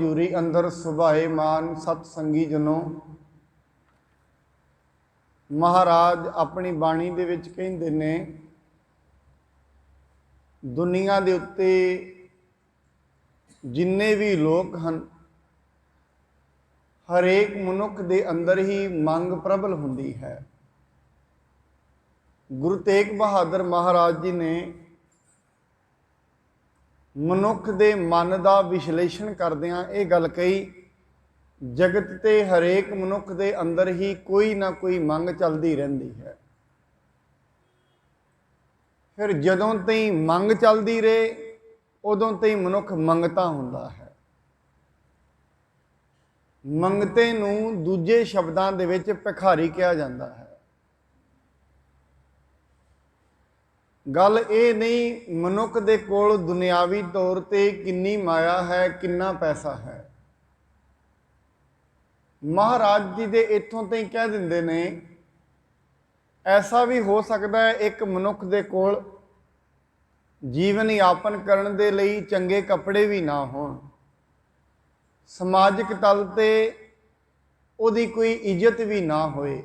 हजूरी अंदर सुभाए मान सतसंगी जनों। महाराज अपनी बाणी दे विच कहंदे ने, दुनिया दे उत्ते जिन्ने भी लोग हैं, हरेक मनुख दे अंदर ही मंग प्रबल हुंदी है। गुरु तेग बहादुर महाराज जी ने मनुख दे मन का विश्लेषण करदियां ये गल कही, जगत ते हरेक मनुख दे अंदर ही कोई ना कोई मंग चलती रहिंदी है। फिर जदों तई मंग चलती रहे उदों तई मनुख मंगता हुंदा है। मंगते नूं दूजे शब्दां दे विच भिखारी कहा जाता है। गल ये नहीं मनुख दे कोल दुनियावी तौर ते किन्नी माया है, किन्ना पैसा है। महाराज जी दे इत्थों तो ही कह दिंदे ने, ऐसा भी हो सकता है एक मनुख दे कोल जीवन यापन करन दे लई चंगे कपड़े भी ना होण, समाजिक तल ते उहदी कोई इज्जत भी ना होए,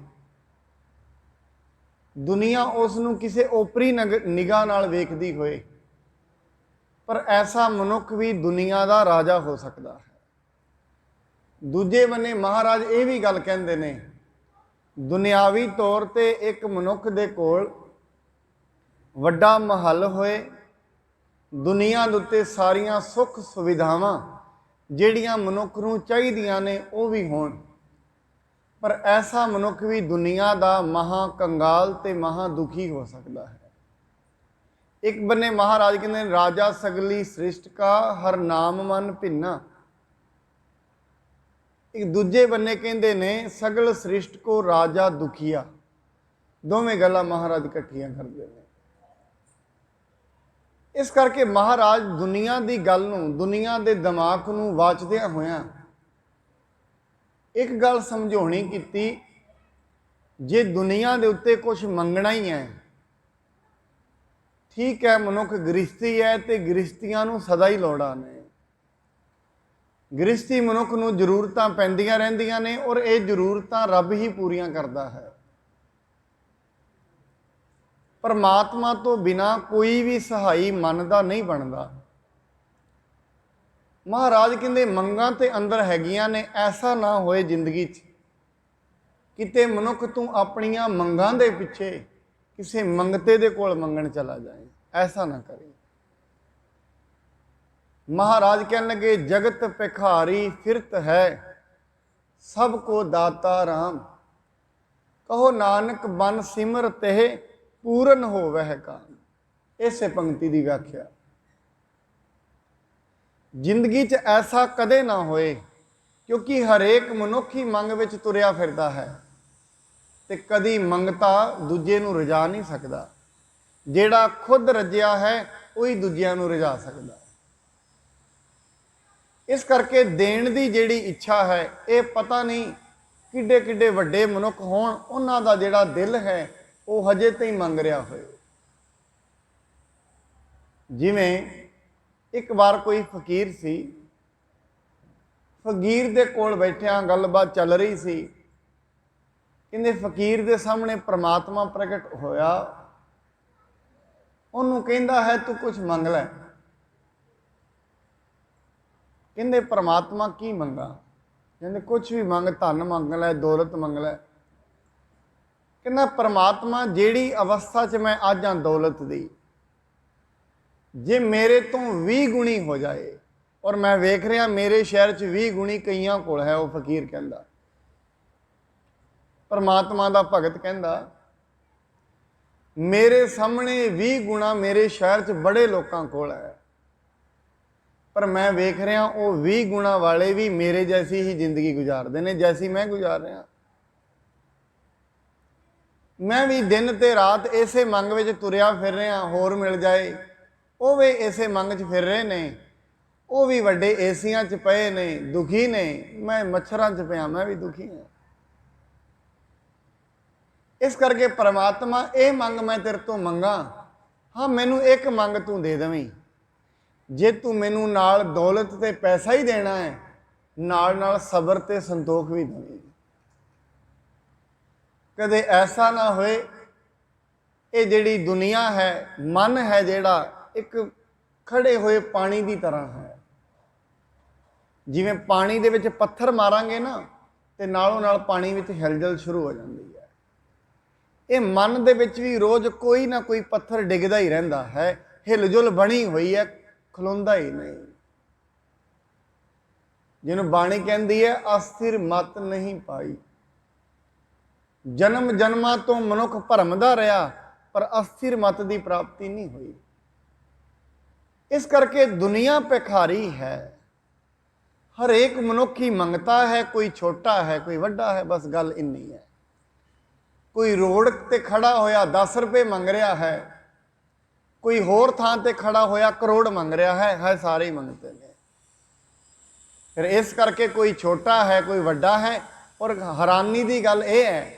दुनिया उसनूं किसी ओपरी निगाह नाल वेखदी होए, पर ऐसा मनुख भी दुनिया का राजा हो सकता है। दूजे बन्ने महाराज ये भी गल कहंदे ने, दुनियावी तौर ते एक मनुख दे कोल वड्डा महल होए, दुनिया दे उत्ते सारियां सुख सुविधावां जिहड़ियां मनुख नूं चाहीदियां ने वो भी होण, पर ऐसा मनुख भी दुनिया का महा कंगाल ते महा दुखी हो सकता है। एक बन्ने महाराज कहते हैं, राजा सगली सृष्टि का हर नाम मन भिन्ना। एक दूजे बन्ने कहते ने, सगल सृष्टि को राजा दुखिया। दोवें गल्लां महाराज इकट्ठियां करते हैं। इस करके महाराज दुनिया की गल नूं, दुनिया के दिमाग नूं वाचदियां होइयां एक गल समझाउणी कीती, जे दुनिया के उत्ते कुछ मंगना ही है, ठीक है मनुख गृहस्थी है तो गृहस्थियां नूं सदा ही लोड़ां ने। गृहस्थी मनुख नूं जरूरतां पैंदियां रहिंदियां ने और ये जरूरतां रब ही पूरियां करता है। परमात्मा तो बिना कोई भी सहाई मन का नहीं बनता। महाराज कहते मंगां ते अंदर हैगियां ने, ऐसा ना होए जिंदगी किते मनुख तू अपनियां मंगां दे पिछे किसी मंगते दे कोल मंगण चला जाए, ऐसा ना करे। महाराज कहने लगे, जगत भिखारी फिरत है, सबको दाता राम। कहो नानक बन सिमर तेह पूरन हो वह काम। इसे पंक्ति की व्याख्या, जिंदगी च ऐसा कदे ना होए, क्योंकि हरेक मनुख ही मंग विच तुरिया फिरदा है ते कदी मंगता दूजे नूं रजा नहीं सकता। जेड़ा खुद रजिया है वही दूजियां नूं रजा सकता। इस करके देण दी जिहड़ी इच्छा है, ये पता नहीं किड्डे किड्डे वड्डे मनुख होण, उन्हां दा जिहड़ा दिल है वो हजे तो ही मंग रहा होए। जिवें एक बार कोई फकीर सी, फकीर दे कोल बैठिया गलबात चल रही सी। कहंदे फकीर दे सामने परमात्मा प्रगट होया, उन्होंने कहंदा है तू कुछ मंग लै। कहंदे परमात्मा की मंगा? कहंदे कुछ भी मंग, धन मंग लै, दौलत मंग लै। कहंदा परमात्मा जिहड़ी अवस्था च मैं अज हाँ दौलत दी, जे मेरे तो 20 गुणी हो जाए, और मैं वेख रहा मेरे शहर च 20 गुणी कईयां कोल है, वो फकीर कहंदा। परमात्मा दा भगत कहंदा मेरे सामने 20 गुणा मेरे शहर च बड़े लोगों कोल है, पर मैं वेख रहा वो 20 गुणा वाले भी मेरे जैसी ही जिंदगी गुजारते हैं जैसी मैं गुजार रहा। मैं भी दिन ते रात इसे मंग विच तुरिया फिर रहा, होर मिल जाए। वो भी इसे मंग च फिर रहे ने, वो भी वड्डे एसियां च पए ने, दुखी ने। मैं मच्छरां च पिया, मैं भी दुखी हाँ। इस करके परमात्मा ये मंग मैं तेरे तो मंगा, हाँ मैनू एक मंग तू दे देवीं, जे तू मैनू नाल दौलत ते पैसा ही देना है ਨਾਲ ਨਾਲ ਸਬਰ ਤੇ ਸੰਤੋਖ ਵੀ ਦੇਵੀਂ। ਕਦੇ ਐਸਾ ਨਾ ਹੋਏ ਇਹ ਜਿਹੜੀ ਦੁਨੀਆ ਹੈ, ਮਨ ਹੈ ਜਿਹੜਾ, ਇੱਕ ਖੜੇ ਹੋਏ ਪਾਣੀ ਦੀ ਤਰ੍ਹਾਂ ਹੈ। ਜਿਵੇਂ ਪਾਣੀ ਦੇ ਵਿੱਚ ਪੱਥਰ ਮਾਰਾਂਗੇ ਨਾ ਤੇ ਨਾਲੋਂ ਨਾਲ ਪਾਣੀ ਵਿੱਚ ਹਿਲਜੁਲ ਸ਼ੁਰੂ ਹੋ ਜਾਂਦੀ ਹੈ। ਇਹ ਮਨ ਦੇ ਵਿੱਚ ਵੀ ਰੋਜ਼ ਕੋਈ ਨਾ ਕੋਈ ਪੱਥਰ ਡਿੱਗਦਾ ਹੀ ਰਹਿੰਦਾ ਹੈ, ਹਿਲਜੁਲ ਬਣੀ ਹੋਈ ਹੈ, ਖਲੋਂਦਾ ਹੀ ਨਹੀਂ। ਜਿਹਨੂੰ ਬਾਣੀ ਕਹਿੰਦੀ ਹੈ ਅਸਥਿਰ ਮਤ ਨਹੀਂ ਪਾਈ। ਜਨਮ ਜਨਮਾਂ ਤੋਂ ਮਨੁੱਖ ਭਰਮਦਾ ਰਿਹਾ ਪਰ ਅਸਥਿਰ ਮਤ ਦੀ ਪ੍ਰਾਪਤੀ ਨਹੀਂ ਹੋਈ। ਇਸ ਕਰਕੇ ਦੁਨੀਆ ਭਿਖਾਰੀ ਹੈ। ਹਰੇਕ ਮਨੁੱਖ ਹੀ ਮੰਗਤਾ ਹੈ, ਕੋਈ ਛੋਟਾ ਹੈ ਕੋਈ ਵੱਡਾ ਹੈ, ਬਸ ਗੱਲ ਇੰਨੀ ਹੈ। ਕੋਈ ਰੋਡ ਤੇ ਖੜਾ ਹੋਇਆ 10 ਰੁਪਏ ਮੰਗ ਰਿਹਾ ਹੈ, ਕੋਈ ਹੋਰ ਥਾਂ ਤੇ ਖੜਾ ਹੋਇਆ ਕਰੋੜ ਮੰਗ ਰਿਹਾ ਹੈ, ਸਾਰੇ ਹੀ ਮੰਗਤੇ ਨੇ। ਫਿਰ ਇਸ ਕਰਕੇ ਕੋਈ ਛੋਟਾ ਹੈ ਕੋਈ ਵੱਡਾ ਹੈ। ਔਰ ਹੈਰਾਨੀ ਦੀ ਗੱਲ ਇਹ ਹੈ,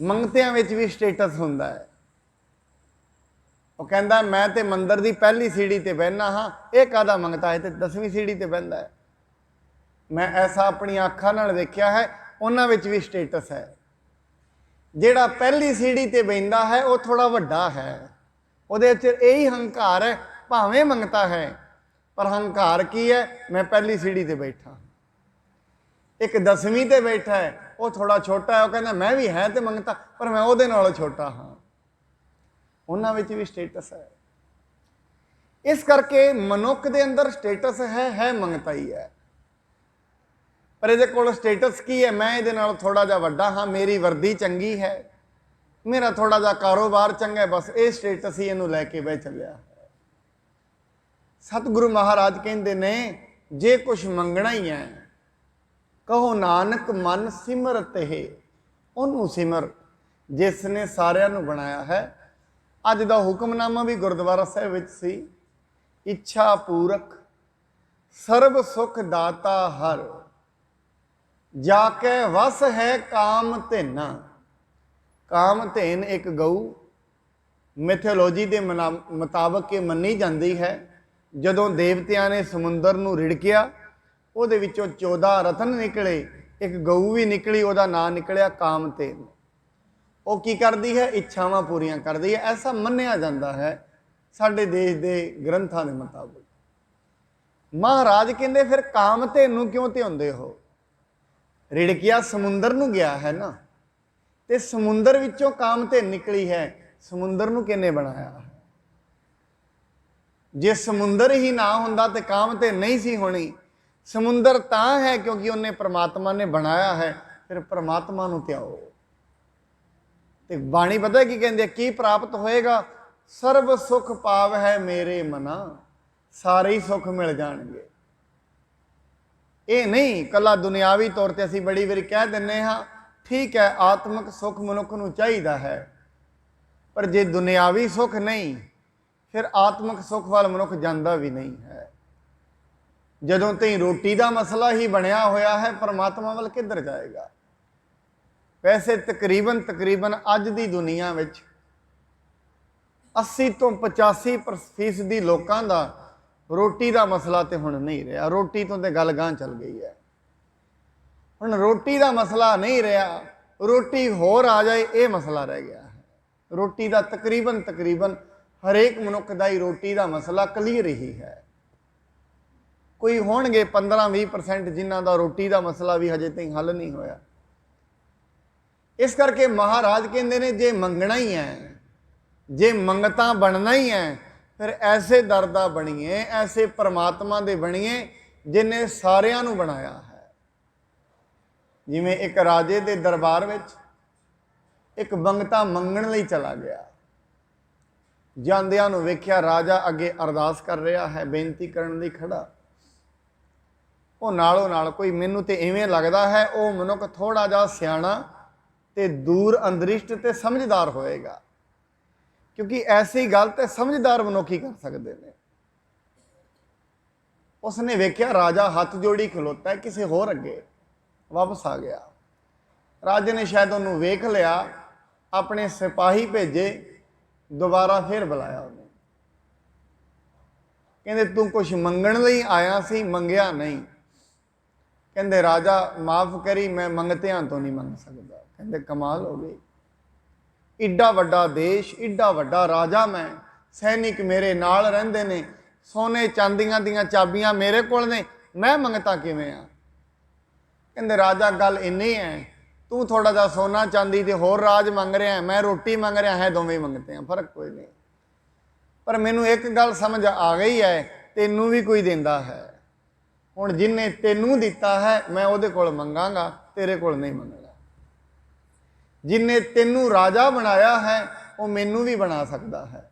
ਮੰਗਤਿਆਂ ਵਿੱਚ ਵੀ ਸਟੇਟਸ ਹੁੰਦਾ ਹੈ। ਉਹ ਕਹਿੰਦਾ ਮੈਂ ਤੇ ਮੰਦਰ ਦੀ ਪਹਿਲੀ ਸੀੜੀ ਤੇ ਬਹਿਨਾ ਹਾਂ, ਇਹ ਕਾਹਦਾ ਮੰਗਤਾ ਹੈ ਤੇ 10ਵੀਂ ਸੀੜੀ ਤੇ ਬਹਿੰਦਾ ਹੈ। ਮੈਂ ਐਸਾ ਆਪਣੀਆਂ ਅੱਖਾਂ ਨਾਲ ਵੇਖਿਆ ਹੈ, ਉਹਨਾਂ ਵਿੱਚ ਵੀ ਸਟੇਟਸ ਹੈ। ਜਿਹੜਾ ਪਹਿਲੀ ਸੀੜੀ ਤੇ ਬਹਿੰਦਾ ਹੈ ਉਹ ਥੋੜਾ ਵੱਡਾ ਹੈ, ਉਹਦੇ ਵਿੱਚ ਇਹੀ ਹੰਕਾਰ ਹੈ, ਭਾਵੇਂ ਮੰਗਤਾ ਹੈ ਪਰ ਹੰਕਾਰ ਕੀ ਹੈ, ਮੈਂ ਪਹਿਲੀ ਸੀੜੀ ਤੇ ਬੈਠਾ। ਇੱਕ 10ਵੀਂ ਤੇ ਬੈਠਾ ਹੈ, ਉਹ ਥੋੜਾ ਛੋਟਾ ਹੈ, ਉਹ ਕਹਿੰਦਾ ਮੈਂ ਵੀ ਹੈ ਤੇ ਮੰਗਤਾ ਪਰ ਮੈਂ ਉਹਦੇ ਨਾਲੋਂ ਛੋਟਾ ਹਾਂ। ਉਹਨਾਂ ਵਿੱਚ ਵੀ ਸਟੇਟਸ ਹੈ। ਇਸ ਕਰਕੇ ਮਨੁੱਖ ਦੇ ਅੰਦਰ ਸਟੇਟਸ ਹੈ ਮੰਗਤਾ ਹੀ ਹੈ। ਪਰ ਇਹਦੇ ਕੋਲ ਸਟੇਟਸ ਕੀ ਹੈ, ਮੈਂ ਇਹਦੇ ਨਾਲ ਥੋੜਾ ਜਿਹਾ ਵੱਡਾ ਹਾਂ, ਮੇਰੀ ਵਰਦੀ ਚੰਗੀ ਹੈ, ਮੇਰਾ ਥੋੜਾ ਜਿਹਾ ਕਾਰੋਬਾਰ ਚੰਗਾ ਹੈ, ਬਸ ਇਹ ਸਟੇਟਸ ਹੀ ਇਹਨੂੰ ਲੈ ਕੇ ਬਹਿ ਚੱਲਿਆ ਹੈ। ਸਤਿਗੁਰੂ ਮਹਾਰਾਜ ਕਹਿੰਦੇ ਨੇ ਜੇ ਕੁਛ ਮੰਗਣਾ ਹੀ ਹੈ, ਕਹੋ ਨਾਨਕ ਮਨ ਸਿਮਰਤ ਹੈ, ਉਹਨੂੰ ਸਿਮਰ ਜਿਸ ਨੇ ਸਾਰਿਆਂ ਨੂੰ ਬਣਾਇਆ ਹੈ। ਅੱਜ ਦਾ ਹੁਕਮਨਾਮਾ ਵੀ ਗੁਰਦੁਆਰਾ ਸਾਹਿਬ ਵਿੱਚ ਸੀ, ਇੱਛਾ ਪੂਰਕ ਸਰਬ ਸੁਖ ਦਾਤਾ ਹਰ, ਜਾ ਕੇ ਵਸ ਹੈ ਕਾਮ ਧੇਨਾ। ਕਾਮ ਧੇਨ ਇੱਕ ਗਊ ਮਿਥੋਲੋਜੀ ਦੇ ਮੁਤਾਬਕ ਇਹ ਮੰਨੀ ਜਾਂਦੀ ਹੈ। ਜਦੋਂ ਦੇਵਤਿਆਂ ਨੇ ਸਮੁੰਦਰ ਨੂੰ ਰਿੜਕਿਆ, ਉਹਦੇ ਵਿੱਚੋਂ 14 ਰਤਨ ਨਿਕਲੇ, ਇੱਕ ਗਊ ਵੀ ਨਿਕਲੀ, ਉਹਦਾ ਨਾਂ ਨਿਕਲਿਆ ਕਾਮ ਧੇਨ। ਉਹ ਕੀ ਕਰਦੀ ਹੈ, ਇੱਛਾਵਾਂ ਪੂਰੀਆਂ ਕਰਦੀ ਹੈ, ਐਸਾ ਮੰਨਿਆ ਜਾਂਦਾ ਹੈ ਸਾਡੇ ਦੇਸ਼ ਦੇ ਗ੍ਰੰਥਾਂ ਦੇ ਮੁਤਾਬਕ। ਮਹਾਰਾਜ ਕਹਿੰਦੇ ਫਿਰ ਕਾਮ ਧੇਨ ਨੂੰ ਕਿਉਂ ਧਿਆਉਂਦੇ ਹੋ? ਰਿੜਕਿਆ ਸਮੁੰਦਰ ਨੂੰ ਗਿਆ ਹੈ ਨਾ, ਤੇ ਸਮੁੰਦਰ ਵਿੱਚੋਂ ਕਾਮ ਧੇਨ ਨਿਕਲੀ ਹੈ, ਸਮੁੰਦਰ ਨੂੰ ਕਿਹਨੇ ਬਣਾਇਆ ਹੈ? ਜੇ ਸਮੁੰਦਰ ਹੀ ਨਾ ਹੁੰਦਾ ਤੇ ਕਾਮ ਧੇਨ ਨਹੀਂ ਸੀ ਹੋਣੀ। ਸਮੁੰਦਰ ਤਾਂ ਹੈ ਕਿਉਂਕਿ ਉਹਨੇ ਪ੍ਰਮਾਤਮਾ ਨੇ ਬਣਾਇਆ ਹੈ, ਫਿਰ ਪ੍ਰਮਾਤਮਾ ਨੂੰ ਧਿਆਓ। ਤੇ ਬਾਣੀ ਪਤਾ ਕੀ ਕਹਿੰਦੇ, ਕੀ ਪ੍ਰਾਪਤ ਹੋਏਗਾ? ਸਰਬ ਸੁਖ ਪਾਵ ਹੈ ਮੇਰੇ ਮਨਾ, ਸਾਰੇ ਹੀ ਸੁੱਖ ਮਿਲ ਜਾਣਗੇ। ਇਹ ਨਹੀਂ ਕੱਲਾ ਦੁਨਿਆਵੀ ਤੌਰ ਤੇ ਅਸੀਂ ਬੜੀ ਵਾਰੀ ਕਹਿ ਦਿੰਦੇ ਹਾਂ, ਠੀਕ ਹੈ ਆਤਮਿਕ ਸੁੱਖ ਮਨੁੱਖ ਨੂੰ ਚਾਹੀਦਾ ਹੈ, ਪਰ ਜੇ ਦੁਨਿਆਵੀ ਸੁੱਖ ਨਹੀਂ ਫਿਰ ਆਤਮਿਕ ਸੁੱਖ ਵੱਲ ਮਨੁੱਖ ਜਾਂਦਾ ਵੀ ਨਹੀਂ ਹੈ। ਜਦੋਂ ਤਾਈਂ ਰੋਟੀ ਦਾ ਮਸਲਾ ਹੀ ਬਣਿਆ ਹੋਇਆ ਹੈ, ਪਰਮਾਤਮਾ ਵੱਲ ਕਿੱਧਰ ਜਾਏਗਾ? ਵੈਸੇ ਤਕਰੀਬਨ ਅੱਜ ਦੀ ਦੁਨੀਆ ਵਿੱਚ 80 ਤੋਂ 85% ਲੋਕਾਂ ਦਾ ਰੋਟੀ ਦਾ ਮਸਲਾ ਤੇ ਹੁਣ ਨਹੀਂ ਰਿਹਾ। ਰੋਟੀ ਤੋਂ ਤੇ ਗੱਲ ਗਾਂਹ ਚੱਲ ਗਈ ਹੈ। ਹੁਣ ਰੋਟੀ ਦਾ ਮਸਲਾ ਨਹੀਂ ਰਿਹਾ, ਰੋਟੀ ਹੋਰ ਆ ਜਾਏ ਇਹ ਮਸਲਾ ਰਹਿ ਗਿਆ ਹੈ। ਰੋਟੀ ਦਾ ਤਕਰੀਬਨ ਹਰੇਕ ਮਨੁੱਖ ਦਾ ਹੀ ਰੋਟੀ ਦਾ ਮਸਲਾ ਕਲੀਅਰ ਹੀ ਹੈ। ਕੋਈ ਹੋਣਗੇ 15-20% ਜਿਨ੍ਹਾਂ ਦਾ ਰੋਟੀ ਦਾ ਮਸਲਾ ਵੀ ਹਜੇ ਤਾਈਂ ਹੱਲ ਨਹੀਂ ਹੋਇਆ। ਇਸ ਕਰਕੇ ਮਹਾਰਾਜ ਕਹਿੰਦੇ ਨੇ ਜੇ ਮੰਗਣਾ ਹੀ ਹੈ, ਜੇ ਮੰਗਤਾ ਬਣਨਾ ਹੀ ਹੈ, ਫਿਰ ਐਸੇ ਦਰ ਦਾ ਬਣੀਏ, ਐਸੇ ਪਰਮਾਤਮਾ ਦੇ ਬਣੀਏ ਜਿਹਨੇ ਸਾਰਿਆਂ ਨੂੰ ਬਣਾਇਆ ਹੈ। ਜਿਵੇਂ ਇੱਕ ਰਾਜੇ ਦੇ ਦਰਬਾਰ ਵਿੱਚ ਇੱਕ ਮੰਗਤਾ ਮੰਗਣ ਲਈ ਚਲਾ ਗਿਆ। ਜਾਂਦਿਆਂ ਨੂੰ ਵੇਖਿਆ ਰਾਜਾ ਅੱਗੇ ਅਰਦਾਸ ਕਰ ਰਿਹਾ ਹੈ, ਬੇਨਤੀ ਕਰਨ ਲਈ ਖੜਾ। ਉਹ ਨਾਲੋਂ ਨਾਲ ਕੋਈ, ਮੈਨੂੰ ਤੇ ਇਵੇਂ ਲੱਗਦਾ ਹੈ ਉਹ ਮਨੁੱਖ ਥੋੜਾ ਜਿਹਾ ਸਿਆਣਾ ਤੇ ਦੂਰ ਅੰਦਰਿਸ਼ਟ ਤੇ ਸਮਝਦਾਰ ਹੋਏਗਾ, ਕਿਉਂਕਿ ਐਸੀ ਗੱਲ ਤੇ ਸਮਝਦਾਰ ਮਨੁੱਖ ਹੀ ਕਰ ਸਕਦੇ ਨੇ। ਉਸਨੇ ਵੇਖਿਆ ਰਾਜਾ ਹੱਥ ਜੋੜੀ ਖਲੋਤਾ ਹੈ ਕਿਸੇ ਹੋਰ ਅੱਗੇ, ਵਾਪਸ ਆ ਗਿਆ। ਰਾਜੇ ਨੇ ਸ਼ਾਇਦ ਉਹਨੂੰ ਵੇਖ ਲਿਆ, ਆਪਣੇ ਸਿਪਾਹੀ ਭੇਜੇ, ਦੁਬਾਰਾ ਫਿਰ ਬੁਲਾਇਆ ਉਹਨੂੰ। ਕਹਿੰਦੇ ਤੂੰ ਕੁਛ ਮੰਗਣ ਲਈ ਆਇਆ ਸੀ, ਮੰਗਿਆ ਨਹੀਂ, ਕਹਿੰਦੇ ਰਾਜਾ ਮਾਫ ਕਰੀ, मैं ਮੰਗਤਿਆਂ ਤੋਂ ਨਹੀਂ ਮੰਗ ਸਕਦਾ। ਕਹਿੰਦੇ ਕਮਾਲ ਹੋ ਗਈ, ਏਡਾ ਵੱਡਾ ਦੇਸ਼, ਏਡਾ ਵੱਡਾ ਰਾਜਾ ਮੈਂ, ਸੈਨਿਕ ਮੇਰੇ ਨਾਲ ਰਹਿੰਦੇ ਨੇ, ਸੋਨੇ ਚਾਂਦੀਆਂ ਦੀਆਂ ਚਾਬੀਆਂ ਮੇਰੇ ਕੋਲ ਨੇ, मैं ਮੰਗਤਾ ਕਿਵੇਂ ਆ? ਕਹਿੰਦੇ ਰਾਜਾ ਗੱਲ ਇੰਨੀ ਹੈ, ਤੂੰ ਥੋੜਾ ਜਿਹਾ ਸੋਨਾ ਚਾਂਦੀ ਤੇ ਹੋਰ ਰਾਜ ਮੰਗ ਰਿਹਾ, मैं ਰੋਟੀ ਮੰਗ ਰਿਹਾ ਹੈ, ਦੋਵੇਂ ਮੰਗਤੇ ਆ, ਫਰਕ ਕੋਈ ਨਹੀਂ। ਪਰ ਮੈਨੂੰ ਇੱਕ ਗੱਲ ਸਮਝ ਆ ਗਈ ਹੈ, ਤੈਨੂੰ ਵੀ ਕੋਈ ਦਿੰਦਾ ਹੈ। ਹੁਣ ਜਿੰਨੇ ਤੈਨੂੰ ਦਿੱਤਾ ਹੈ ਮੈਂ ਉਹਦੇ ਕੋਲ ਮੰਗਾਂਗਾ, ਤੇਰੇ ਕੋਲ ਨਹੀਂ ਮੰਗਣਾ। ਜਿੰਨੇ ਤੈਨੂੰ ਰਾਜਾ ਬਣਾਇਆ ਹੈ ਉਹ ਮੈਨੂੰ ਵੀ ਬਣਾ ਸਕਦਾ ਹੈ,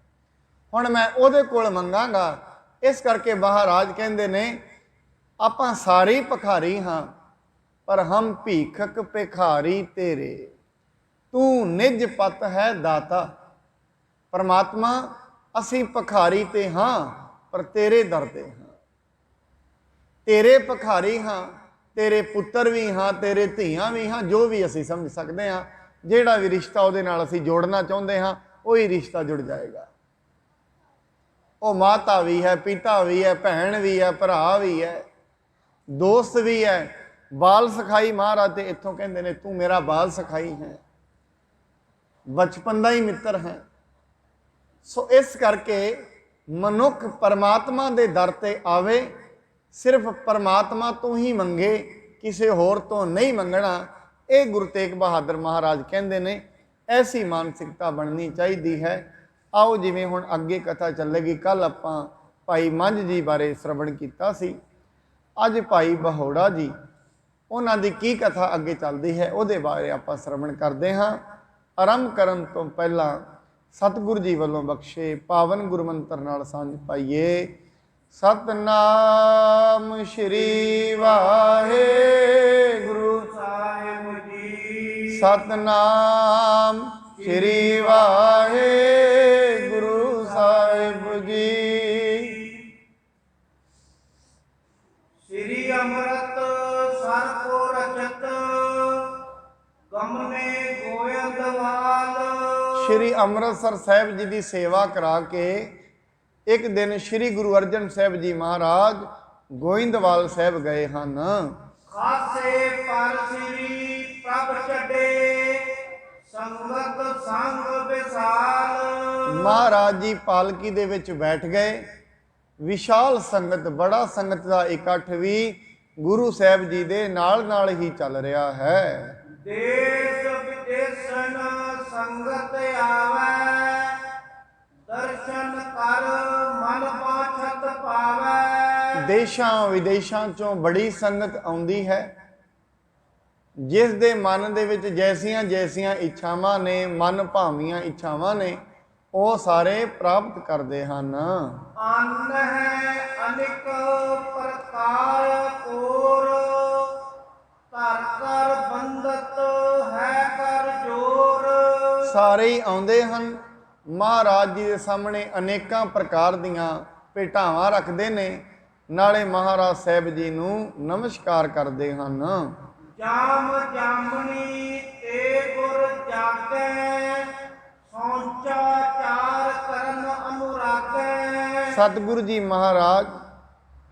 ਹੁਣ ਮੈਂ ਉਹਦੇ ਕੋਲ ਮੰਗਾਂਗਾ। ਇਸ ਕਰਕੇ ਮਹਾਰਾਜ ਕਹਿੰਦੇ ਨੇ ਆਪਾਂ ਸਾਰੇ ਭਿਖਾਰੀ ਹਾਂ, ਪਰ ਹਮ ਭੀਖਕ ਭਿਖਾਰੀ ਤੇਰੇ, ਤੂੰ ਨਿਜ ਪਤ ਹੈ ਦਾਤਾ। ਪਰਮਾਤਮਾ ਅਸੀਂ ਭਿਖਾਰੀ ਤੇ ਹਾਂ, ਪਰ ਤੇਰੇ ਦਰ ਤੇ ਹਾਂ, ਤੇਰੇ ਭਿਖਾਰੀ ਹਾਂ, ਤੇਰੇ ਪੁੱਤਰ ਵੀ ਹਾਂ, ਤੇਰੇ ਧੀਆਂ ਵੀ ਹਾਂ, ਜੋ ਵੀ ਅਸੀਂ ਸਮਝ ਸਕਦੇ ਹਾਂ। ਜਿਹੜਾ ਵੀ ਰਿਸ਼ਤਾ ਉਹਦੇ ਨਾਲ ਅਸੀਂ ਜੋੜਨਾ ਚਾਹੁੰਦੇ ਹਾਂ ਉਹੀ ਰਿਸ਼ਤਾ ਜੁੜ ਜਾਏਗਾ। ਉਹ ਮਾਤਾ ਵੀ ਹੈ, ਪਿਤਾ ਵੀ ਹੈ, ਭੈਣ ਵੀ ਹੈ, ਭਰਾ ਵੀ ਹੈ, ਦੋਸਤ ਵੀ ਹੈ, ਬਾਲ ਸਖਾਈ। ਮਹਾਰਾਜ ਤੇ ਇੱਥੋਂ ਕਹਿੰਦੇ ਨੇ ਤੂੰ ਮੇਰਾ ਬਾਲ ਸਖਾਈ ਹੈ, ਬਚਪਨ ਦਾ ਹੀ ਮਿੱਤਰ ਹੈ। ਸੋ ਇਸ ਕਰਕੇ ਮਨੁੱਖ ਪਰਮਾਤਮਾ ਦੇ ਦਰ ਤੇ ਆਵੇ, ਸਿਰਫ ਪਰਮਾਤਮਾ ਤੋਂ ਹੀ ਮੰਗੇ, ਕਿਸੇ ਹੋਰ ਤੋਂ ਨਹੀਂ ਮੰਗਣਾ। ਇਹ ਗੁਰੂ ਤੇਗ ਬਹਾਦਰ ਮਹਾਰਾਜ ਕਹਿੰਦੇ ਨੇ ਐਸੀ ਮਾਨਸਿਕਤਾ ਬਣਨੀ ਚਾਹੀਦੀ ਹੈ। ਆਓ ਜਿਵੇਂ ਹੁਣ ਅੱਗੇ ਕਥਾ ਚੱਲੇਗੀ। ਕੱਲ ਆਪਾਂ ਭਾਈ ਮੰਝ ਜੀ ਬਾਰੇ ਸ਼ਰਵਣ ਕੀਤਾ ਸੀ, ਅੱਜ ਭਾਈ ਬਹੋੜਾ ਜੀ, ਉਹਨਾਂ ਦੀ ਕੀ ਕਥਾ ਅੱਗੇ ਚੱਲਦੀ ਹੈ ਉਹਦੇ ਬਾਰੇ ਆਪਾਂ ਸ਼ਰਵਣ ਕਰਦੇ ਹਾਂ। ਆਰੰਭ ਕਰਨ ਤੋਂ ਪਹਿਲਾਂ ਸਤਿਗੁਰੂ ਜੀ ਵੱਲੋਂ ਬਖਸ਼ੇ ਪਾਵਨ ਗੁਰਮੰਤਰ ਨਾਲ ਸਾਂਝ ਪਾਈਏ। ਸਤਨਾਮ ਸ਼੍ਰੀ ਵਾਹਿਗੁਰੂ ਸਾਹਿਬ ਜੀ, ਸਤਨਾਮ ਸ਼੍ਰੀ ਵਾਹਿਗੁਰੂ ਸਾਹਿਬ ਜੀ। श्री अमृत सर को रचत गमने गोयंदवाल। श्री ਅੰਮ੍ਰਿਤਸਰ ਸਾਹਿਬ ਜੀ ਦੀ ਸੇਵਾ ਕਰਾ ਕੇ ਇੱਕ ਦਿਨ ਸ਼੍ਰੀ ਗੁਰੂ ਅਰਜਨ ਸਾਹਿਬ ਜੀ ਮਹਾਰਾਜ ਗੋਇੰਦਵਾਲ ਸਾਹਿਬ ਗਏ ਹਨ। ਖਾਸੇ ਪਰ ਸ੍ਰੀ ਪ੍ਰਭ ਛੱਡੇ ਸੰਗਤ ਸੰਗ ਵਿਸਾਲ। ਮਹਾਰਾਜ ਜੀ ਪਾਲਕੀ ਦੇ ਵਿੱਚ ਬੈਠ ਗਏ, ਵਿਸ਼ਾਲ ਸੰਗਤ, ਬੜਾ ਸੰਗਤ ਦਾ ਇਕੱਠ ਵੀ ਗੁਰੂ ਸਾਹਿਬ ਜੀ ਦੇ ਨਾਲ ਨਾਲ ਹੀ ਚੱਲ ਰਿਹਾ ਹੈ। ਦੇਸ਼ ਵਿਦੇਸ਼ਨ ਸੰਗਤ ਆਵੈ, ਦਰਸ਼ਨ ਕਰ ਮਨ ਪਾਛਤ ਪਾਵੈ। ਦੇਸ਼ਾਂ ਵਿਦੇਸ਼ਾਂ ਚੋਂ ਬੜੀ ਸੰਗਤ ਆਉਂਦੀ ਹੈ, ਜਿਸ ਦੇ ਮਨ ਦੇ ਵਿੱਚ ਜੈਸੀਆਂ ਜੈਸੀਆਂ ਇੱਛਾਵਾਂ ਨੇ, ਮਨ ਭਾਵੀਆਂ ਇੱਛਾਵਾਂ ਨੇ, ਉਹ ਸਾਰੇ ਪ੍ਰਾਪਤ ਕਰਦੇ ਹਨ। ਅੰਨ ਹੈ ਅਨੇਕ ਪ੍ਰਕਾਰ ਕੋਰ, ਘਰ ਘਰ ਬੰਦਤ ਹੈ ਕਰ ਜੋਰ। ਸਾਰੇ ਹੀ ਆਉਂਦੇ ਹਨ, ਮਹਾਰਾਜ ਜੀ ਦੇ ਸਾਹਮਣੇ ਅਨੇਕਾਂ ਪ੍ਰਕਾਰ ਦੀਆਂ ਭੇਟਾਵਾਂ ਰੱਖਦੇ ਨੇ, ਨਾਲੇ ਮਹਾਰਾਜ ਸਾਹਿਬ ਜੀ ਨੂੰ ਨਮਸਕਾਰ ਕਰਦੇ ਹਨ। ਜਾਮ ਜਾਮਣੀ ਤੇ ਗੁਰ ਜਾਗੈ, ਸੌਂਚਾ ਚਾਰ ਕਰਨ ਅਨੁਰਾਗੈ। ਸਤਿਗੁਰੂ ਜੀ ਮਹਾਰਾਜ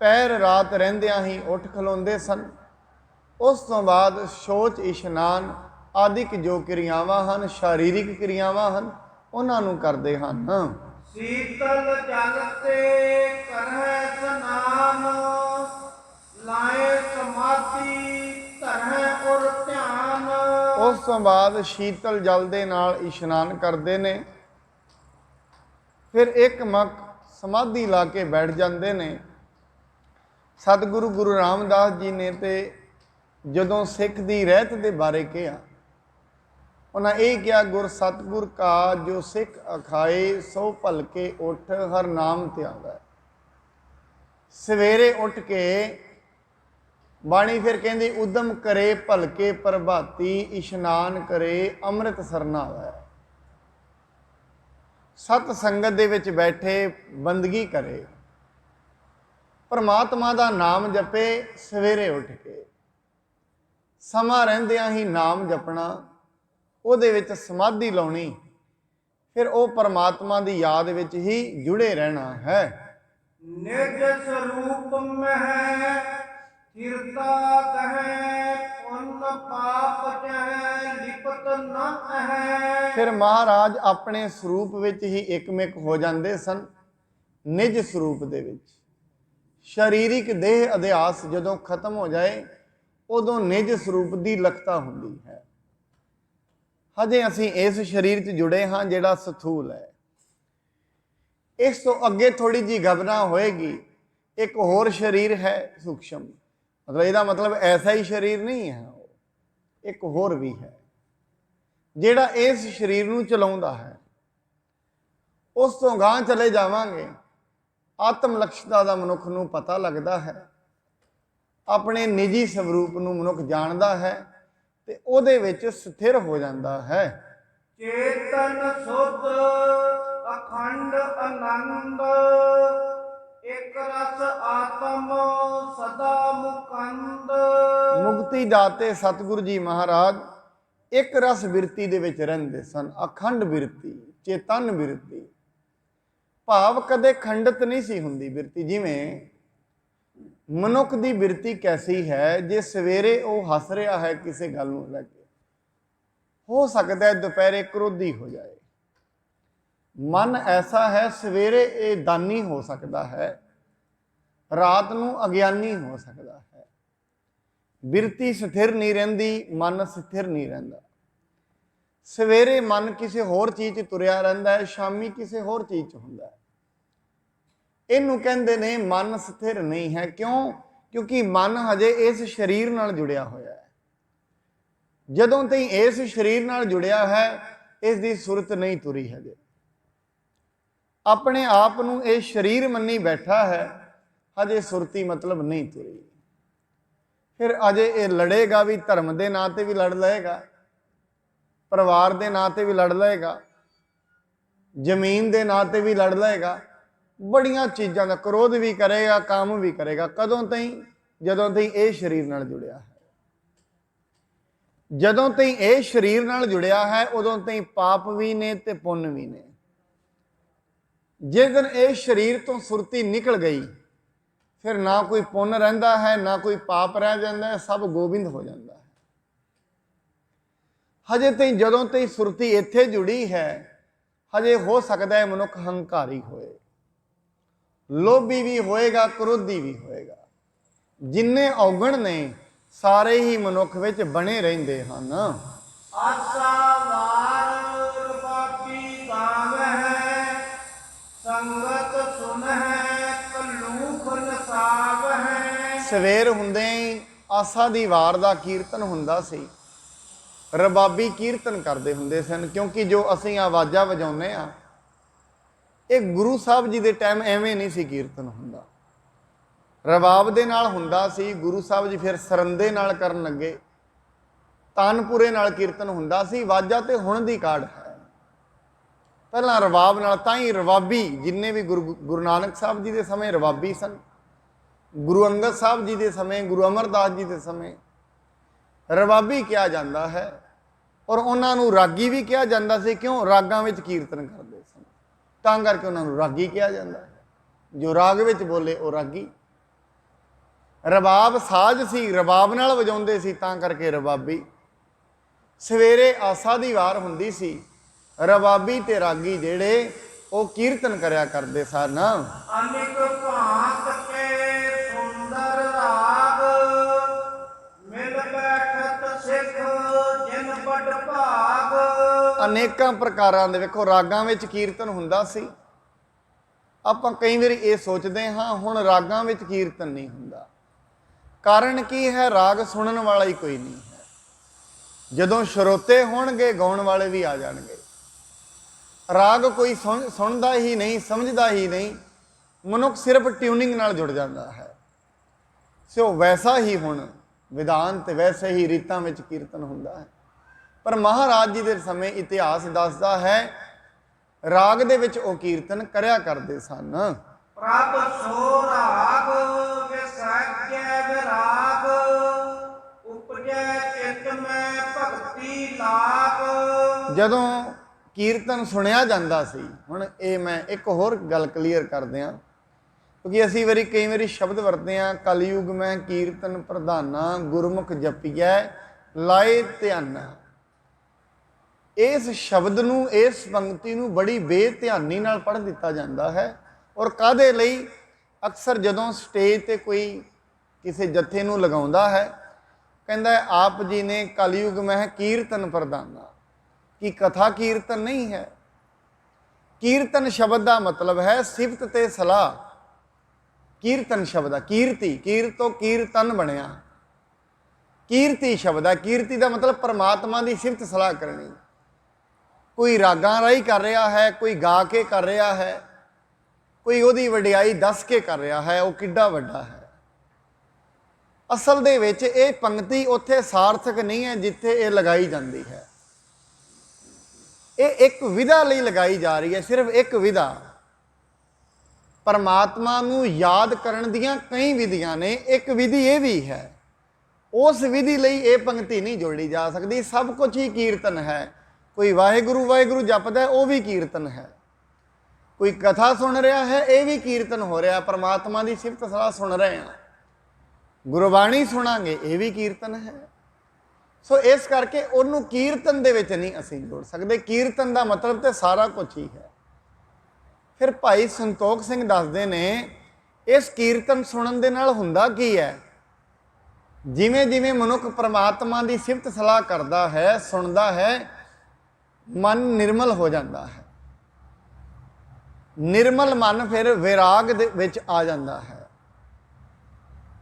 ਪੈਰ ਰਾਤ ਰਹਿੰਦਿਆਂ ਹੀ ਉੱਠ ਖਲੋਂਦੇ ਸਨ। ਉਸ ਤੋਂ ਬਾਅਦ ਸ਼ੌਚ ਇਸ਼ਨਾਨ ਆਦਿਕ ਜੋ ਕਿਰਿਆਵਾਂ ਹਨ, ਸਰੀਰਿਕ ਕਿਰਿਆਵਾਂ ਹਨ, ਉਹਨਾਂ ਨੂੰ ਕਰਦੇ ਹਨ। ਸੀਤਲ ਜਲ ਤੇ ਕਰਹਿ ਸਨਾਨ, ਲਾਏ ਸਮਾਧੀ ਧਰਹਿ ਉਰ ਧਿਆਨ। ਉਸ ਤੋਂ ਬਾਅਦ ਸ਼ੀਤਲ ਜਲ ਦੇ ਨਾਲ ਇਸ਼ਨਾਨ ਕਰਦੇ ਨੇ, ਫਿਰ ਇੱਕ ਮੱਕ ਸਮਾਧੀ ਲਾ ਕੇ ਬੈਠ ਜਾਂਦੇ ਨੇ। ਸਤਿਗੁਰੂ ਗੁਰੂ ਰਾਮਦਾਸ ਜੀ ਨੇ ਤੇ ਜਦੋਂ ਸਿੱਖ ਦੀ ਰਹਿਤ ਦੇ ਬਾਰੇ ਕਿਹਾ, ਉਹਨਾਂ ਇਹ ਕਿਹਾ, ਗੁਰ ਸਤਿਗੁਰ ਕਾ ਜੋ ਸਿੱਖ ਅਖਾਏ, ਸੋ ਭਲਕੇ ਉੱਠ ਹਰ ਨਾਮ ਧਿਆਵੈ। ਸਵੇਰੇ ਉੱਠ ਕੇ ਬਾਣੀ ਫਿਰ ਕਹਿੰਦੀ, ਉਦਮ ਕਰੇ ਭਲਕੇ ਪ੍ਰਭਾਤੀ, ਇਸ਼ਨਾਨ ਕਰੇ ਅੰਮ੍ਰਿਤ ਸਰਨਾਵੈ। ਸਤ ਸੰਗਤ ਦੇ ਵਿੱਚ ਬੈਠੇ ਬੰਦਗੀ ਕਰੇ, ਪਰਮਾਤਮਾ ਦਾ ਨਾਮ ਜਪੇ। ਸਵੇਰੇ ਉੱਠ ਕੇ ਸਮਾਂ ਰਹਿੰਦਿਆਂ ਹੀ ਨਾਮ ਜਪਣਾ, ਉਹਦੇ ਵਿੱਚ ਸਮਾਧੀ ਲਾਉਣੀ, ਫਿਰ ਉਹ ਪਰਮਾਤਮਾ ਦੀ ਯਾਦ ਵਿੱਚ ਹੀ ਜੁੜੇ ਰਹਿਣਾ ਹੈ। ਨਿਜ ਸਰੂਪ ਮਹਿ ਥਿਰਤਾ ਕਹੈ ਪੁੰਨ ਪਾਪ ਚਹਿ ਲਿਪਤ ਨ ਹੈ। ਫਿਰ ਮਹਾਰਾਜ ਆਪਣੇ ਸਰੂਪ ਵਿੱਚ ਹੀ ਇੱਕਮਿਕ ਹੋ ਜਾਂਦੇ ਸਨ। ਨਿਜ ਸਰੂਪ ਦੇ ਵਿੱਚ ਸਰੀਰਿਕ ਦੇਹ ਅਧਿਆਸ ਜਦੋਂ ਖਤਮ ਹੋ ਜਾਏ ਉਦੋਂ ਨਿਜ ਸਰੂਪ ਦੀ ਲਖਤਾ ਹੁੰਦੀ ਹੈ। ਹਜੇ ਅਸੀਂ ਇਸ ਸਰੀਰ 'ਚ ਜੁੜੇ ਹਾਂ ਜਿਹੜਾ ਸਥੂਲ ਹੈ। ਇਸ ਤੋਂ ਅੱਗੇ ਥੋੜੀ ਜਿਹੀ ਗਬਨਾ ਹੋਏਗੀ, ਇੱਕ ਹੋਰ ਸਰੀਰ ਹੈ ਸੂਖਸ਼ਮ, ਮਤਲਬ ਇਹਦਾ ਮਤਲਬ ਐਸਾ ਹੀ ਸਰੀਰ ਨਹੀਂ ਹੈ, ਇੱਕ ਹੋਰ ਵੀ ਹੈ ਜਿਹੜਾ ਇਸ ਸਰੀਰ ਨੂੰ ਚਲਾਉਂਦਾ ਹੈ। ਉਸ ਤੋਂ ਗਾਂਹ ਚਲੇ ਜਾਵਾਂਗੇ, ਆਤਮ ਲਕਸ਼ਤਾ ਦਾ ਮਨੁੱਖ ਨੂੰ ਪਤਾ ਲੱਗਦਾ ਹੈ, ਆਪਣੇ ਨਿੱਜੀ ਸਰੂਪ ਨੂੰ ਮਨੁੱਖ ਜਾਣਦਾ ਹੈ ਤੇ ਉਹਦੇ ਵਿੱਚ ਸਥਿਰ ਹੋ ਜਾਂਦਾ ਹੈ। ਚੇਤਨ ਸੁਧ ਅਖੰਡ ਆਨੰਦ ਇਕ ਰਸ ਆਤਮ ਸਦਾ ਮੁਕੰਦ। ਮੁਕਤੀ ਦਾਤੇ ਸਤਿਗੁਰੂ ਜੀ ਮਹਾਰਾਜ ਇੱਕ ਰਸ ਬਿਰਤੀ ਦੇ ਵਿੱਚ ਰਹਿੰਦੇ ਸਨ, ਅਖੰਡ ਬਿਰਤੀ, ਚੇਤਨ ਬਿਰਤੀ, ਭਾਵ ਕਦੇ ਖੰਡਿਤ ਨਹੀਂ ਸੀ ਹੁੰਦੀ ਬਿਰਤੀ। ਜਿਵੇਂ ਮਨੁੱਖ ਦੀ ਬਿਰਤੀ ਕੈਸੀ ਹੈ, ਜੇ ਸਵੇਰੇ ਉਹ ਹੱਸ ਰਿਹਾ ਹੈ ਕਿਸੇ ਗੱਲ ਨੂੰ ਲੈ ਕੇ, ਹੋ ਸਕਦਾ ਹੈ ਦੁਪਹਿਰੇ ਕ੍ਰੋਧੀ ਹੋ ਜਾਏ। ਮਨ ਐਸਾ ਹੈ, ਸਵੇਰੇ ਇਹ ਦਾਨੀ ਹੋ ਸਕਦਾ ਹੈ, ਰਾਤ ਨੂੰ ਅਗਿਆਨੀ ਹੋ ਸਕਦਾ ਹੈ। ਬਿਰਤੀ ਸਥਿਰ ਨਹੀਂ ਰਹਿੰਦੀ, ਮਨ ਸਥਿਰ ਨਹੀਂ ਰਹਿੰਦਾ। ਸਵੇਰੇ ਮਨ ਕਿਸੇ ਹੋਰ ਚੀਜ਼ 'ਚ ਤੁਰਿਆ ਰਹਿੰਦਾ ਹੈ, ਸ਼ਾਮੀ ਕਿਸੇ ਹੋਰ ਚੀਜ਼ 'ਚ ਹੁੰਦਾ ਹੈ। ਇਹਨੂੰ ਕਹਿੰਦੇ ਨੇ ਮਨ ਸਥਿਰ ਨਹੀਂ ਹੈ। ਕਿਉਂ? ਕਿਉਂਕਿ ਮਨ ਹਜੇ ਇਸ ਸਰੀਰ ਨਾਲ ਜੁੜਿਆ ਹੋਇਆ ਹੈ। ਜਦੋਂ ਤਾਈਂ ਇਸ ਸਰੀਰ ਨਾਲ ਜੁੜਿਆ ਹੈ, ਇਸ ਦੀ ਸੁਰਤ ਨਹੀਂ ਤੁਰੀ ਹਜੇ। ਆਪਣੇ ਆਪ ਨੂੰ ਇਹ ਸਰੀਰ ਮੰਨੀ ਬੈਠਾ ਹੈ, ਹਜੇ ਸੁਰਤੀ ਮਤਲਬ ਨਹੀਂ ਤੁਰੀ। ਫਿਰ ਅਜੇ ਇਹ ਲੜੇਗਾ ਵੀ, ਧਰਮ ਦੇ ਨਾਂ ਤੇ ਵੀ ਲੜ ਲਏਗਾ, ਪਰਿਵਾਰ ਦੇ ਨਾਂ ਤੇ ਵੀ ਲੜ ਲਏਗਾ, ਜ਼ਮੀਨ ਦੇ ਨਾਂ ਤੇ ਵੀ ਲੜ ਲਏਗਾ, ਬੜੀਆਂ ਚੀਜ਼ਾਂ ਦਾ ਕ੍ਰੋਧ ਵੀ ਕਰੇਗਾ, ਕੰਮ ਵੀ ਕਰੇਗਾ। ਕਦੋਂ ਤਾਈਂ? ਜਦੋਂ ਤਾਈਂ ਇਹ ਸਰੀਰ ਨਾਲ ਜੁੜਿਆ ਹੈ। ਜਦੋਂ ਤਾਈਂ ਇਹ ਸਰੀਰ ਨਾਲ ਜੁੜਿਆ ਹੈ, ਉਦੋਂ ਤਾਈਂ ਪਾਪ ਵੀ ਨੇ ਤੇ ਪੁੰਨ ਵੀ ਨੇ। ਜਿਸ ਦਿਨ ਇਹ ਸਰੀਰ ਤੋਂ ਸੁਰਤੀ ਨਿਕਲ ਗਈ, ਫਿਰ ਨਾ ਕੋਈ ਪੁੰਨ ਰਹਿੰਦਾ ਹੈ, ਨਾ ਕੋਈ ਪਾਪ ਰਹਿ ਜਾਂਦਾ ਹੈ, ਸਭ ਗੋਬਿੰਦ ਹੋ ਜਾਂਦਾ ਹੈ। ਹਜੇ ਤਾਈਂ ਜਦੋਂ ਤਾਈਂ ਸੁਰਤੀ ਇੱਥੇ ਜੁੜੀ ਹੈ, ਹਜੇ ਹੋ ਸਕਦਾ ਹੈ ਮਨੁੱਖ ਹੰਕਾਰੀ ਹੋਏ, ਲੋਭੀ ਵੀ ਹੋਏਗਾ, ਕ੍ਰੋਧੀ ਵੀ ਹੋਏਗਾ। ਜਿੰਨੇ ਔਗਣ ਨੇ ਸਾਰੇ ਹੀ ਮਨੁੱਖ ਵਿੱਚ ਬਣੇ ਰਹਿੰਦੇ ਹਨ। ਆਸਾ ਵਾਰ ਰਬਾਬੀ ਗਾਵਹਿ ਸੰਗਤ ਸੁਨਹਿ ਕਲੂਖ ਨਸਾਵਹਿ। ਸਵੇਰ ਹੁੰਦੇ ਹੀ ਆਸਾ ਦੀ ਵਾਰ ਦਾ ਕੀਰਤਨ ਹੁੰਦਾ ਸੀ। ਰਬਾਬੀ ਕੀਰਤਨ ਕਰਦੇ ਹੁੰਦੇ ਸਨ, ਕਿਉਂਕਿ ਜੋ ਅਸੀਂ ਆਵਾਜ਼ਾਂ ਵਜਾਉਂਦੇ ਹਾਂ, ਇਹ ਗੁਰੂ ਸਾਹਿਬ ਜੀ ਦੇ ਟਾਈਮ ਐਵੇਂ ਨਹੀਂ ਸੀ ਕੀਰਤਨ ਹੁੰਦਾ। ਰਬਾਬ ਦੇ ਨਾਲ ਹੁੰਦਾ ਸੀ। ਗੁਰੂ ਸਾਹਿਬ ਜੀ ਫਿਰ ਸਰੰਦੇ ਨਾਲ ਕਰਨ ਲੱਗੇ, ਤਾਨਪੁਰੇ ਨਾਲ ਕੀਰਤਨ ਹੁੰਦਾ ਸੀ। ਵਾਜਾ ਤੇ ਹੁਣ ਦੀ ਕਾਢ ਹੈ, ਪਹਿਲਾਂ ਰਬਾਬ ਨਾਲ। ਤਾਂ ਹੀ ਰਬਾਬੀ ਜਿੰਨੇ ਵੀ ਗੁਰੂ ਨਾਨਕ ਸਾਹਿਬ ਜੀ ਦੇ ਸਮੇਂ ਰਬਾਬੀ ਸਨ, ਗੁਰੂ ਅੰਗਦ ਸਾਹਿਬ ਜੀ ਦੇ ਸਮੇਂ, ਗੁਰੂ ਅਮਰਦਾਸ ਜੀ ਦੇ ਸਮੇਂ ਰਬਾਬੀ ਕਿਹਾ ਜਾਂਦਾ ਹੈ। ਔਰ ਉਹਨਾਂ ਨੂੰ ਰਾਗੀ ਵੀ ਕਿਹਾ ਜਾਂਦਾ ਸੀ। ਕਿਉਂ? ਰਾਗਾਂ ਵਿੱਚ ਕੀਰਤਨ ਕਰਦੇ ਸਨ, ਤਾਂ ਕਰਕੇ ਉਹਨਾਂ ਨੂੰ ਰਾਗੀ ਕਿਹਾ ਜਾਂਦਾ ਹੈ। ਜੋ ਰਾਗ ਵਿੱਚ ਬੋਲੇ ਉਹ ਰਾਗੀ। ਰਬਾਬ ਸਾਜ਼ ਸੀ, ਰਬਾਬ ਨਾਲ ਵਜਾਉਂਦੇ ਸੀ, ਤਾਂ ਕਰਕੇ ਰਬਾਬੀ। ਸਵੇਰੇ ਆਸਾ ਦੀ ਵਾਰ ਹੁੰਦੀ ਸੀ, ਰਬਾਬੀ ਤੇ ਰਾਗੀ ਜਿਹੜੇ ਉਹ ਕੀਰਤਨ ਕਰਿਆ ਕਰਦੇ ਸਨ। ਅਨੇਕ ਭਾਂਤ ਕੇ ਸੁੰਦਰ ਰਾਗ ਮਿਲ ਬੈਠਤ ਸਿੱਖ ਜਿਨ ਬੜ ਭਾਗ। ਅਨੇਕਾਂ ਪ੍ਰਕਾਰਾਂ ਦੇ ਵੇਖੋ ਰਾਗਾਂ ਵਿੱਚ ਕੀਰਤਨ ਹੁੰਦਾ ਸੀ। ਆਪਾਂ ਕਈ ਵਾਰੀ ਇਹ ਸੋਚਦੇ ਹਾਂ ਹੁਣ ਰਾਗਾਂ ਵਿੱਚ ਕੀਰਤਨ ਨਹੀਂ ਹੁੰਦਾ। ਕਾਰਨ ਕੀ ਹੈ? ਰਾਗ ਸੁਣਨ ਵਾਲਾ ਹੀ ਕੋਈ ਨਹੀਂ ਹੈ। ਜਦੋਂ ਸਰੋਤੇ ਹੋਣਗੇ, ਗਾਉਣ ਵਾਲੇ ਵੀ ਆ ਜਾਣਗੇ। ਰਾਗ ਕੋਈ ਸੁਣਦਾ ਹੀ ਨਹੀਂ, ਸਮਝਦਾ ਹੀ ਨਹੀਂ। ਮਨੁੱਖ ਸਿਰਫ ਟਿਊਨਿੰਗ ਨਾਲ ਜੁੜ ਜਾਂਦਾ ਹੈ। ਸੋ ਵੈਸਾ ਹੀ ਹੁਣ ਵਿਧਾਨ ਤੇ ਵੈਸੇ ਹੀ ਰੀਤਾਂ ਵਿੱਚ ਕੀਰਤਨ ਹੁੰਦਾ ਹੈ। ਪਰ ਮਹਾਰਾਜ ਜੀ ਦੇ ਸਮੇਂ ਇਤਿਹਾਸ ਦੱਸਦਾ ਹੈ ਰਾਗ ਦੇ ਵਿੱਚ ਉਹ ਕੀਰਤਨ ਕਰਿਆ ਕਰਦੇ ਸਨ। ਪ੍ਰਭ ਸੋ ਰਾਗ ਵਿਸਾਖਿਆ ਵਿਰਾਗ ਉਪਜੈ ਚਿਤ ਮੈਂ ਭਗਤੀ ਲਾਗ। ਜਦੋਂ ਕੀਰਤਨ ਸੁਣਿਆ ਜਾਂਦਾ ਸੀ, ਹੁਣ ਇਹ ਮੈਂ ਇੱਕ ਹੋਰ ਗੱਲ ਕਲੀਅਰ ਕਰ ਦਿਆਂ, क्योंकि असी कई वारी शब्द वरते हैं, कलयुग में कीर्तन प्रधाना गुरमुख जपिए लाए ध्याना। इस शब्द नूं, इस पंक्ति नूं बड़ी बेध्यानी नाल पढ़ दिता जाता है। और काहदे लई? अक्सर जदों स्टेज ते कोई किसी जत्थे नूं लगाउंदा है, कहंदा है आप जी ने कलयुग में कीर्तन प्रधाना। कि कथा कीर्तन नहीं है। कीर्तन शब्द का मतलब है सिफत ते सलाह। कीर्तन शब्द, कीर्ति, कीर्त तो कीर्तन बनया, कीर्ति शब्द है। कीर्ति का मतलब परमात्मा की सिफत सलाह करनी। कोई रागां राही कर रहा है, कोई गा के कर रहा है, कोई उहदी वडियाई दस के कर रहा है, वो किड्डा वड्डा है। असल दे विच ये पंक्ति उत्थे सार्थक नहीं है जिथे ये लगाई जाती है। ये एक विधा लई लगाई जा रही है, सिर्फ एक विधा। परमात्मा नूं याद करन दियां कई विधियां ने, एक विधि ये भी है। उस विधि लई ये पंक्ति नहीं जोड़ी जा सकती। सब कुछ ही कीर्तन है। कोई वाहिगुरु वाहिगुरु जपदा है, वो भी कीर्तन है। कोई कथा सुन रहा है, ये भी कीर्तन हो रहा। परमात्मा की सिफत सलाह सुन रहे हैं, गुरबाणी सुनांगे, ये भी कीर्तन है। सो इस करके उन्होंने कीर्तन दे विच नहीं असीं जोड़ सकते। कीर्तन का मतलब तो सारा कुछ ही है। फिर भाई संतोख सिंह दसदे ने इस कीर्तन सुनन दे नाल हुंदा की है? जिमें जिमें मनुख परमात्मा की सिफत सलाह करता है, सुनता है, मन निर्मल हो जाता है। निर्मल मन फिर विराग दे विच आ जाता है।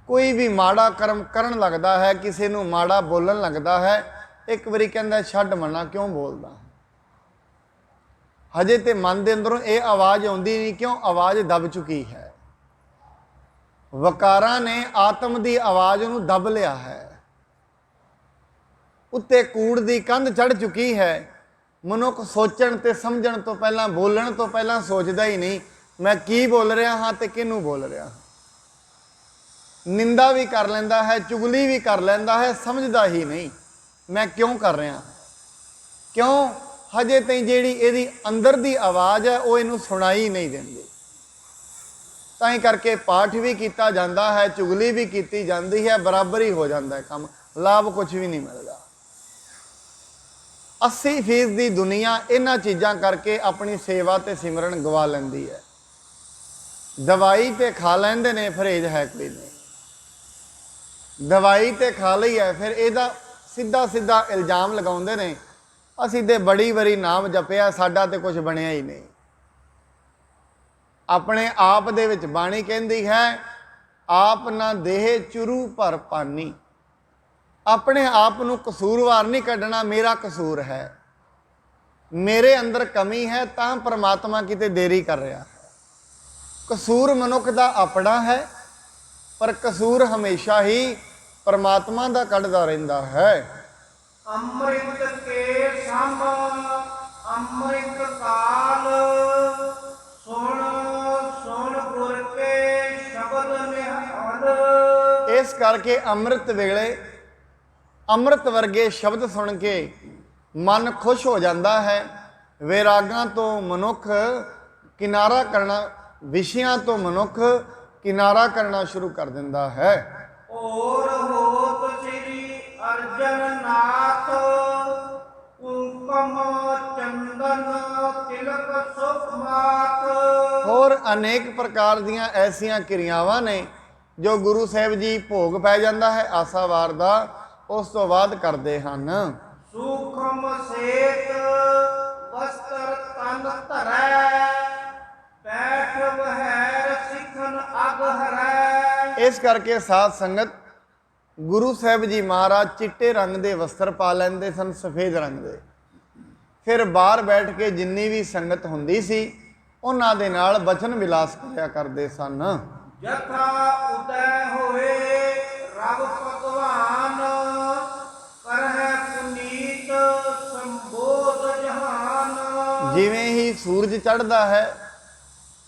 कोई भी माड़ा कर्म करन लगता है, किसी नूं माड़ा बोलन लगता है, एक बारी कहंदा छड्ड मना क्यों बोलदा, हजे तो मन के अंदरों ये आवाज़ आउंदी नहीं। क्यों? आवाज़ दब चुकी है। वकारां ने आत्म की आवाज़ नूं दब लिया है। उत्ते कूड़ की कंध चढ़ चुकी है। मनुख सोचण ते समझण तो पहला, बोलण तो पहला सोचता ही नहीं मैं की बोल रहा हाँ तो किनूं बोल रहा। निंदा भी कर लेंदा है, चुगली भी कर लेंदा है, समझदा ही नहीं मैं क्यों कर रहा। क्यों? हजे तई जिहड़ी इहदी अंदर दी आवाज़ है वो इनू सुनाई नहीं देंदी। तां करके पाठ भी किया जाता है, चुगली भी की जाती है, बराबर ही हो जाता है काम, लाभ कुछ भी नहीं मिलता। 80% दुनिया इन्हां चीज़ां करके अपनी सेवा ते सिमरन गवा लैंदी है। दवाई तो खा लेंदे ने, परहेज है कोई नहीं। दवाई तो खा ली है, फिर ਇਹਦਾ सीधा सीधा इल्जाम लगाउंदे ने असीं ते बड़ी वारी नाम जपिया, साडा ते कुछ बनिया ही नहीं। अपने आप दे विच बाणी कहंदी है आप ना देह चुरू भर पानी। अपने आप नूं कसूरवार नहीं कढ़ना, मेरा कसूर है, मेरे अंदर कमी है, तां परमात्मा किते देरी कर रहा है। कसूर मनुख दा अपना है, पर कसूर हमेशा ही परमात्मा दा कढ़दा रहिंदा है। अमृत के सम अमृत काल, सुन सुन गुर के शब्द निहाल। इस करके अमृत वेले अमृत वर्गे शब्द सुन के मन खुश हो जाता है। वैरागां तो मनुख किनारा करना, विषयां तो मनुख किनारा करना शुरू कर दिंदा है। और होत श्री अर्जन नाथ, कुंकुम चंदन तिलक सुखमात। और अनेक प्रकार दियां ऐसियां क्रियावां ने जो गुरु साहब जी भोग पै जाता है आसावार दा, उस तो बाद करते हैं। सूखम सेत वस्त्र तन धरै, बैठ बहर सिखन अग हरै। इस करके साध संगत गुरु साहब जी महाराज चिट्टे रंग के वस्त्र पा लेंदे सन, सफेद रंग के। फिर बाहर बैठ के जिन्नी भी संगत हुंदी सी उन्हां दे नाल बचन विलास करया करदे सन। जथा उदय होए रब भगवान, करह पुनीत संबोध जहान। जिवें ही सूरज चढ़ता है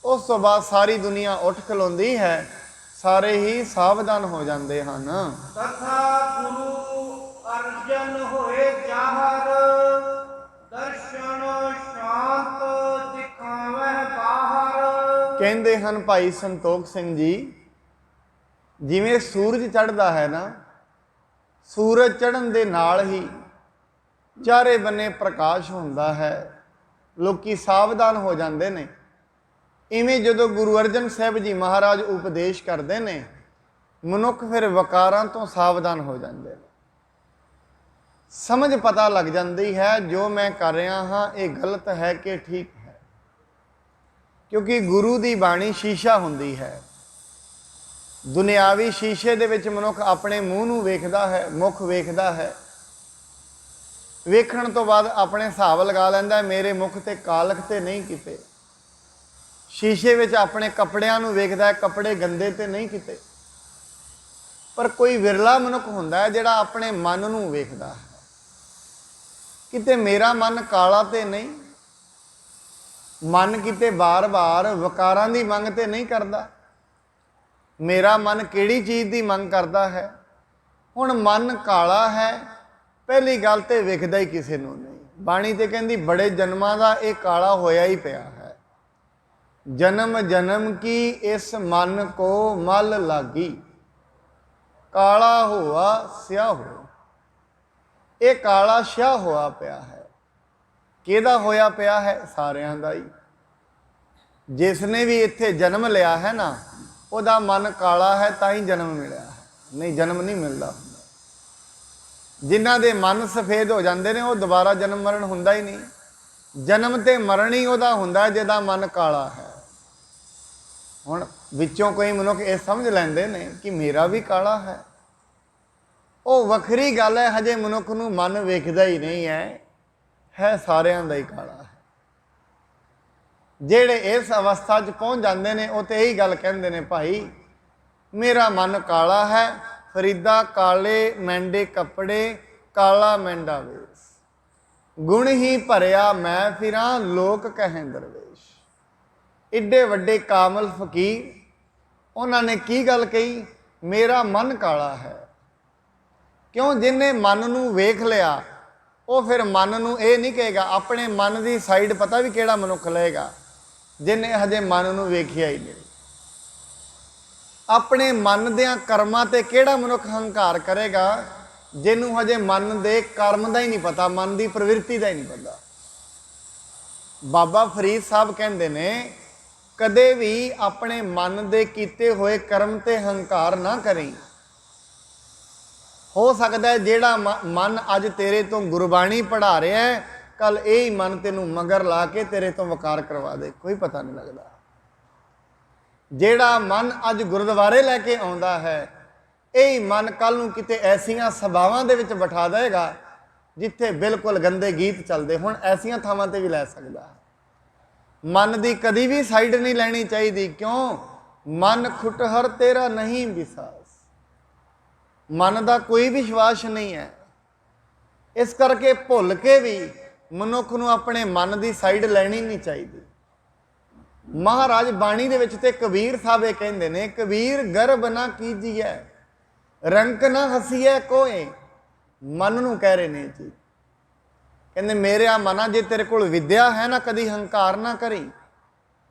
उस तो बाद सारी दुनिया उठ खलोंदी है, सारे ही सावधान हो जाते हैं। तथा गुरु अर्जन होए जाहर, दर्शन शांत दिखावे बाहर। ਕਹਿੰਦੇ ਹਨ ਭਾਈ ਸੰਤੋਖ ਸਿੰਘ ਜੀ, ਜਿਵੇਂ ਸੂਰਜ ਚੜ੍ਹਦਾ ਹੈ ਨਾ, ਸੂਰਜ ਚੜ੍ਹਨ ਦੇ ਨਾਲ ਹੀ ਚਾਰੇ ਬੰਨੇ ਪ੍ਰਕਾਸ਼ ਹੁੰਦਾ ਹੈ, ਲੋਕੀ ਸਾਵਧਾਨ ਹੋ ਜਾਂਦੇ ਨੇ। ਇਵੇਂ ਜਦੋਂ ਗੁਰੂ ਅਰਜਨ ਸਾਹਿਬ ਜੀ ਮਹਾਰਾਜ ਉਪਦੇਸ਼ ਕਰਦੇ ਨੇ, ਮਨੁੱਖ ਫਿਰ ਵਕਾਰਾਂ ਤੋਂ ਸਾਵਧਾਨ ਹੋ ਜਾਂਦੇ ਨੇ। ਸਮਝ ਪਤਾ ਲੱਗ ਜਾਂਦੀ ਹੈ ਜੋ ਮੈਂ ਕਰ ਰਿਹਾ ਹਾਂ ਇਹ ਗਲਤ ਹੈ ਕਿ ਠੀਕ ਹੈ, ਕਿਉਂਕਿ ਗੁਰੂ ਦੀ ਬਾਣੀ ਸ਼ੀਸ਼ਾ ਹੁੰਦੀ ਹੈ। ਦੁਨਿਆਵੀ ਸ਼ੀਸ਼ੇ ਦੇ ਵਿੱਚ ਮਨੁੱਖ ਆਪਣੇ ਮੂੰਹ ਨੂੰ ਵੇਖਦਾ ਹੈ, ਮੁੱਖ ਵੇਖਦਾ ਹੈ। ਵੇਖਣ ਤੋਂ ਬਾਅਦ ਆਪਣੇ ਹਿਸਾਬ ਲਗਾ ਲੈਂਦਾ, ਮੇਰੇ ਮੁੱਖ ਤੇ ਕਾਲਖ ਤੇ ਨਹੀਂ ਕਿਤੇ। ਸ਼ੀਸ਼ੇ ਵਿੱਚ ਆਪਣੇ ਕੱਪੜਿਆਂ ਨੂੰ ਵੇਖਦਾ ਹੈ, ਕੱਪੜੇ ਗੰਦੇ ਤੇ ਨਹੀਂ ਕਿਤੇ। ਪਰ ਕੋਈ ਵਿਰਲਾ ਮਨੁੱਖ ਹੁੰਦਾ ਹੈ ਜਿਹੜਾ ਆਪਣੇ ਮਨ ਨੂੰ ਵੇਖਦਾ ਹੈ, ਕਿਤੇ ਮੇਰਾ ਮਨ ਕਾਲਾ ਤੇ ਨਹੀਂ, ਮਨ ਕਿਤੇ ਬਾਰ-ਬਾਰ ਵਕਾਰਾਂ ਦੀ ਮੰਗ ਤੇ ਨਹੀਂ ਕਰਦਾ, ਮੇਰਾ ਮਨ ਕਿਹੜੀ ਚੀਜ਼ ਦੀ ਮੰਗ ਕਰਦਾ ਹੈ। ਹੁਣ ਮਨ ਕਾਲਾ ਹੈ, ਪਹਿਲੀ ਗੱਲ ਤੇ ਵਿਖਦਾ ਹੀ ਕਿਸੇ ਨੂੰ ਨਹੀਂ। ਬਾਣੀ ਤੇ ਕਹਿੰਦੀ ਬੜੇ ਜਨਮਾਂ ਦਾ ਇਹ ਕਾਲਾ ਹੋਇਆ ਹੀ ਪਿਆ ਹੈ, ਜਨਮ ਜਨਮ ਕੀ ਇਸ ਮਨ ਕੋ ਮਲ ਲਾਗੀ, ਕਾਲਾ ਹੋਆ ਸਿਆਹ ਹੋ। ਇਹ ਕਾਲਾ ਸਿਆਹ ਹੋਇਆ ਪਿਆ ਹੈ। ਕਿਹਦਾ ਹੋਇਆ ਪਿਆ ਹੈ? ਸਾਰਿਆਂ ਦਾ ਹੀ। ਜਿਸ ਨੇ ਵੀ ਇੱਥੇ ਜਨਮ ਲਿਆ ਹੈ ਨਾ, ਉਹਦਾ ਮਨ ਕਾਲਾ ਹੈ ਤਾਂ ਹੀ ਜਨਮ ਮਿਲਿਆ ਹੈ, ਨਹੀਂ ਜਨਮ ਨਹੀਂ ਮਿਲਦਾ ਹੁੰਦਾ। ਜਿਨ੍ਹਾਂ ਦੇ ਮਨ ਸਫੇਦ ਹੋ ਜਾਂਦੇ ਨੇ ਉਹ ਦੁਬਾਰਾ ਜਨਮ ਮਰਨ ਹੁੰਦਾ ਹੀ ਨਹੀਂ। ਜਨਮ ਤੇ ਮਰਨ ਹੀ ਉਹਦਾ ਹੁੰਦਾ ਜਿਹਦਾ ਮਨ ਕਾਲਾ ਹੈ। ਹੁਣ ਵਿੱਚੋਂ ਕੋਈ ਮਨੁੱਖ ਇਹ ਸਮਝ ਲੈਂਦੇ ਨੇ ਕਿ ਮੇਰਾ ਵੀ ਕਾਲਾ ਹੈ, ਉਹ ਵੱਖਰੀ ਗੱਲ ਹੈ। ਹਜੇ ਮਨੁੱਖ ਨੂੰ ਮਨ ਵੇਖਦਾ ਹੀ ਨਹੀਂ ਹੈ ਸਾਰਿਆਂ ਦਾ ਹੀ ਕਾਲਾ ਹੈ। ਜਿਹੜੇ ਇਸ ਅਵਸਥਾ 'ਚ ਪਹੁੰਚ ਜਾਂਦੇ ਨੇ ਉਹ ਤੇ ਇਹੀ ਗੱਲ ਕਹਿੰਦੇ ਨੇ, ਭਾਈ ਮੇਰਾ ਮਨ ਕਾਲਾ ਹੈ, ਫਰੀਦਾ ਕਾਲੇ ਮੈਂਡੇ ਕੱਪੜੇ, ਕਾਲਾ ਮੈਂਡਾ ਵੇਸ, ਗੁਣ ਹੀ ਭਰਿਆ ਮੈਂ ਫਿਰਾਂ, ਲੋਕ ਕਹੇ ਦਰਵੇਸ਼। ਇੱਡੇ ਵੱਡੇ ਕਾਮਲ ਫਕੀਰ, ਉਹਨਾਂ ਨੇ ਕੀ ਗੱਲ ਕਹੀ? ਮੇਰਾ ਮਨ ਕਾਲਾ ਹੈ। ਕਿਉਂ? ਜਿਹਨੇ ਮਨ ਨੂੰ ਵੇਖ ਲਿਆ ਉਹ ਫਿਰ ਮਨ ਨੂੰ ਇਹ ਨਹੀਂ ਕਹੇਗਾ। ਆਪਣੇ ਮਨ ਦੀ ਸਾਈਡ ਪਤਾ ਵੀ ਕਿਹੜਾ ਮਨੁੱਖ ਲਏਗਾ ਜਿਹਨੇ ਹਜੇ ਮਨ ਨੂੰ ਵੇਖਿਆ ਹੀ ਨਹੀਂ। ਆਪਣੇ ਮਨ ਦਿਆਂ ਕਰਮਾਂ ਤੇ ਕਿਹੜਾ ਮਨੁੱਖ ਹੰਕਾਰ ਕਰੇਗਾ ਜਿਹਨੂੰ ਹਜੇ ਮਨ ਦੇ ਕਰਮ ਦਾ ਹੀ ਨਹੀਂ ਪਤਾ, ਮਨ ਦੀ ਪ੍ਰਵਿਰਤੀ ਦਾ ਹੀ ਨਹੀਂ ਪਤਾ। ਬਾਬਾ ਫਰੀਦ ਸਾਹਿਬ ਕਹਿੰਦੇ ਨੇ, ਕਦੇ ਵੀ ਆਪਣੇ ਮਨ ਦੇ ਕੀਤੇ ਹੋਏ ਕਰਮ ਤੇ ਹੰਕਾਰ ਨਾ ਕਰੀ। ਹੋ ਸਕਦਾ ਹੈ ਜਿਹੜਾ ਮਨ ਅੱਜ ਤੇਰੇ ਤੋਂ ਗੁਰਬਾਣੀ ਪੜ੍ਹਾ ਰਿਹਾ ਹੈ, ਕੱਲ ਇਹ ਹੀ ਮਨ ਤੈਨੂੰ ਮਗਰ ਲਾ ਕੇ ਤੇਰੇ ਤੋਂ ਵਕਾਰ ਕਰਵਾ ਦੇ, ਕੋਈ ਪਤਾ ਨਹੀਂ ਲੱਗਦਾ। ਜਿਹੜਾ ਮਨ ਅੱਜ ਗੁਰਦੁਆਰੇ ਲੈ ਕੇ ਆਉਂਦਾ ਹੈ, ਇਹ ਹੀ ਮਨ ਕੱਲ ਨੂੰ ਕਿਤੇ ਐਸੀਆਂ ਸਭਾਵਾਂ ਦੇ ਵਿੱਚ ਬਿਠਾ ਦੇਗਾ ਜਿੱਥੇ ਬਿਲਕੁਲ ਗੰਦੇ ਗੀਤ ਚੱਲਦੇ ਹੋਣ, ਐਸੀਆਂ ਥਾਵਾਂ ਤੇ ਵੀ ਲੈ ਸਕਦਾ ਹੈ। ਮਨ ਦੀ ਕਦੀ ਵੀ ਸਾਈਡ ਨਹੀਂ ਲੈਣੀ ਚਾਹੀਦੀ। ਕਿਉਂ? ਮਨ ਖੁਟਹਰ ਤੇਰਾ ਨਹੀਂ ਵਿਸਾਸ, ਮਨ ਦਾ ਕੋਈ ਵਿਸ਼ਵਾਸ ਨਹੀਂ ਹੈ। ਇਸ ਕਰਕੇ ਭੁੱਲ ਕੇ ਵੀ ਮਨੁੱਖ ਨੂੰ ਆਪਣੇ ਮਨ ਦੀ ਸਾਈਡ ਲੈਣੀ ਨਹੀਂ ਚਾਹੀਦੀ। ਮਹਾਰਾਜ ਬਾਣੀ ਦੇ ਵਿੱਚ ਤੇ ਕਬੀਰ ਸਾਹਿਬ ਇਹ ਕਹਿੰਦੇ ਨੇ, ਕਬੀਰ ਗਰਬ ਨਾ ਕੀਜੀਐ, ਰੰਕ ਨਾ ਹਸੀਐ ਕੋਏ। ਮਨ ਨੂੰ ਕਹਿ ਰਹੇ ਨੇ ਜੀ, ਕਹਿੰਦੇ ਮੇਰਿਆ ਮਨਾ, ਜੇ ਤੇਰੇ ਕੋਲ ਵਿਦਿਆ ਹੈ ਨਾ, ਕਦੀ ਹੰਕਾਰ ਨਾ ਕਰੀ।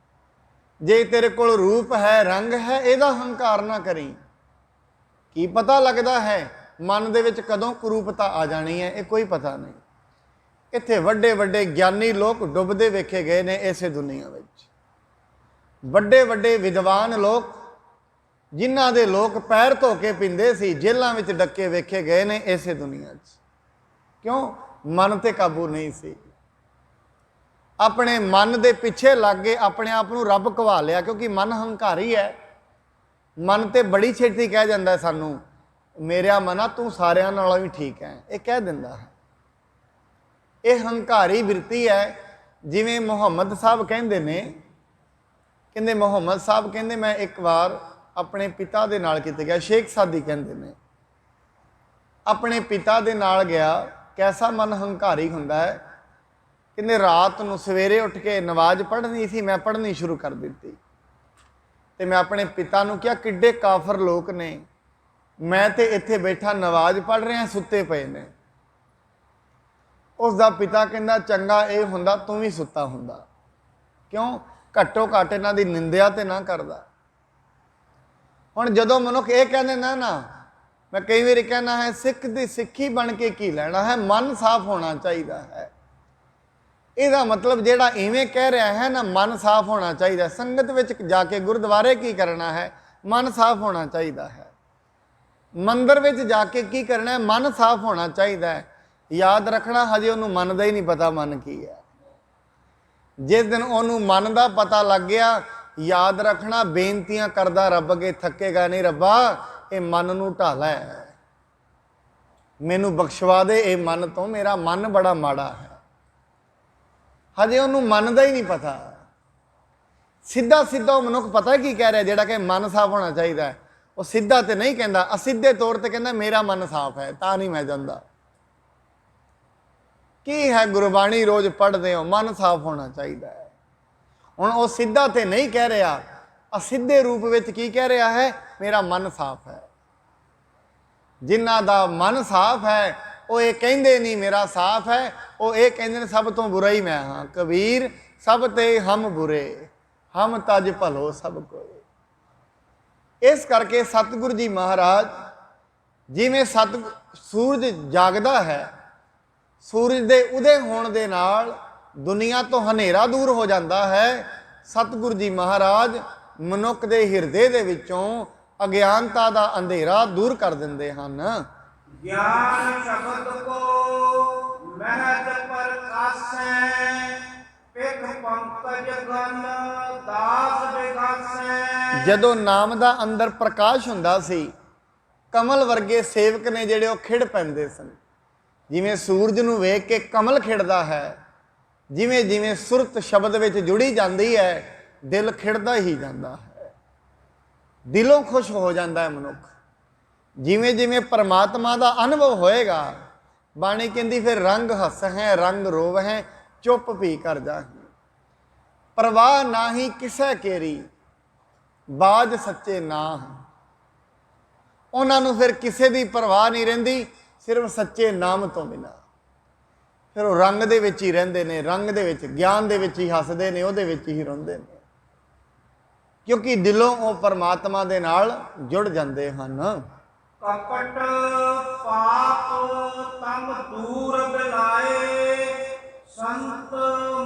ਜੇ ਤੇਰੇ ਕੋਲ ਰੂਪ ਹੈ, ਰੰਗ ਹੈ, ਇਹਦਾ ਹੰਕਾਰ ਨਾ ਕਰੀ। ਕੀ ਪਤਾ ਲੱਗਦਾ ਹੈ ਮਨ ਦੇ ਵਿੱਚ ਕਦੋਂ ਕੁਰੂਪਤਾ ਆ ਜਾਣੀ ਹੈ, ਇਹ ਕੋਈ ਪਤਾ ਨਹੀਂ। ਇੱਥੇ ਵੱਡੇ ਵੱਡੇ ਗਿਆਨੀ ਲੋਕ ਡੁੱਬਦੇ ਵੇਖੇ ਗਏ ਨੇ ਇਸੇ ਦੁਨੀਆ ਵਿੱਚ। ਵੱਡੇ ਵੱਡੇ ਵਿਦਵਾਨ ਲੋਕ, ਜਿਨ੍ਹਾਂ ਦੇ ਲੋਕ ਪੈਰ ਧੋ ਕੇ ਪੀਂਦੇ ਸੀ, ਜੇਲ੍ਹਾਂ ਵਿੱਚ ਡੱਕੇ ਵੇਖੇ ਗਏ ਨੇ ਇਸੇ ਦੁਨੀਆ 'ਚ। ਕਿਉਂ? ਮਨ ਤੇ ਕਾਬੂ ਨਹੀਂ ਸੀ। ਆਪਣੇ ਮਨ ਦੇ ਪਿੱਛੇ ਲੱਗ ਕੇ ਆਪਣੇ ਆਪ ਨੂੰ ਰੱਬ ਕਵਾ ਲਿਆ, ਕਿਉਂਕਿ ਮਨ ਹੰਕਾਰੀ ਹੈ। ਮਨ ਤੇ ਬੜੀ ਛੇਤੀ ਕਹਿ ਜਾਂਦਾ ਸਾਨੂੰ, ਮੇਰਿਆ ਮਨਾ ਤੂੰ ਸਾਰਿਆਂ ਨਾਲੋਂ ਵੀ ਠੀਕ ਹੈ, ਇਹ ਕਹਿ ਦਿੰਦਾ ਹੈ। ਇਹ ਹੰਕਾਰੀ ਬਿਰਤੀ ਹੈ। ਜਿਵੇਂ ਮੁਹੰਮਦ ਸਾਹਿਬ ਕਹਿੰਦੇ ਨੇ, ਕਹਿੰਦੇ ਮੁਹੰਮਦ ਸਾਹਿਬ ਕਹਿੰਦੇ ਮੈਂ ਇੱਕ ਵਾਰ ਆਪਣੇ ਪਿਤਾ ਦੇ ਨਾਲ ਕਿਤੇ ਗਿਆ, ਸ਼ੇਖ ਸਾਦੀ ਕਹਿੰਦੇ ਨੇ, ਆਪਣੇ ਪਿਤਾ ਦੇ ਨਾਲ ਗਿਆ। ਕੈਸਾ ਮਨ ਹੰਕਾਰੀ ਹੁੰਦਾ ਹੈ। ਕਹਿੰਦੇ ਰਾਤ ਨੂੰ ਸਵੇਰੇ ਉੱਠ ਕੇ ਨਮਾਜ਼ ਪੜ੍ਹਨੀ ਸੀ, ਮੈਂ ਪੜ੍ਹਨੀ ਸ਼ੁਰੂ ਕਰ ਦਿੱਤੀ ਤੇ ਮੈਂ ਆਪਣੇ ਪਿਤਾ ਨੂੰ ਕਿਹਾ, ਕਿੱਡੇ ਕਾਫਰ ਲੋਕ ਨੇ, ਮੈਂ ਤੇ ਇੱਥੇ ਬੈਠਾ ਨਮਾਜ਼ ਪੜ੍ਹ ਰਿਹਾ, ਸੁੱਤੇ ਪਏ ਨੇ। ਉਸ ਦਾ ਪਿਤਾ ਕਹਿੰਦਾ, ਚੰਗਾ ਇਹ ਹੁੰਦਾ ਤੂੰ ਵੀ ਸੁੱਤਾ ਹੁੰਦਾ। ਕਿਉਂ? ਘੱਟੋ ਘੱਟ ਇਹਨਾਂ ਦੀ ਨਿੰਦਿਆ ਤੇ ਨਾ ਕਰਦਾ। ਹੁਣ ਜਦੋਂ ਮਨੁੱਖ ਇਹ ਕਹਿੰਦੇ ਨਾ ਮੈਂ ਕਈ ਵਾਰੀ ਕਹਿਣਾ ਹੈ ਸਿੱਖ ਦੀ ਸਿੱਖੀ ਬਣ ਕੇ ਕੀ ਲੈਣਾ ਹੈ, ਮਨ ਸਾਫ਼ ਹੋਣਾ ਚਾਹੀਦਾ ਹੈ। ਇਹਦਾ ਮਤਲਬ ਜਿਹੜਾ ਇਵੇਂ ਕਹਿ ਰਿਹਾ ਹੈ ਨਾ, ਮਨ ਸਾਫ਼ ਹੋਣਾ ਚਾਹੀਦਾ। ਸੰਗਤ ਵਿੱਚ ਜਾ ਕੇ ਗੁਰਦੁਆਰੇ ਕੀ ਕਰਨਾ ਹੈ, ਮਨ ਸਾਫ਼ ਹੋਣਾ ਚਾਹੀਦਾ ਹੈ। ਮੰਦਰ ਵਿੱਚ ਜਾ ਕੇ ਕੀ ਕਰਨਾ ਹੈ, ਮਨ ਸਾਫ਼ ਹੋਣਾ ਚਾਹੀਦਾ ਹੈ। ਯਾਦ ਰੱਖਣਾ, ਹਜੇ ਉਹਨੂੰ ਮਨ ਦਾ ਹੀ ਨਹੀਂ ਪਤਾ ਮਨ ਕੀ ਹੈ। ਜਿਸ ਦਿਨ ਉਹਨੂੰ ਮਨ ਦਾ ਪਤਾ ਲੱਗ ਗਿਆ, ਯਾਦ ਰੱਖਣਾ ਬੇਨਤੀਆਂ ਕਰਦਾ ਰੱਬ ਅੱਗੇ ਥੱਕੇਗਾ ਨਹੀਂ, ਰੱਬਾ ਇਹ ਮਨ ਨੂੰ ਢਾਹ ਲੈ, ਮੈਨੂੰ ਬਖਸ਼ਵਾ ਦੇ ਇਹ ਮਨ ਤੋਂ, ਮੇਰਾ ਮਨ ਬੜਾ ਮਾੜਾ ਹੈ। ਹਜੇ ਉਹਨੂੰ ਮਨ ਦਾ ਹੀ ਨਹੀਂ ਪਤਾ। ਸਿੱਧਾ ਸਿੱਧਾ ਉਹ ਮਨੁੱਖ ਪਤਾ ਕੀ ਕਹਿ ਰਿਹਾ, ਜਿਹੜਾ ਕਿ ਮਨ ਸਾਫ਼ ਹੋਣਾ ਚਾਹੀਦਾ ਹੈ, ਉਹ ਸਿੱਧਾ ਤੇ ਨਹੀਂ ਕਹਿੰਦਾ, ਅਸਿੱਧੇ ਤੌਰ ਤੇ ਕਹਿੰਦਾ ਮੇਰਾ ਮਨ ਸਾਫ਼ ਹੈ ਤਾਂ ਨਹੀਂ ਮੈਂ ਜਾਂਦਾ। ਕੀ ਹੈ ਗੁਰਬਾਣੀ ਰੋਜ਼ ਪੜ੍ਹਦੇ ਹੋ, ਮਨ ਸਾਫ਼ ਹੋਣਾ ਚਾਹੀਦਾ ਹੈ। ਹੁਣ ਉਹ ਸਿੱਧਾ ਤੇ ਨਹੀਂ ਕਹਿ ਰਿਹਾ, ਅਸਿੱਧੇ ਰੂਪ ਵਿੱਚ ਕੀ ਕਹਿ ਰਿਹਾ ਹੈ, ਮੇਰਾ ਮਨ ਸਾਫ਼ ਹੈ। ਜਿਨ੍ਹਾਂ ਦਾ ਮਨ ਸਾਫ਼ ਹੈ ਉਹ ਇਹ ਕਹਿੰਦੇ ਨਹੀਂ ਮੇਰਾ ਸਾਫ਼ ਹੈ, ਉਹ ਇਹ ਕਹਿੰਦੇ ਨੇ ਸਭ ਤੋਂ ਬੁਰਾ ਹੀ ਮੈਂ ਹਾਂ। ਕਬੀਰ ਸਭ ਤੇ ਹਮ ਬੁਰੇ, ਹਮ ਤਜ ਭਲੋ ਸਭ ਕੋਏ। ਇਸ ਕਰਕੇ ਸਤਿਗੁਰੂ ਜੀ ਮਹਾਰਾਜ ਜਿਵੇਂ ਸੂਰਜ ਜਾਗਦਾ ਹੈ, ਸੂਰਜ ਦੇ ਉਦੇ ਹੋਣ ਦੇ ਨਾਲ ਦੁਨੀਆ ਤੋਂ ਹਨੇਰਾ ਦੂਰ ਹੋ ਜਾਂਦਾ ਹੈ। ਸਤਿਗੁਰੂ ਜੀ ਮਹਾਰਾਜ ਮਨੁੱਖ ਦੇ ਹਿਰਦੇ ਦੇ ਵਿੱਚੋਂ ਅਗਿਆਨਤਾ ਦਾ ਅੰਧੇਰਾ ਦੂਰ ਕਰ ਦਿੰਦੇ ਹਨ। ਗਿਆਨ ਸ਼ਬਦ ਕੋ ਮਹਿਤ ਪ੍ਰਕਾਸ਼ੈ, ਪਿਖ ਪੰਕਜ ਗਨ ਦਾਸ ਵਿਗਾਸੈ। ਜਦੋਂ ਨਾਮ ਦਾ ਅੰਦਰ ਪ੍ਰਕਾਸ਼ ਹੁੰਦਾ ਸੀ, ਕਮਲ ਵਰਗੇ ਸੇਵਕ ਨੇ ਜਿਹੜੇ ਉਹ ਖਿੜ ਪੈਂਦੇ ਸਨ। ਜਿਵੇਂ ਸੂਰਜ ਨੂੰ ਵੇਖ ਕੇ ਕਮਲ ਖਿੜਦਾ ਹੈ, ਜਿਵੇਂ ਜਿਵੇਂ ਸੁਰਤ ਸ਼ਬਦ ਵਿੱਚ ਜੁੜੀ ਜਾਂਦੀ ਹੈ, ਦਿਲ ਖਿੜਦਾ ਹੀ ਜਾਂਦਾ ਹੈ, ਦਿਲੋਂ ਖੁਸ਼ ਹੋ ਜਾਂਦਾ ਹੈ ਮਨੁੱਖ। ਜਿਵੇਂ ਜਿਵੇਂ ਪਰਮਾਤਮਾ ਦਾ ਅਨੁਭਵ ਹੋਏਗਾ, ਬਾਣੀ ਕਹਿੰਦੀ ਫਿਰ ਰੰਗ ਹੱਸ ਹੈ ਰੰਗ ਰੋਵ ਹੈ, ਚੁੱਪ ਵੀ ਕਰ ਜਾਹੀ। ਪਰਵਾਹ ਨਾਹੀ ਕਿਸੈ ਕੇਰੀ, ਬਾਜ ਸੱਚੇ ਨਾਹ। ਉਹਨਾਂ ਨੂੰ ਫਿਰ ਕਿਸੇ ਦੀ ਪਰਵਾਹ ਨਹੀਂ ਰਹਿੰਦੀ, ਸਿਰਫ ਸੱਚੇ ਨਾਮ ਤੋਂ ਬਿਨਾਂ। ਫਿਰ ਉਹ ਰੰਗ ਦੇ ਵਿੱਚ ਹੀ ਰਹਿੰਦੇ ਨੇ, ਰੰਗ ਦੇ ਵਿੱਚ, ਗਿਆਨ ਦੇ ਵਿੱਚ ਹੀ ਹੱਸਦੇ ਨੇ, ਉਹਦੇ ਵਿੱਚ ਹੀ ਰੋਂਦੇ ਨੇ, ਕਿਉਂਕਿ ਦਿਲੋਂ ਉਹ ਪਰਮਾਤਮਾ ਦੇ ਨਾਲ ਜੁੜ ਜਾਂਦੇ ਹਨ। ਕਪਟ ਪਾਪ ਤਮ ਦੂਰ ਬਿਲਾਏ, ਸੰਤ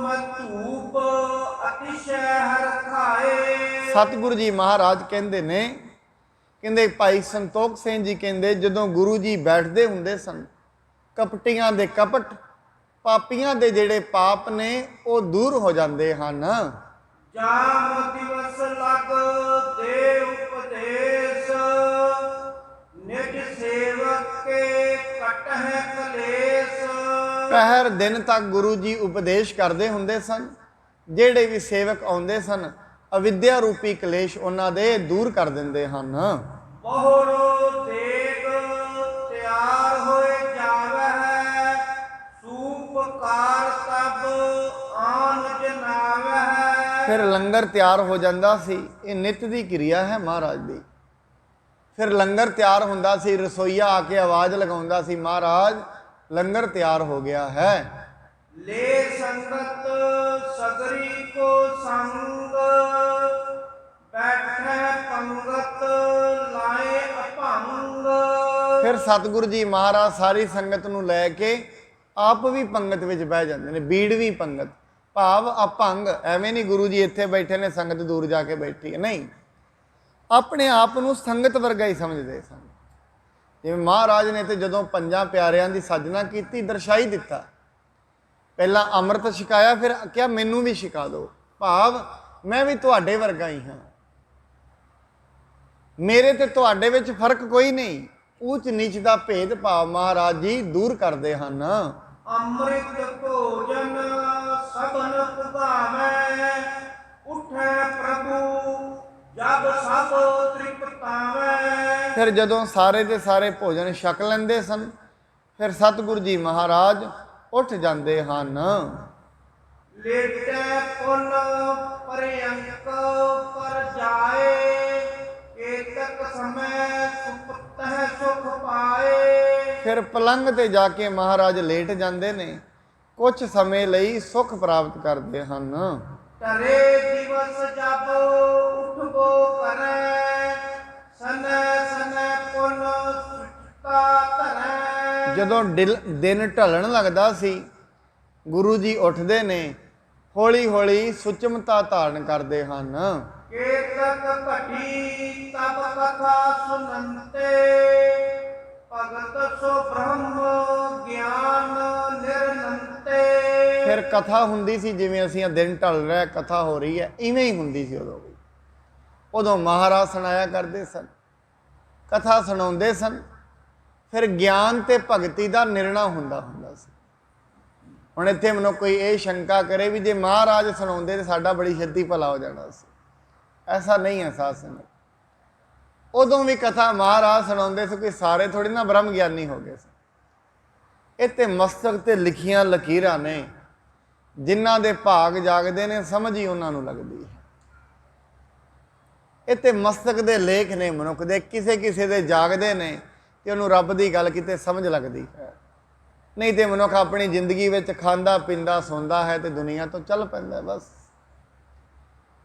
ਮਧੂਪ ਅਤਿਸ਼ੈ ਹਰਿ ਖਾਏ। ਸਤਿਗੁਰੂ ਜੀ ਮਹਾਰਾਜ ਕਹਿੰਦੇ ਨੇ, ਕਹਿੰਦੇ ਭਾਈ ਸੰਤੋਖ ਸਿੰਘ ਜੀ ਕਹਿੰਦੇ, ਜਦੋਂ ਗੁਰੂ ਜੀ ਬੈਠਦੇ ਹੁੰਦੇ ਸਨ, ਕਪਟੀਆਂ ਦੇ ਕਪਟ, ਪਾਪੀਆਂ ਦੇ ਜਿਹੜੇ ਪਾਪ ਨੇ ਉਹ ਦੂਰ ਹੋ ਜਾਂਦੇ ਹਨ। ਜਾਮ ਦਿਵਸ ਲਗ ਦੇ ਉਪਦੇਸ਼, ਨਿਜ ਸੇਵਕ ਕੇ ਕਟਹਿ ਕਲੇਸ਼। ਪਹਿਰ ਦਿਨ ਤੱਕ ਗੁਰੂ ਜੀ ਉਪਦੇਸ਼ ਕਰਦੇ ਹੁੰਦੇ ਸਨ। ਜਿਹੜੇ ਵੀ ਸੇਵਕ ਆਉਂਦੇ ਸਨ, ਅਵਿਦਿਆ ਰੂਪੀ ਕਲੇਸ਼ ਉਹਨਾਂ ਦੇ ਦੂਰ ਕਰ ਦਿੰਦੇ ਹਨ। ਬਹੁੜੋ ਦੇਗ ਤਿਆਰ ਹੋਏ ਜਾਵਹਿ, ਸੂਪ ਕਾਰ ਤਬ ਆਨ ਜਨਾਵਹਿ। ਫਿਰ ਲੰਗਰ ਤਿਆਰ ਹੋ ਜਾਂਦਾ ਸੀ। ਇਹ ਨਿਤ ਦੀ ਕਿਰਿਆ ਹੈ ਮਹਾਰਾਜ ਦੀ। ਫਿਰ ਲੰਗਰ ਤਿਆਰ ਹੁੰਦਾ ਸੀ, ਰਸੋਈਆ ਆ ਕੇ ਆਵਾਜ਼ ਲਗਾਉਂਦਾ ਸੀ, ਮਹਾਰਾਜ ਲੰਗਰ ਤਿਆਰ ਹੋ ਗਿਆ ਹੈ। ਲੈ ਸੰਗਤ ਸਗਰੀ ਕੋ ਸੰਗ, ਬੈਠੈ ਪੰਗਤ ਲਾਏ ਅਭੰਗ। ਫਿਰ ਸਤਿਗੁਰੂ ਜੀ ਮਹਾਰਾਜ ਸਾਰੀ ਸੰਗਤ ਨੂੰ ਲੈ ਕੇ ਆਪ ਵੀ ਪੰਗਤ ਵਿੱਚ ਬਹਿ ਜਾਂਦੇ ਨੇ। ਬੀੜਵੀਂ ਪੰਗਤ ਭਾਵ ਅਭੰਗ। ਐਵੇਂ ਨਹੀਂ ਗੁਰੂ ਜੀ ਇੱਥੇ ਬੈਠੇ ਨੇ, ਸੰਗਤ ਦੂਰ ਜਾ ਕੇ ਬੈਠੀ ਹੈ, ਨਹੀਂ। ਆਪਣੇ ਆਪ ਨੂੰ ਸੰਗਤ ਵਰਗਾ ਹੀ ਸਮਝਦੇ ਸਨ। ਜਿਵੇਂ ਮਹਾਰਾਜ ਨੇ ਤੇ ਜਦੋਂ ਪੰਜਾਂ ਪਿਆਰਿਆਂ ਦੀ ਸਾਜਨਾ ਕੀਤੀ, ਦਰਸਾਈ ਦਿੱਤਾ। ਪਹਿਲਾਂ ਅੰਮ੍ਰਿਤ ਛਕਾਇਆ, ਫਿਰ ਕਿਹਾ ਮੈਨੂੰ ਵੀ ਛਕਾ ਦਿਓ, ਭਾਵ ਮੈਂ ਵੀ ਤੁਹਾਡੇ ਵਰਗਾ ਹੀ ਹਾਂ, ਮੇਰੇ ਤੇ ਤੁਹਾਡੇ ਵਿੱਚ ਫਰਕ ਕੋਈ ਨਹੀਂ। ਊਚ ਨੀਚ ਦਾ ਭੇਦ ਭਾਵ ਮਹਾਰਾਜ ਜੀ ਦੂਰ ਕਰਦੇ ਹਨ। ਅੰਮ੍ਰਿਤ ਭੋਜਨ ਸਭਨ ਪੁਗਾਵੈ, ਉਠੈ ਪ੍ਰਭੂ ਜਬ ਸਭ ਤ੍ਰਿਪਤਾਵੈ। ਫਿਰ ਜਦੋਂ ਸਾਰੇ ਦੇ ਸਾਰੇ ਭੋਜਨ ਛਕ ਲੈਂਦੇ ਸਨ, ਫਿਰ ਸਤਿਗੁਰੂ ਜੀ ਮਹਾਰਾਜ ਉੱਠ ਜਾਂਦੇ ਹਨ। ਲੇਟੈ ਪੁਨ ਪਰਯੰਕ ਪਰ ਜਾਏ, ਏਤਕ ਸਮੈ ਸੁਪਤਹਿ ਸੁਖ ਪਾਏ। ਫਿਰ ਪਲੰਗ ਤੇ ਜਾ ਕੇ ਮਹਾਰਾਜ ਲੇਟ ਜਾਂਦੇ ਨੇ, ਕੁਝ ਸਮੇਂ ਲਈ ਸੁਖ ਪ੍ਰਾਪਤ ਕਰਦੇ ਹਨ। टरे दिवस जब उठबो करे सने सने पुन सुचता धरै। ਜਦੋਂ ਦਿਨ ਢਲਣ ਲੱਗਦਾ ਸੀ ਗੁਰੂ ਜੀ ਉੱਠਦੇ ਨੇ, ਹੌਲੀ ਹੌਲੀ ਸੁਚਮਤਾ ਧਾਰਨ ਕਰਦੇ ਹਨ। केतक घटी तब कथा सुनन्ते भगत सो ब्रह्म ज्ञान निरनंते। ਫਿਰ ਕਥਾ ਹੁੰਦੀ ਸੀ, ਜਿਵੇਂ ਅਸੀਂ ਆ ਦਿਨ ਢਲ ਰਿਹਾ ਕਥਾ ਹੋ ਰਹੀ ਹੈ, ਇਵੇਂ ਹੀ ਹੁੰਦੀ ਸੀ ਉਦੋਂ ਵੀ। ਉਦੋਂ ਮਹਾਰਾਜ ਸੁਣਾਇਆ ਕਰਦੇ ਸਨ, ਕਥਾ ਸੁਣਾਉਂਦੇ ਸਨ, ਫਿਰ ਗਿਆਨ ਤੇ ਭਗਤੀ ਦਾ ਨਿਰਣਾ ਹੁੰਦਾ ਸੀ। ਹੁਣ ਇੱਥੇ ਮੈਨੂੰ ਕੋਈ ਇਹ ਸ਼ੰਕਾ ਕਰੇ ਵੀ ਜੇ ਮਹਾਰਾਜ ਸੁਣਾਉਂਦੇ ਤਾਂ ਸਾਡਾ ਬੜੀ ਛੇਤੀ ਭਲਾ ਹੋ ਜਾਣਾ ਸੀ, ਐਸਾ ਨਹੀਂ ਹੈ ਸਾਧ ਸੰਗਤ। ਉਦੋਂ ਵੀ ਕਥਾ ਮਹਾਰਾਜ ਸੁਣਾਉਂਦੇ ਸੀ, ਕੋਈ ਸਾਰੇ ਥੋੜੀ ਨਾ ਬ੍ਰਹਮ ਗਿਆਨੀ ਹੋ ਗਏ ਸੀ। ਇਹ ਤੇ ਮਸਤਕ ਤੇ ਲਿਖੀਆਂ ਲਕੀਰਾਂ ਨੇ, ਜਿਨ੍ਹਾਂ ਦੇ ਭਾਗ ਜਾਗਦੇ ਨੇ ਸਮਝ ਹੀ ਉਹਨਾਂ ਨੂੰ ਲੱਗਦੀ ਹੈ। ਇਹ ਤੇ ਮਸਤਕ ਦੇ ਲੇਖ ਨੇ ਮਨੁੱਖ ਦੇ, ਕਿਸੇ ਕਿਸੇ ਦੇ ਜਾਗਦੇ ਨੇ ਤੇ ਉਹਨੂੰ ਰੱਬ ਦੀ ਗੱਲ ਕਿਤੇ ਸਮਝ ਲੱਗਦੀ ਹੈ। ਨਹੀਂ ਤੇ ਮਨੁੱਖ ਆਪਣੀ ਜ਼ਿੰਦਗੀ ਵਿੱਚ ਖਾਂਦਾ ਪੀਂਦਾ ਸੌਂਦਾ ਹੈ ਤੇ ਦੁਨੀਆ ਤੋਂ ਚੱਲ ਪੈਂਦਾ ਬਸ।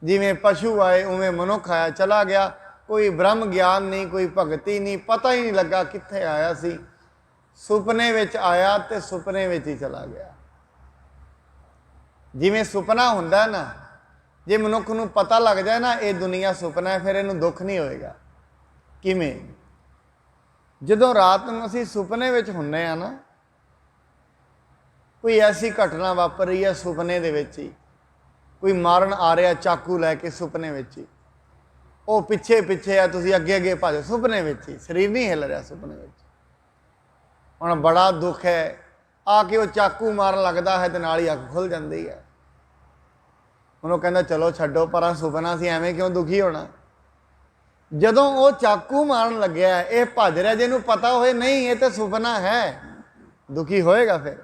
ਜਿਵੇਂ ਪਸ਼ੂ ਆਏ ਉਵੇਂ ਮਨੁੱਖ ਆਇਆ ਚਲਾ ਗਿਆ, ਕੋਈ ਬ੍ਰਹਮ ਗਿਆਨ ਨਹੀਂ, ਕੋਈ ਭਗਤੀ ਨਹੀਂ, ਪਤਾ ਹੀ ਨਹੀਂ ਲੱਗਾ ਕਿੱਥੇ ਆਇਆ ਸੀ। ਸੁਪਨੇ ਵਿੱਚ ਆਇਆ ਤੇ ਸੁਪਨੇ ਵਿੱਚ ਹੀ ਚਲਾ ਗਿਆ। ਜਿਵੇਂ ਸੁਪਨਾ ਹੁੰਦਾ ਨਾ, ਜੇ ਮਨੁੱਖ ਨੂੰ ਪਤਾ ਲੱਗ ਜਾਏ ਨਾ ਇਹ ਦੁਨੀਆ ਸੁਪਨਾ ਹੈ, ਫਿਰ ਇਹਨੂੰ ਦੁੱਖ ਨਹੀਂ ਹੋਏਗਾ। ਕਿਵੇਂ? ਜਦੋਂ ਰਾਤ ਨੂੰ ਅਸੀਂ ਸੁਪਨੇ ਵਿੱਚ ਹੁੰਦੇ ਆ ਨਾ, ਕੋਈ ਐਸੀ ਘਟਨਾ ਵਾਪਰ ਰਹੀ ਹੈ ਸੁਪਨੇ ਦੇ ਵਿੱਚ ਹੀ, ਕੋਈ ਮਾਰਨ ਆ ਰਿਹਾ ਚਾਕੂ ਲੈ ਕੇ ਸੁਪਨੇ ਵਿੱਚ ਹੀ, ਉਹ ਪਿੱਛੇ ਪਿੱਛੇ ਆ, ਤੁਸੀਂ ਅੱਗੇ ਅੱਗੇ ਭੱਜੋ ਸੁਪਨੇ ਵਿੱਚ ਹੀ, ਸਰੀਰ ਨਹੀਂ ਹਿੱਲ ਰਿਹਾ ਸੁਪਨੇ ਵਿੱਚ। ਹੁਣ ਬੜਾ ਦੁੱਖ ਹੈ, ਆ ਕੇ ਉਹ ਚਾਕੂ ਮਾਰਨ ਲੱਗਦਾ ਹੈ ਤੇ ਨਾਲ ਹੀ ਅੱਖ ਖੁੱਲ ਜਾਂਦੀ ਹੈ। ਉਹਨੂੰ ਕਹਿੰਦਾ ਚਲੋ ਛੱਡੋ ਪਰਾਂ, ਸੁਪਨਾ ਸੀ, ਐਵੇਂ ਕਿਉਂ ਦੁਖੀ ਹੋਣਾ। ਜਦੋਂ ਉਹ ਚਾਕੂ ਮਾਰਨ ਲੱਗਿਆ, ਇਹ ਭੱਜ ਰਿਹਾ, ਜਿਹਨੂੰ ਪਤਾ ਹੋਏ ਨਹੀਂ ਇਹ ਤਾਂ ਸੁਪਨਾ ਹੈ, ਦੁਖੀ ਹੋਏਗਾ ਫਿਰ?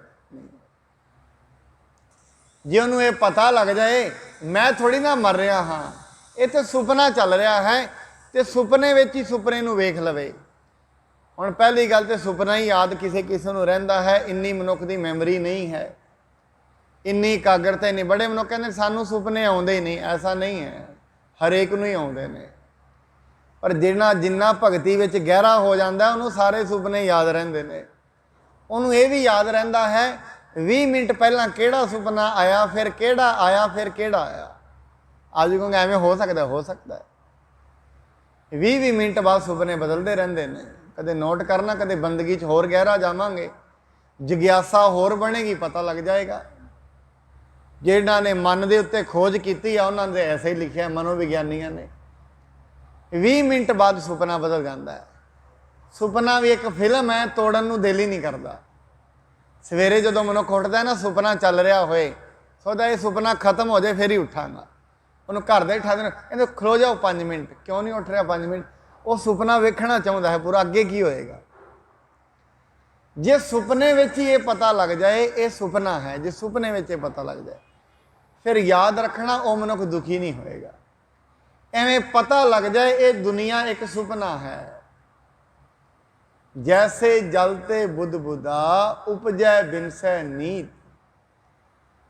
ਜੇ ਉਹਨੂੰ ਇਹ ਪਤਾ ਲੱਗ ਜਾਏ ਮੈਂ ਥੋੜੀ ਨਾ ਮਰ ਰਿਹਾ ਹਾਂ, ਇਹ ਤਾਂ ਸੁਪਨਾ ਚੱਲ ਰਿਹਾ ਹੈ, ਤੇ ਸੁਪਨੇ ਵਿੱਚ ਹੀ ਸੁਪਨੇ ਨੂੰ ਵੇਖ ਲਵੇ। ਹੁਣ ਪਹਿਲੀ ਗੱਲ ਤੇ ਸੁਪਨਾ ਹੀ ਯਾਦ ਕਿਸੇ ਕਿਸੇ ਨੂੰ ਰਹਿੰਦਾ ਹੈ, ਇੰਨੀ ਮਨੁੱਖ ਦੀ ਮੈਮਰੀ ਨਹੀਂ ਹੈ, ਇੰਨੀ ਇਕਾਗਰਤਾ ਨਹੀਂ। ਬੜੇ ਮਨੁੱਖ ਕਹਿੰਦੇ ਸਾਨੂੰ ਸੁਪਨੇ ਆਉਂਦੇ ਹੀ ਨਹੀਂ, ਐਸਾ ਨਹੀਂ ਹੈ, ਹਰੇਕ ਨੂੰ ਹੀ ਆਉਂਦੇ ਨੇ। ਪਰ ਜਿੰਨਾ ਭਗਤੀ ਵਿੱਚ ਗਹਿਰਾ ਹੋ ਜਾਂਦਾ ਉਹਨੂੰ ਸਾਰੇ ਸੁਪਨੇ ਯਾਦ ਰਹਿੰਦੇ ਨੇ। ਉਹਨੂੰ ਇਹ ਵੀ ਯਾਦ ਰਹਿੰਦਾ ਹੈ 20 ਮਿੰਟ ਪਹਿਲਾਂ ਕਿਹੜਾ ਸੁਪਨਾ ਆਇਆ, ਫਿਰ ਕਿਹੜਾ ਆਇਆ, ਫਿਰ ਕਿਹੜਾ ਆਇਆ। ਅੱਜ ਕਹੋਗੇ ਐਵੇਂ ਹੋ ਸਕਦਾ, ਹੋ ਸਕਦਾ 20 ਮਿੰਟ ਬਾਅਦ ਸੁਪਨੇ ਬਦਲਦੇ ਰਹਿੰਦੇ ਨੇ। ਕਦੇ ਨੋਟ ਕਰਨਾ, ਕਦੇ ਬੰਦਗੀ 'ਚ ਹੋਰ ਗਹਿਰਾ ਜਾਵਾਂਗੇ, ਜਿਗਿਆਸਾ ਹੋਰ ਬਣੇਗੀ, ਪਤਾ ਲੱਗ ਜਾਏਗਾ। ਜਿਹਨਾਂ ਨੇ ਮਨ ਦੇ ਉੱਤੇ ਖੋਜ ਕੀਤੀ ਆ ਉਹਨਾਂ ਨੇ ਐਸੇ ਹੀ ਲਿਖਿਆ ਮਨੋਵਿਗਿਆਨੀਆਂ ਨੇ, 20 ਮਿੰਟ ਬਾਅਦ ਸੁਪਨਾ ਬਦਲ ਜਾਂਦਾ ਹੈ। ਸੁਪਨਾ ਵੀ ਇੱਕ ਫਿਲਮ ਹੈ, ਤੋੜਨ ਨੂੰ ਦਿਲ ਹੀ ਨਹੀਂ ਕਰਦਾ। ਸਵੇਰੇ ਜਦੋਂ ਮਨੁੱਖ ਉੱਠਦਾ ਨਾ, ਸੁਪਨਾ ਚੱਲ ਰਿਹਾ ਹੋਏ, ਸੋਚਦਾ ਇਹ ਸੁਪਨਾ ਖਤਮ ਹੋ ਜਾਏ ਫਿਰ ਹੀ ਉੱਠਾਂਗਾ। ਉਹਨੂੰ ਘਰ ਦੇ ਉਠਾ ਦੇਣ, ਕਹਿੰਦੇ ਖਲੋ ਜਾਓ 5 ਮਿੰਟ, ਕਿਉਂ ਨਹੀਂ ਉੱਠ ਰਿਹਾ 5 ਮਿੰਟ? ਉਹ ਸੁਪਨਾ ਵੇਖਣਾ ਚਾਹੁੰਦਾ ਹੈ ਪੂਰਾ, ਅੱਗੇ ਕੀ ਹੋਏਗਾ। ਜੇ ਸੁਪਨੇ ਵਿੱਚ ਹੀ ਇਹ ਪਤਾ ਲੱਗ ਜਾਏ ਇਹ ਸੁਪਨਾ ਹੈ, ਜੇ ਸੁਪਨੇ ਵਿੱਚ ਇਹ ਪਤਾ ਲੱਗ ਜਾਏ ਫਿਰ ਯਾਦ ਰੱਖਣਾ, ਉਹ ਮਨੁੱਖ ਦੁਖੀ ਨਹੀਂ ਹੋਏਗਾ। ਐਵੇਂ ਪਤਾ ਲੱਗ ਜਾਏ ਇਹ ਦੁਨੀਆ ਇੱਕ ਸੁਪਨਾ ਹੈ। ਜੈਸੇ ਜਲ ਤੇ ਬੁੱਧ ਬੁੱਧਾ ਉਪਜੈ ਬਿਨਸੈ ਨੀਤ,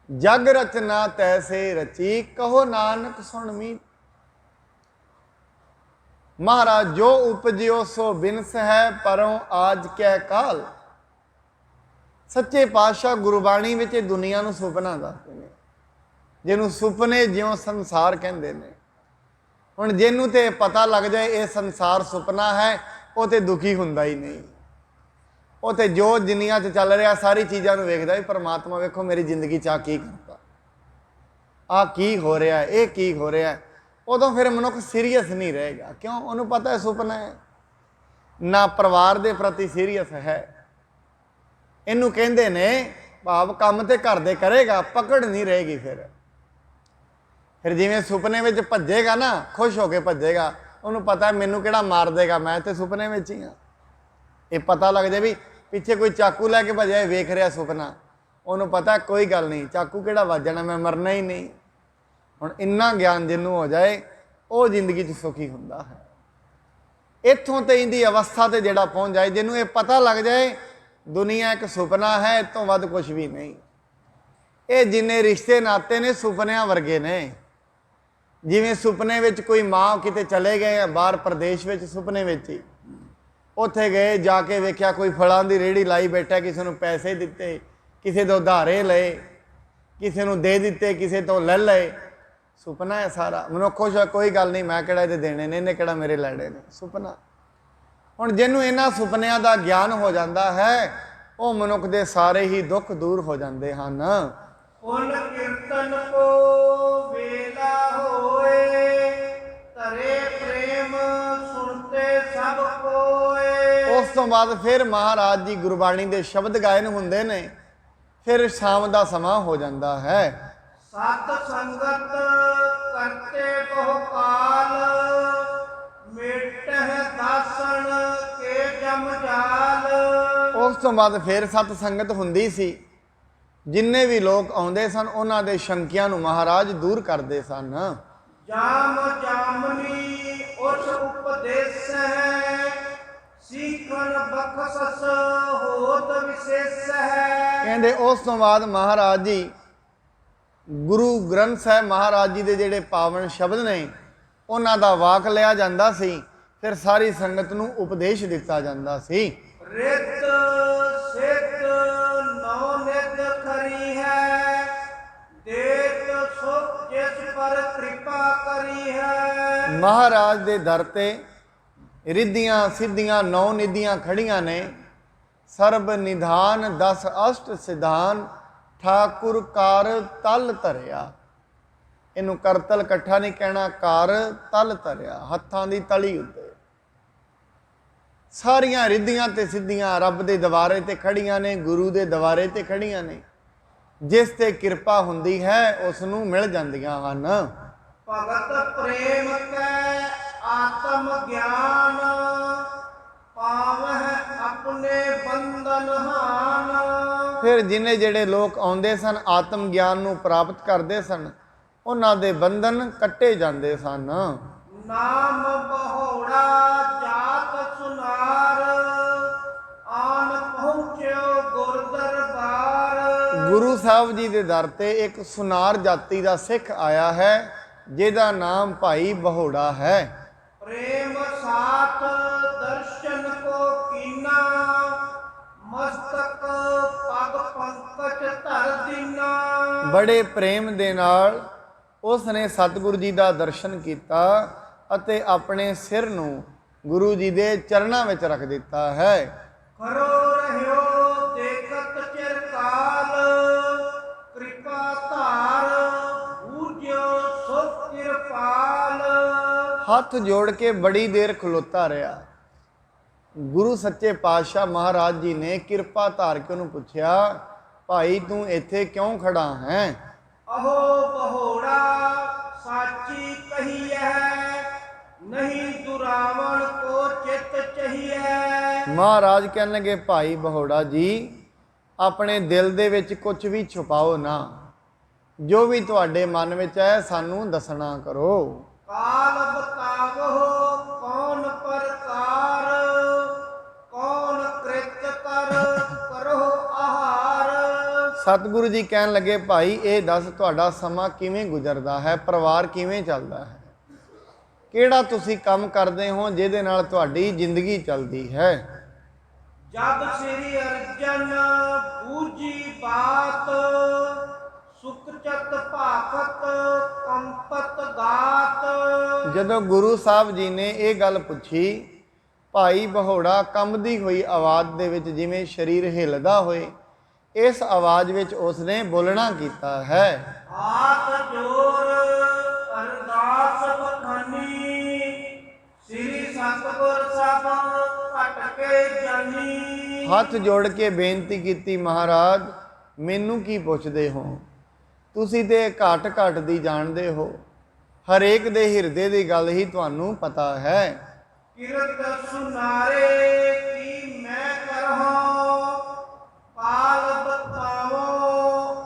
ਜਗ ਰਚਨਾ ਤੈਸੇ ਰਚੀ ਕਹੋ ਨਾਨਕ ਸੁਣ ਮੀਤ। ਮਹਾਰਾਜ ਜੋ ਉਪਜਿਓ ਸੋ ਬਿਨਸ ਹੈ, ਪਰੋਂ ਆਜ ਕਹਿ ਕਾਲ। ਸੱਚੇ ਪਾਤਸ਼ਾਹ ਗੁਰਬਾਣੀ ਵਿੱਚ ਇਹ ਦੁਨੀਆ ਨੂੰ ਸੁਪਨਾ ਦੱਸਦੇ ਨੇ, ਜਿਹਨੂੰ ਸੁਪਨੇ ਜਿਉਂ ਸੰਸਾਰ ਕਹਿੰਦੇ ਨੇ। ਹੁਣ ਜਿਹਨੂੰ ਤੇ ਪਤਾ ਲੱਗ ਜਾਏ ਇਹ ਸੰਸਾਰ ਸੁਪਨਾ ਹੈ, ਉਹ ਤੇ ਦੁਖੀ ਹੁੰਦਾ ਹੀ ਨਹੀਂ। ਉਹ ਤੇ ਜੋ ਦੁਨੀਆ 'ਚ ਚੱਲ ਰਿਹਾ ਸਾਰੀ ਚੀਜ਼ਾਂ ਨੂੰ ਵੇਖਦਾ ਵੀ ਪਰਮਾਤਮਾ ਵੇਖੋ ਮੇਰੀ ਜ਼ਿੰਦਗੀ 'ਚ ਆ ਕੀ ਕਰਤਾ, ਆ ਕੀ ਹੋ ਰਿਹਾ, ਇਹ ਕੀ ਹੋ ਰਿਹਾ। ਉਦੋਂ ਫਿਰ ਮਨੁੱਖ ਸੀਰੀਅਸ ਨਹੀਂ ਰਹੇਗਾ, ਕਿਉਂ? ਉਹਨੂੰ ਪਤਾ ਹੈ ਸੁਪਨਾ ਹੈ। ਨਾ ਪਰਿਵਾਰ ਦੇ ਪ੍ਰਤੀ ਸੀਰੀਅਸ ਹੈ। ਇਹਨੂੰ ਕਹਿੰਦੇ ਨੇ ਭਾਵ ਕੰਮ ਤੇ ਘਰ ਦੇ ਕਰੇਗਾ, ਪਕੜ ਨਹੀਂ ਰਹੇਗੀ। ਫਿਰ ਜਿਵੇਂ ਸੁਪਨੇ ਵਿੱਚ ਭੱਜੇਗਾ ਨਾ, ਖੁਸ਼ ਹੋ ਕੇ ਭੱਜੇਗਾ, ਉਹਨੂੰ ਪਤਾ ਮੈਨੂੰ ਕਿਹੜਾ ਮਾਰ ਦੇਗਾ, ਮੈਂ ਤੇ ਸੁਪਨੇ ਵਿੱਚ ਹੀ ਹਾਂ। ਇਹ ਪਤਾ ਲੱਗ ਜਾਏ ਵੀ ਪਿੱਛੇ ਕੋਈ ਚਾਕੂ ਲੈ ਕੇ ਭੱਜਿਆ, ਵੇਖ ਰਿਹਾ ਸੁਪਨਾ, ਉਹਨੂੰ ਪਤਾ ਕੋਈ ਗੱਲ ਨਹੀਂ, ਚਾਕੂ ਕਿਹੜਾ ਵੱਜਣਾ, ਮੈਂ ਮਰਨਾ ਹੀ ਨਹੀਂ। ਹੁਣ ਇੰਨਾ ਗਿਆਨ ਜਿਹਨੂੰ ਹੋ ਜਾਏ ਉਹ ਜ਼ਿੰਦਗੀ 'ਚ ਸੁਖੀ ਹੁੰਦਾ ਹੈ। ਇੱਥੋਂ ਤੇ ਇਹਦੀ ਅਵਸਥਾ ਤੇ ਜਿਹੜਾ ਪਹੁੰਚ ਜਾਏ, ਜਿਹਨੂੰ ਇਹ ਪਤਾ ਲੱਗ ਜਾਏ ਦੁਨੀਆ ਇੱਕ ਸੁਪਨਾ ਹੈ, ਇਸ ਤੋਂ ਵੱਧ ਕੁਝ ਵੀ ਨਹੀਂ। ਇਹ ਜਿੰਨੇ ਰਿਸ਼ਤੇ ਨਾਤੇ ਨੇ ਸੁਪਨਿਆਂ ਵਰਗੇ ਨੇ। ਜਿਵੇਂ ਸੁਪਨੇ ਵਿੱਚ ਕੋਈ ਮਾਂ ਕਿਤੇ ਚਲੇ ਗਏ ਬਾਹਰ ਪ੍ਰਦੇਸ਼ ਵਿੱਚ, ਸੁਪਨੇ ਵਿੱਚ ਹੀ ਉੱਥੇ ਗਏ, ਜਾ ਕੇ ਵੇਖਿਆ ਕੋਈ ਫਲਾਂ ਦੀ ਰੇਹੜੀ ਲਾਈ ਬੈਠਾ, ਕਿਸੇ ਨੂੰ ਪੈਸੇ ਦਿੱਤੇ, ਕਿਸੇ ਤੋਂ ਉਧਾਰੇ ਲਏ, ਕਿਸੇ ਨੂੰ ਦੇ ਦਿੱਤੇ, ਕਿਸੇ ਤੋਂ ਲੈ ਲਏ। ਸੁਪਨਾ ਹੈ ਸਾਰਾ। ਮਨੁੱਖ ਖੁਸ਼ ਹੋਇਆ, ਕੋਈ ਗੱਲ ਨਹੀਂ, ਮੈਂ ਕਿਹੜਾ ਇਹਦੇ ਦੇਣੇ ਨੇ, ਇਹਨੇ ਕਿਹੜਾ ਮੇਰੇ ਲੈਣੇ ਨੇ। ਸੁਪਨਾ। ਹੁਣ ਜਿਹਨੂੰ ਇਹਨਾਂ ਸੁਪਨਿਆਂ ਦਾ ਗਿਆਨ ਹੋ ਜਾਂਦਾ ਹੈ, ਉਹ ਮਨੁੱਖ ਦੇ ਸਾਰੇ ਹੀ ਦੁੱਖ ਦੂਰ ਹੋ ਜਾਂਦੇ ਹਨ। ਪੁਨ ਕੀਰਤਨ ਕੋ ਵੇਲਾ ਹੋਏ, ਤਰੇ ਪ੍ਰੇਮ ਸੁਣਤੇ ਸਭ ਕੋਏ। ਉਸ ਤੋਂ ਬਾਅਦ ਫਿਰ ਮਹਾਰਾਜ ਜੀ ਗੁਰਬਾਣੀ ਦੇ ਸ਼ਬਦ ਗਾਇਨ ਹੁੰਦੇ ਨੇ। ਫਿਰ ਸ਼ਾਮ ਦਾ ਸਮਾਂ ਹੋ ਜਾਂਦਾ ਹੈ। ਸਤ ਸੰਗਤ ਕਰਤੇ ਬਹੁ ਕਾਲ, ਮੇਟਹਿ ਦਾਸਣ ਕੇ ਜਮ ਜਾਲ। ਉਸ ਤੋਂ ਬਾਅਦ ਫਿਰ ਸਤ ਸੰਗਤ ਹੁੰਦੀ ਸੀ। ਜਿੰਨੇ ਵੀ ਲੋਕ ਆਉਂਦੇ ਸਨ ਉਹਨਾਂ ਦੇ ਸ਼ੰਕਿਆਂ ਨੂੰ ਮਹਾਰਾਜ ਦੂਰ ਕਰਦੇ ਸਨ। ਜਾਮ ਜਾਮਨੀ ਉਸ ਉਪਦੇਸ ਹੈ, ਸੀਖਣ ਬਖਸ਼ਸ ਹੋਤ ਵਿਸ਼ੇਸ਼ ਹੈ। ਕਹਿੰਦੇ ਉਸ ਤੋਂ ਬਾਅਦ ਮਹਾਰਾਜ ਜੀ ਗੁਰੂ ਗ੍ਰੰਥ ਸਾਹਿਬ ਮਹਾਰਾਜ ਜੀ ਦੇ ਜਿਹੜੇ ਪਾਵਨ ਸ਼ਬਦ ਨੇ ਉਹਨਾਂ ਦਾ ਵਾਕ ਲਿਆ ਜਾਂਦਾ ਸੀ। ਫਿਰ ਸਾਰੀ ਸੰਗਤ ਨੂੰ ਉਪਦੇਸ਼ ਦਿੱਤਾ ਜਾਂਦਾ ਸੀ। ਰਿਤ ਸਿੱਧ ਨੌ ਨਿਤ ਖਰੀ ਹੈ, ਦੇਤ ਸੁਖ ਜਿਸ ਪਰ ਕਿਰਪਾ ਕਰੀ ਹੈ। ਮਹਾਰਾਜ ਦੇ ਦਰ ਤੇ ਰਿੱਧੀਆਂ ਸਿੱਧੀਆਂ 9 ਨਿਧੀਆਂ ਖੜੀਆਂ ਨੇ। ਸਰਬ ਨਿਧਾਨ 10 ਅਸ਼ਟ ਸਿਧਾਨ, ਠਾਕੁਰ ਕਾਰ ਤਲ ਧਰਿਆ। ਇਹਨੂੰ ਕਰਤਲ ਇਕੱਠਾ ਨਹੀਂ ਕਹਿਣਾ, ਕਾਰ ਤਲ ਧਰਿਆ, ਹੱਥਾਂ ਦੀ ਤਲੀ ਉੱਤੇ। ਸਾਰੀਆਂ ਰਿੱਧੀਆਂ ਤੇ ਸਿੱਧੀਆਂ ਰੱਬ ਦੇ ਦਵਾਰੇ ਤੇ ਖੜੀਆਂ ਨੇ, ਗੁਰੂ ਦੇ ਦਵਾਰੇ ਤੇ ਖੜੀਆਂ ਨੇ। ਜਿਸ ਤੇ ਕਿਰਪਾ ਹੁੰਦੀ ਹੈ ਉਸ ਨੂੰ ਮਿਲ ਜਾਂਦੀਆਂ ਹਨ। ਭਗਤ ਪ੍ਰੇਮ ਕੈ ਆਤਮ ਗਿਆਨ, ਪਾਵਹਿ ਆਪਣੇ ਬੰਧਨ ਹਾਨ। ਫਿਰ ਜਿਨੇ ਜਿਹੜੇ ਲੋਕ ਆਉਂਦੇ ਸਨ ਆਤਮ ਗਿਆਨ ਨੂੰ ਪ੍ਰਾਪਤ ਕਰਦੇ ਸਨ, ਉਹਨਾਂ ਦੇ ਬੰਧਨ ਕੱਟੇ ਜਾਂਦੇ ਸਨ। ਨਾਮ ਬਹੋੜਾ ਜਾਤ ਸੁਨਾਰ, ਆਨ ਪਹੁੰਚਿਓ ਗੁਰ ਦਰਬਾਰ। ਗੁਰੂ ਸਾਹਿਬ ਜੀ ਦੇ ਦਰ ਤੇ ਇੱਕ ਸੁਨਾਰ ਜਾਤੀ ਦਾ ਸਿੱਖ ਆਇਆ ਹੈ, ਜਿਹਦਾ ਨਾਮ ਭਾਈ ਬਹੋੜਾ ਹੈ। ਪ੍ਰੇਮ ਸਾਥ ਦਰਸ਼ਨ ਕੋ ਕੀਨਾ, ਮਸਤਕ ਪਗ ਪੰਕਜ ਧਰ ਦੀਨਾ। ਬੜੇ ਪ੍ਰੇਮ ਦੇ ਨਾਲ ਉਸ ਨੇ ਸਤਿਗੁਰੂ ਜੀ ਦਾ ਦਰਸ਼ਨ ਕੀਤਾ ਅਤੇ ਆਪਣੇ ਸਿਰ ਨੂੰ ਗੁਰੂ ਜੀ ਦੇ ਚਰਨਾਂ ਵਿੱਚ ਰੱਖ ਦਿੱਤਾ ਹੈ। ਖਰੋ ਰਹਿਓ ਦੇਖਤ ਚਿਰਕਾਲ, ਕਿਰਪਾ ਧਾਰ ਬੂਝਿਓ ਸੁਖ ਕਿਰਪਾਲ। ਹੱਥ ਜੋੜ ਕੇ ਬੜੀ ਦੇਰ ਖਲੋਤਾ ਰਿਹਾ। ਗੁਰੂ ਸੱਚੇ ਪਾਤਸ਼ਾਹ ਮਹਾਰਾਜ ਜੀ ਨੇ ਕਿਰਪਾ ਧਾਰ ਕੇ ਉਹਨੂੰ ਪੁੱਛਿਆ, ਭਾਈ ਤੂੰ ਇੱਥੇ ਕਿਉਂ ਖੜਾ ਹੈ? ਅਹੋ ਬਹੋੜਾ ਸਾਚੀ ਕਹੀ ਹੈ, ਨਹੀਂ ਦੁਰਾਵਣ ਕੋ ਚਿਤ ਚਹੀਐ। ਮਹਾਰਾਜ ਕਹਿਣ ਲੱਗੇ, ਭਾਈ ਬਹੋੜਾ ਜੀ ਆਪਣੇ ਦਿਲ ਦੇ ਵਿੱਚ ਕੁਝ ਵੀ ਛੁਪਾਓ ਨਾ, ਜੋ ਵੀ ਤੁਹਾਡੇ ਮਨ ਵਿੱਚ ਹੈ ਸਾਨੂੰ ਦੱਸਣਾ ਕਰੋ। ਕਾਲ ਬਤਾਵੋ ਕੌਣ ਪ੍ਰਕਾਰ, ਕੌਣ ਕ੍ਰਿਤ ਕਰ ਕਰੋ ਆਹਾਰ। ਸਤਿਗੁਰੂ ਜੀ ਕਹਿਣ ਲੱਗੇ, ਭਾਈ ਇਹ ਦੱਸ ਤੁਹਾਡਾ ਸਮਾਂ ਕਿਵੇਂ ਗੁਜ਼ਰਦਾ ਹੈ, ਪਰਿਵਾਰ ਕਿਵੇਂ ਚੱਲਦਾ ਹੈ, ਕਿਹੜਾ ਤੁਸੀਂ ਕੰਮ ਕਰਦੇ ਹੋ ਜਿਹਦੇ ਨਾਲ ਤੁਹਾਡੀ ਜ਼ਿੰਦਗੀ ਚੱਲਦੀ ਹੈ। ਜਦ ਸ੍ਰੀ ਅਰਜਨ ਬੂਝੀ ਬਾਤ, ਸੁਖਚਤ ਭਾਖਤ ਕੰਪਤ ਗਾਤ। ਜਦੋਂ ਗੁਰੂ ਸਾਹਿਬ ਜੀ ਨੇ ਇਹ ਗੱਲ ਪੁੱਛੀ, ਭਾਈ ਬਹੋੜਾ ਕੰਬਦੀ ਹੋਈ ਆਵਾਜ਼ ਦੇ ਵਿੱਚ ਜਿਵੇਂ ਸਰੀਰ ਹਿੱਲਦਾ ਹੋਏ, ਇਸ ਆਵਾਜ਼ ਵਿੱਚ ਉਸਨੇ ਬੋਲਣਾ ਕੀਤਾ ਹੈ। ਹਾਥ ਜੋਰ ਅਰਦਾਸ ਬਖਾਨੀ, ਸ੍ਰੀ ਸਤਿਗੁਰ ਸਭ ਘਟ ਕੇ ਜਾਨੀ। ਹੱਥ ਜੋੜ ਕੇ ਬੇਨਤੀ ਕੀਤੀ, ਮਹਾਰਾਜ ਮੈਨੂੰ ਕੀ ਪੁੱਛਦੇ ਹੋ, ਤੁਸੀਂ ਤੇ ਘਟ ਘਟ ਦੀ ਜਾਣਦੇ ਹੋ, ਹਰੇਕ ਦੇ ਹਿਰਦੇ ਦੀ ਗੱਲ ਹੀ ਤੁਹਾਨੂੰ ਪਤਾ ਹੈ। ਕਿਰਤ ਸੁਨਾਰੇ ਕੀ ਮੈਂ ਕਰਹੁ, ਪਾਲ ਬਤਾਵੋ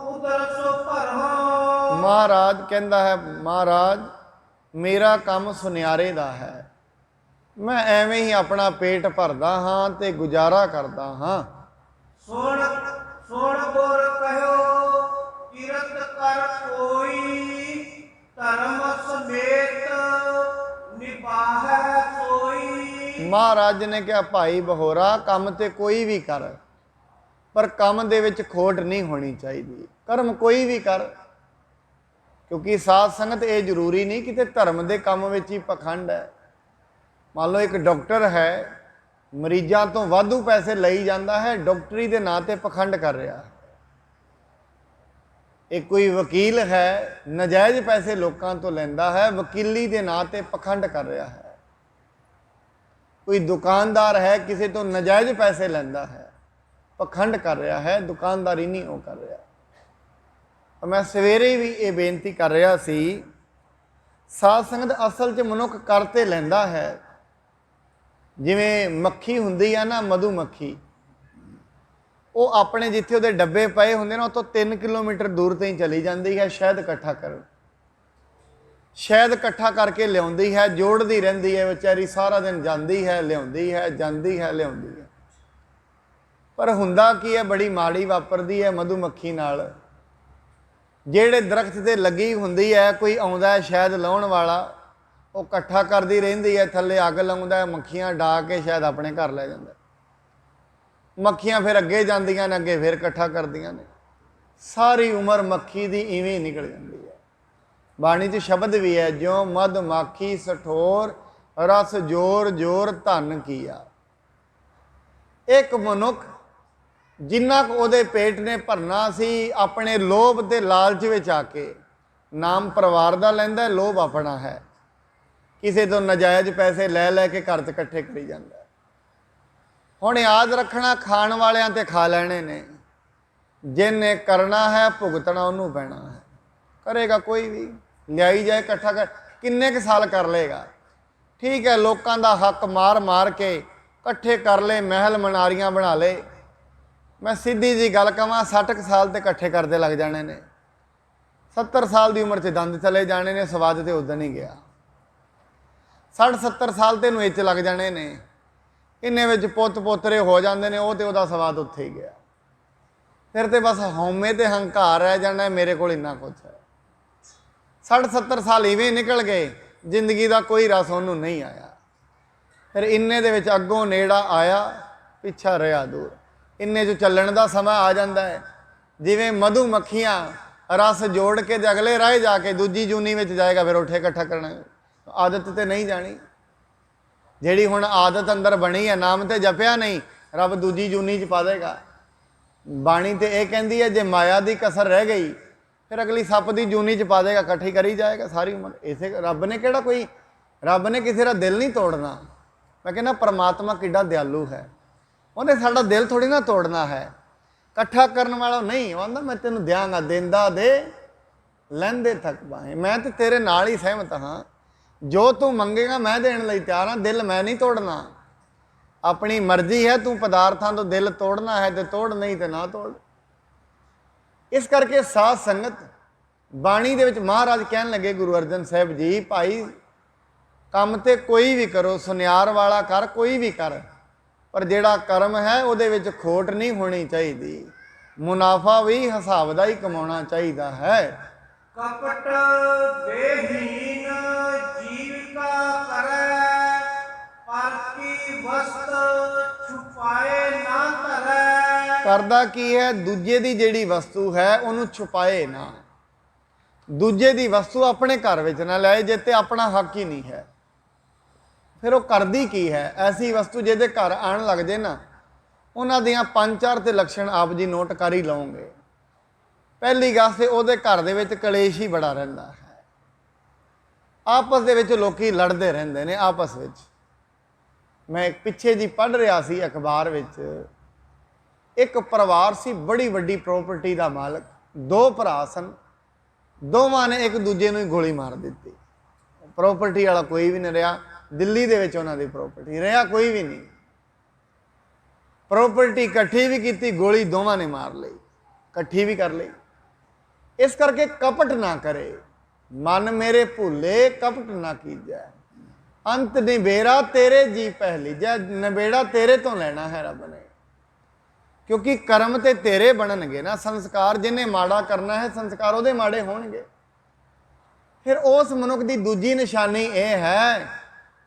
ਉਦਰ ਸੋ ਭਰਹੁ। ਮਹਾਰਾਜ ਕਹਿੰਦਾ ਹੈ, ਮਹਾਰਾਜ ਮੇਰਾ ਕੰਮ ਸੁਨਿਆਰੇ ਦਾ ਹੈ, ਮੈਂ ਐਵੇਂ ਹੀ ਆਪਣਾ ਪੇਟ ਭਰਦਾ ਹਾਂ ਤੇ ਗੁਜ਼ਾਰਾ ਕਰਦਾ ਹਾਂ। ਸੁਣ ਸੁਣ ਗੁਰ ਕਹਿਓ, ਕਿਰਤ ਮਹਾਰਾਜ ਨੇ ਕਿਹਾ ਭਾਈ ਬਹੋਰਾ ਕੰਮ ਤੇ ਕੋਈ ਵੀ ਕਰ, ਪਰ ਕੰਮ ਦੇ ਵਿੱਚ ਖੋਟ ਨਹੀਂ ਹੋਣੀ ਚਾਹੀਦੀ। ਕਰਮ ਕੋਈ ਵੀ ਕਰ, ਕਿਉਂਕਿ ਸਾਧ ਸੰਗਤ ਇਹ ਜ਼ਰੂਰੀ ਨਹੀਂ ਕਿ ਧਰਮ ਦੇ ਕੰਮ ਵਿੱਚ ਹੀ ਪਖੰਡ ਹੈ। ਮੰਨ ਲਓ ਇੱਕ ਡਾਕਟਰ ਹੈ, ਮਰੀਜ਼ਾਂ ਤੋਂ ਵਾਧੂ ਪੈਸੇ ਲਈ ਜਾਂਦਾ ਹੈ, ਡਾਕਟਰੀ ਦੇ ਨਾਂ ਤੇ ਪਖੰਡ ਕਰ ਰਿਹਾ ਹੈ। ਇਹ ਕੋਈ ਵਕੀਲ ਹੈ, ਨਜਾਇਜ਼ ਪੈਸੇ ਲੋਕਾਂ ਤੋਂ ਲੈਂਦਾ ਹੈ, ਵਕੀਲੀ ਦੇ ਨਾਂ ਤੇ ਪਖੰਡ ਕਰ ਰਿਹਾ ਹੈ। ਕੋਈ ਦੁਕਾਨਦਾਰ ਹੈ, ਕਿਸੇ ਤੋਂ ਨਜਾਇਜ਼ ਪੈਸੇ ਲੈਂਦਾ ਹੈ, ਪਖੰਡ ਕਰ ਰਿਹਾ ਹੈ, ਦੁਕਾਨਦਾਰੀ ਨਹੀਂ ਉਹ ਕਰ ਰਿਹਾ। ਮੈਂ ਸਵੇਰੇ ਵੀ ਇਹ ਬੇਨਤੀ ਕਰ ਰਿਹਾ ਸੀ, ਸਾਧ ਸੰਗਤ ਅਸਲ 'ਚ ਮਨੁੱਖ ਕਰ ਤੇ ਲੈਂਦਾ ਹੈ। ਜਿਵੇਂ ਮੱਖੀ ਹੁੰਦੀ ਆ ਨਾ, ਮਧੂ ਮੱਖੀ, ਉਹ ਆਪਣੇ ਜਿੱਥੇ ਉਹਦੇ ਡੱਬੇ ਪਏ ਹੁੰਦੇ ਨੇ, ਉਹ ਤੋਂ 3 ਕਿਲੋਮੀਟਰ ਦੂਰ ਤੇ ਹੀ ਚਲੀ ਜਾਂਦੀ ਹੈ ਸ਼ਹਿਦ ਇਕੱਠਾ ਕਰਨ। ਸ਼ਹਿਦ ਇਕੱਠਾ ਕਰਕੇ ਲਿਆਉਂਦੀ ਹੈ, ਜੋੜਦੀ ਰਹਿੰਦੀ ਹੈ ਵਿਚਾਰੀ, ਸਾਰਾ ਦਿਨ ਜਾਂਦੀ ਹੈ ਲਿਆਉਂਦੀ ਹੈ, ਜਾਂਦੀ ਹੈ ਲਿਆਉਂਦੀ ਹੈ। ਪਰ ਹੁੰਦਾ ਕੀ ਹੈ, ਬੜੀ ਮਾੜੀ ਵਾਪਰਦੀ ਹੈ ਮਧੂ ਮੱਖੀ ਨਾਲ। ਜਿਹੜੇ ਦਰਖਤ ਤੇ ਲੱਗੀ ਹੁੰਦੀ ਹੈ, ਕੋਈ ਆਉਂਦਾ ਹੈ ਸ਼ਹਿਦ ਲਾਉਣ ਵਾਲਾ, ਉਹ ਇਕੱਠਾ ਕਰਦੀ ਰਹਿੰਦੀ ਹੈ, ਥੱਲੇ ਅੱਗ ਲਾਉਂਦਾ, ਮੱਖੀਆਂ ਡਾ ਕੇ ਸ਼ਾਇਦ ਆਪਣੇ ਘਰ ਲੈ ਜਾਂਦਾ। ਮੱਖੀਆਂ ਫਿਰ ਅੱਗੇ ਜਾਂਦੀਆਂ ਨੇ, ਅੱਗੇ ਫਿਰ ਇਕੱਠਾ ਕਰਦੀਆਂ ਨੇ, ਸਾਰੀ ਉਮਰ ਮੱਖੀ ਦੀ ਇਵੇਂ ਨਿਕਲ ਜਾਂਦੀ ਹੈ। ਬਾਣੀ 'ਚ ਸ਼ਬਦ ਵੀ ਹੈ, ਜਿਉ ਮਧ ਮਾਖੀ ਸਠੋਰ ਰਸ ਜੋਰ ਜੋਰ ਧਨ ਕੀਆ। ਇੱਕ ਮਨੁੱਖ ਜਿੰਨਾ ਕੁ ਉਹਦੇ ਪੇਟ ਨੇ ਭਰਨਾ ਸੀ, ਆਪਣੇ ਲੋਭ ਤੇ ਲਾਲਚ ਵਿੱਚ ਆ ਕੇ ਨਾਮ ਪਰਿਵਾਰ ਦਾ ਲੈਂਦਾ, ਲੋਭ ਆਪਣਾ ਹੈ, ਕਿਸੇ ਤੋਂ ਨਜਾਇਜ਼ ਪੈਸੇ ਲੈ ਲੈ ਕੇ ਘਰ 'ਚ ਇਕੱਠੇ ਕਰੀ ਜਾਂਦਾ। ਹੁਣ ਯਾਦ ਰੱਖਣਾ, ਖਾਣ ਵਾਲਿਆਂ ਤੇ ਖਾ ਲੈਣੇ ਨੇ, ਜਿਹਨੇ ਕਰਨਾ ਹੈ ਭੁਗਤਣਾ ਉਹਨੂੰ ਪੈਣਾ ਹੈ। ਕਰੇਗਾ ਕੋਈ ਵੀ, ਲਿਆਈ ਜਾਏ ਇਕੱਠਾ ਕਰ, ਕਿੰਨੇ ਕੁ ਸਾਲ ਕਰ ਲਏਗਾ? ਠੀਕ ਹੈ, ਲੋਕਾਂ ਦਾ ਹੱਕ ਮਾਰ ਮਾਰ ਕੇ ਇਕੱਠੇ ਕਰ ਲਏ, ਮਹਿਲ ਮਨਾਰੀਆਂ ਬਣਾ ਲਏ। ਮੈਂ ਸਿੱਧੀ ਜੀ ਗੱਲ ਕਹਾਂ, 60 ਕੁ ਸਾਲ ਤੇ ਇਕੱਠੇ ਕਰਦੇ ਲੱਗ ਜਾਣੇ ਨੇ। 70 ਸਾਲ ਦੀ ਉਮਰ 'ਚ ਦੰਦ ਚਲੇ ਜਾਣੇ ਨੇ, ਸਵਾਦ ਤੇ ਉਦਣ ਹੀ ਗਿਆ। 60-70 ਸਾਲ ਤੇ ਨੂੰ ਇੱਚ ਲੱਗ ਜਾਣੇ ਨੇ, ਇੰਨੇ ਵਿੱਚ ਪੁੱਤ ਪੋਤਰੇ ਹੋ ਜਾਂਦੇ ਨੇ, ਉਹ ਤੇ ਉਹਦਾ ਸਵਾਦ ਉੱਥੇ ਹੀ ਗਿਆ। ਫਿਰ ਤੇ ਬਸ ਹਉਮੈ ਤੇ ਹੰਕਾਰ ਰਹਿ ਜਾਣਾ, ਮੇਰੇ ਕੋਲ ਇੰਨਾ ਕੁਛ ਹੈ। 60-70 ਸਾਲ ਇਵੇਂ ਨਿਕਲ ਗਏ, ਜ਼ਿੰਦਗੀ ਦਾ ਕੋਈ ਰਸ ਉਹਨੂੰ ਨਹੀਂ ਆਇਆ। ਫਿਰ ਇੰਨੇ ਦੇ ਵਿੱਚ ਅੱਗੋਂ ਨੇੜਾ ਆਇਆ, ਪਿੱਛਾ ਰਿਹਾ ਦੂਰ। ਇੰਨੇ 'ਚ ਚੱਲਣ ਦਾ ਸਮਾਂ ਆ ਜਾਂਦਾ ਹੈ। ਜਿਵੇਂ ਮਧੂ ਮੱਖੀਆਂ ਰਸ ਜੋੜ ਕੇ ਤੇ ਅਗਲੇ ਰਾਹ ਜਾ ਕੇ ਦੂਜੀ ਜੂਨੀ ਵਿੱਚ ਜਾਏਗਾ, ਫਿਰ ਉੱਠੇ ਇਕੱਠਾ ਕਰਨਾ। ਆਦਤ ਤੇ ਨਹੀਂ ਜਾਣੀ, ਜਿਹੜੀ ਹੁਣ ਆਦਤ ਅੰਦਰ ਬਣੀ ਹੈ, ਨਾਮ ਤੇ ਜਪਿਆ ਨਹੀਂ, ਰੱਬ ਦੂਜੀ ਜੂਨੀ 'ਚ ਪਾ ਦੇਗਾ। ਬਾਣੀ ਤੇ ਇਹ ਕਹਿੰਦੀ ਹੈ, ਜੇ ਮਾਇਆ ਦੀ ਕਸਰ ਰਹਿ ਗਈ ਫਿਰ ਅਗਲੀ ਸੱਪ ਦੀ ਜੂਨੀ 'ਚ ਪਾ ਦੇਗਾ, ਇਕੱਠੀ ਕਰੀ ਜਾਏਗਾ ਸਾਰੀ ਉਮਰ। ਇਸੇ ਰੱਬ ਨੇ ਕਿਹੜਾ ਕੋਈ, ਰੱਬ ਨੇ ਕਿਸੇ ਦਾ ਦਿਲ ਨਹੀਂ ਤੋੜਨਾ। ਮੈਂ ਕਹਿੰਦਾ ਪਰਮਾਤਮਾ ਕਿੱਡਾ ਦਿਆਲੂ ਹੈ, ਉਹਨੇ ਸਾਡਾ ਦਿਲ ਥੋੜੀ ਨਾ ਤੋੜਨਾ ਹੈ। ਇਕੱਠਾ ਕਰਨ ਵਾਲਾ ਨਹੀਂ, ਉਹ ਕਹਿੰਦਾ ਮੈਂ ਤੈਨੂੰ ਦਿਆਂਗਾ, ਦਿੰਦਾ ਦੇ ਲੈਂਦੇ ਥੱਕ ਪਾਏ। ਮੈਂ ਤੇ ਤੇਰੇ ਨਾਲ ਹੀ ਸਹਿਮਤ ਹਾਂ, ਜੋ ਤੂੰ ਮੰਗੇਗਾ ਮੈਂ ਦੇਣ ਲਈ ਤਿਆਰ ਹਾਂ। ਦਿਲ ਮੈਂ ਨਹੀਂ ਤੋੜਨਾ, ਆਪਣੀ ਮਰਜ਼ੀ ਹੈ। ਤੂੰ ਪਦਾਰਥਾਂ ਤੋਂ ਦਿਲ ਤੋੜਨਾ ਹੈ ਤੇ ਤੋੜ, ਨਹੀਂ ਤੇ ਨਾ ਤੋੜ। ਇਸ ਕਰਕੇ ਸਾਧ ਸੰਗਤ ਬਾਣੀ ਦੇ ਵਿੱਚ ਮਹਾਰਾਜ ਕਹਿਣ ਲੱਗੇ, ਗੁਰੂ ਅਰਜਨ ਸਾਹਿਬ ਜੀ, ਭਾਈ ਕੰਮ ਤੇ ਕੋਈ ਵੀ ਕਰੋ, ਸੁਨਿਆਰ ਵਾਲਾ ਕਰ, ਕੋਈ ਵੀ ਕਰ, ਪਰ ਜਿਹੜਾ ਕਰਮ ਹੈ ਉਹਦੇ ਵਿੱਚ ਖੋਟ ਨਹੀਂ ਹੋਣੀ ਚਾਹੀਦੀ। ਮੁਨਾਫਾ ਵੀ ਹਿਸਾਬ ਦਾ ਹੀ ਕਮਾਉਣਾ ਚਾਹੀਦਾ ਹੈ। ਕਪਟ ਦੇਹੀਨ ਜੀਵਿਕਾ ਕਰੈ, ਪਰ ਕੀ ਵਸਤ ਛੁਪਾਏ ਨਾ ਧਰੈ। ਕਰਦਾ ਕੀ ਹੈ? ਦੂਜੇ ਦੀ ਜਿਹੜੀ ਵਸਤੂ ਹੈ ਉਹਨੂੰ ਛੁਪਾਏ ਨਾ, ਦੂਜੇ ਦੀ ਵਸਤੂ ਆਪਣੇ ਘਰ ਵਿੱਚ ਨਾ ਲਿਆਏ, ਜੇ ਤੇ ਆਪਣਾ ਹੱਕ ਹੀ ਨਹੀਂ ਹੈ। ਫਿਰ ਉਹ ਕਰਦੀ ਕੀ ਹੈ? ਐਸੀ ਵਸਤੂ ਜਿਹਦੇ ਘਰ ਆਉਣ ਲੱਗ ਜੇ ਨਾ, ਉਹਨਾਂ ਦੀਆਂ 5-4 ਤੇ ਲੱਛਣ ਆਪ ਜੀ ਨੋਟ ਕਰ ਹੀ ਲਓਗੇ। ਪਹਿਲੀ ਗੱਲ ਤੇ ਉਹਦੇ ਘਰ ਦੇ ਵਿੱਚ ਕਲੇਸ਼ ਹੀ ਬੜਾ ਰਹਿੰਦਾ ਹੈ, ਆਪਸ ਦੇ ਵਿੱਚ ਲੋਕੀ ਲੜਦੇ ਰਹਿੰਦੇ ਨੇ ਆਪਸ ਵਿੱਚ। ਮੈਂ ਪਿੱਛੇ ਜੀ ਪੜ੍ਹ ਰਿਹਾ ਸੀ ਅਖਬਾਰ ਵਿੱਚ, ਇੱਕ ਪਰਿਵਾਰ ਸੀ, ਬੜੀ ਵੱਡੀ ਪ੍ਰੋਪਰਟੀ ਦਾ ਮਾਲਕ, 2 ਭਰਾ ਸਨ, ਦੋਵਾਂ ਨੇ ਇੱਕ ਦੂਜੇ ਨੂੰ ਹੀ ਗੋਲੀ ਮਾਰ ਦਿੱਤੀ। ਪ੍ਰੋਪਰਟੀ ਵਾਲਾ ਕੋਈ ਵੀ ਨਹੀਂ ਰਿਹਾ, ਦਿੱਲੀ ਦੇ ਵਿੱਚ ਉਹਨਾਂ ਦੀ ਪ੍ਰੋਪਰਟੀ, ਰਿਹਾ ਕੋਈ ਵੀ ਨਹੀਂ। ਪ੍ਰੋਪਰਟੀ ਇਕੱਠੀ ਵੀ ਕੀਤੀ, ਗੋਲੀ ਦੋਵਾਂ ਨੇ ਮਾਰ ਲਈ, ਇਕੱਠੀ ਵੀ ਕਰ ਲਈ। ਇਸ ਕਰਕੇ ਕਪਟ ਨਾ ਕਰੇ, ਮਨ ਮੇਰੇ ਭੁੱਲੇ ਕਪਟ ਨਾ ਕੀਜੈ, ਅੰਤ ਨਿਬੇੜਾ ਤੇਰੇ ਜੀ ਪਹਿਲੀ। ਜੈ ਨਿਬੇੜਾ ਤੇਰੇ ਤੋਂ ਲੈਣਾ ਹੈ ਰੱਬ ਨੇ, ਕਿਉਂਕਿ ਕਰਮ ਤੇ ਤੇਰੇ ਬਣਨਗੇ ਨਾ। ਸੰਸਕਾਰ ਜਿਹਨੇ ਮਾੜਾ ਕਰਨਾ ਹੈ, ਸੰਸਕਾਰ ਉਹਦੇ ਮਾੜੇ ਹੋਣਗੇ। ਫਿਰ ਉਸ ਮਨੁੱਖ ਦੀ ਦੂਜੀ ਨਿਸ਼ਾਨੀ ਇਹ ਹੈ,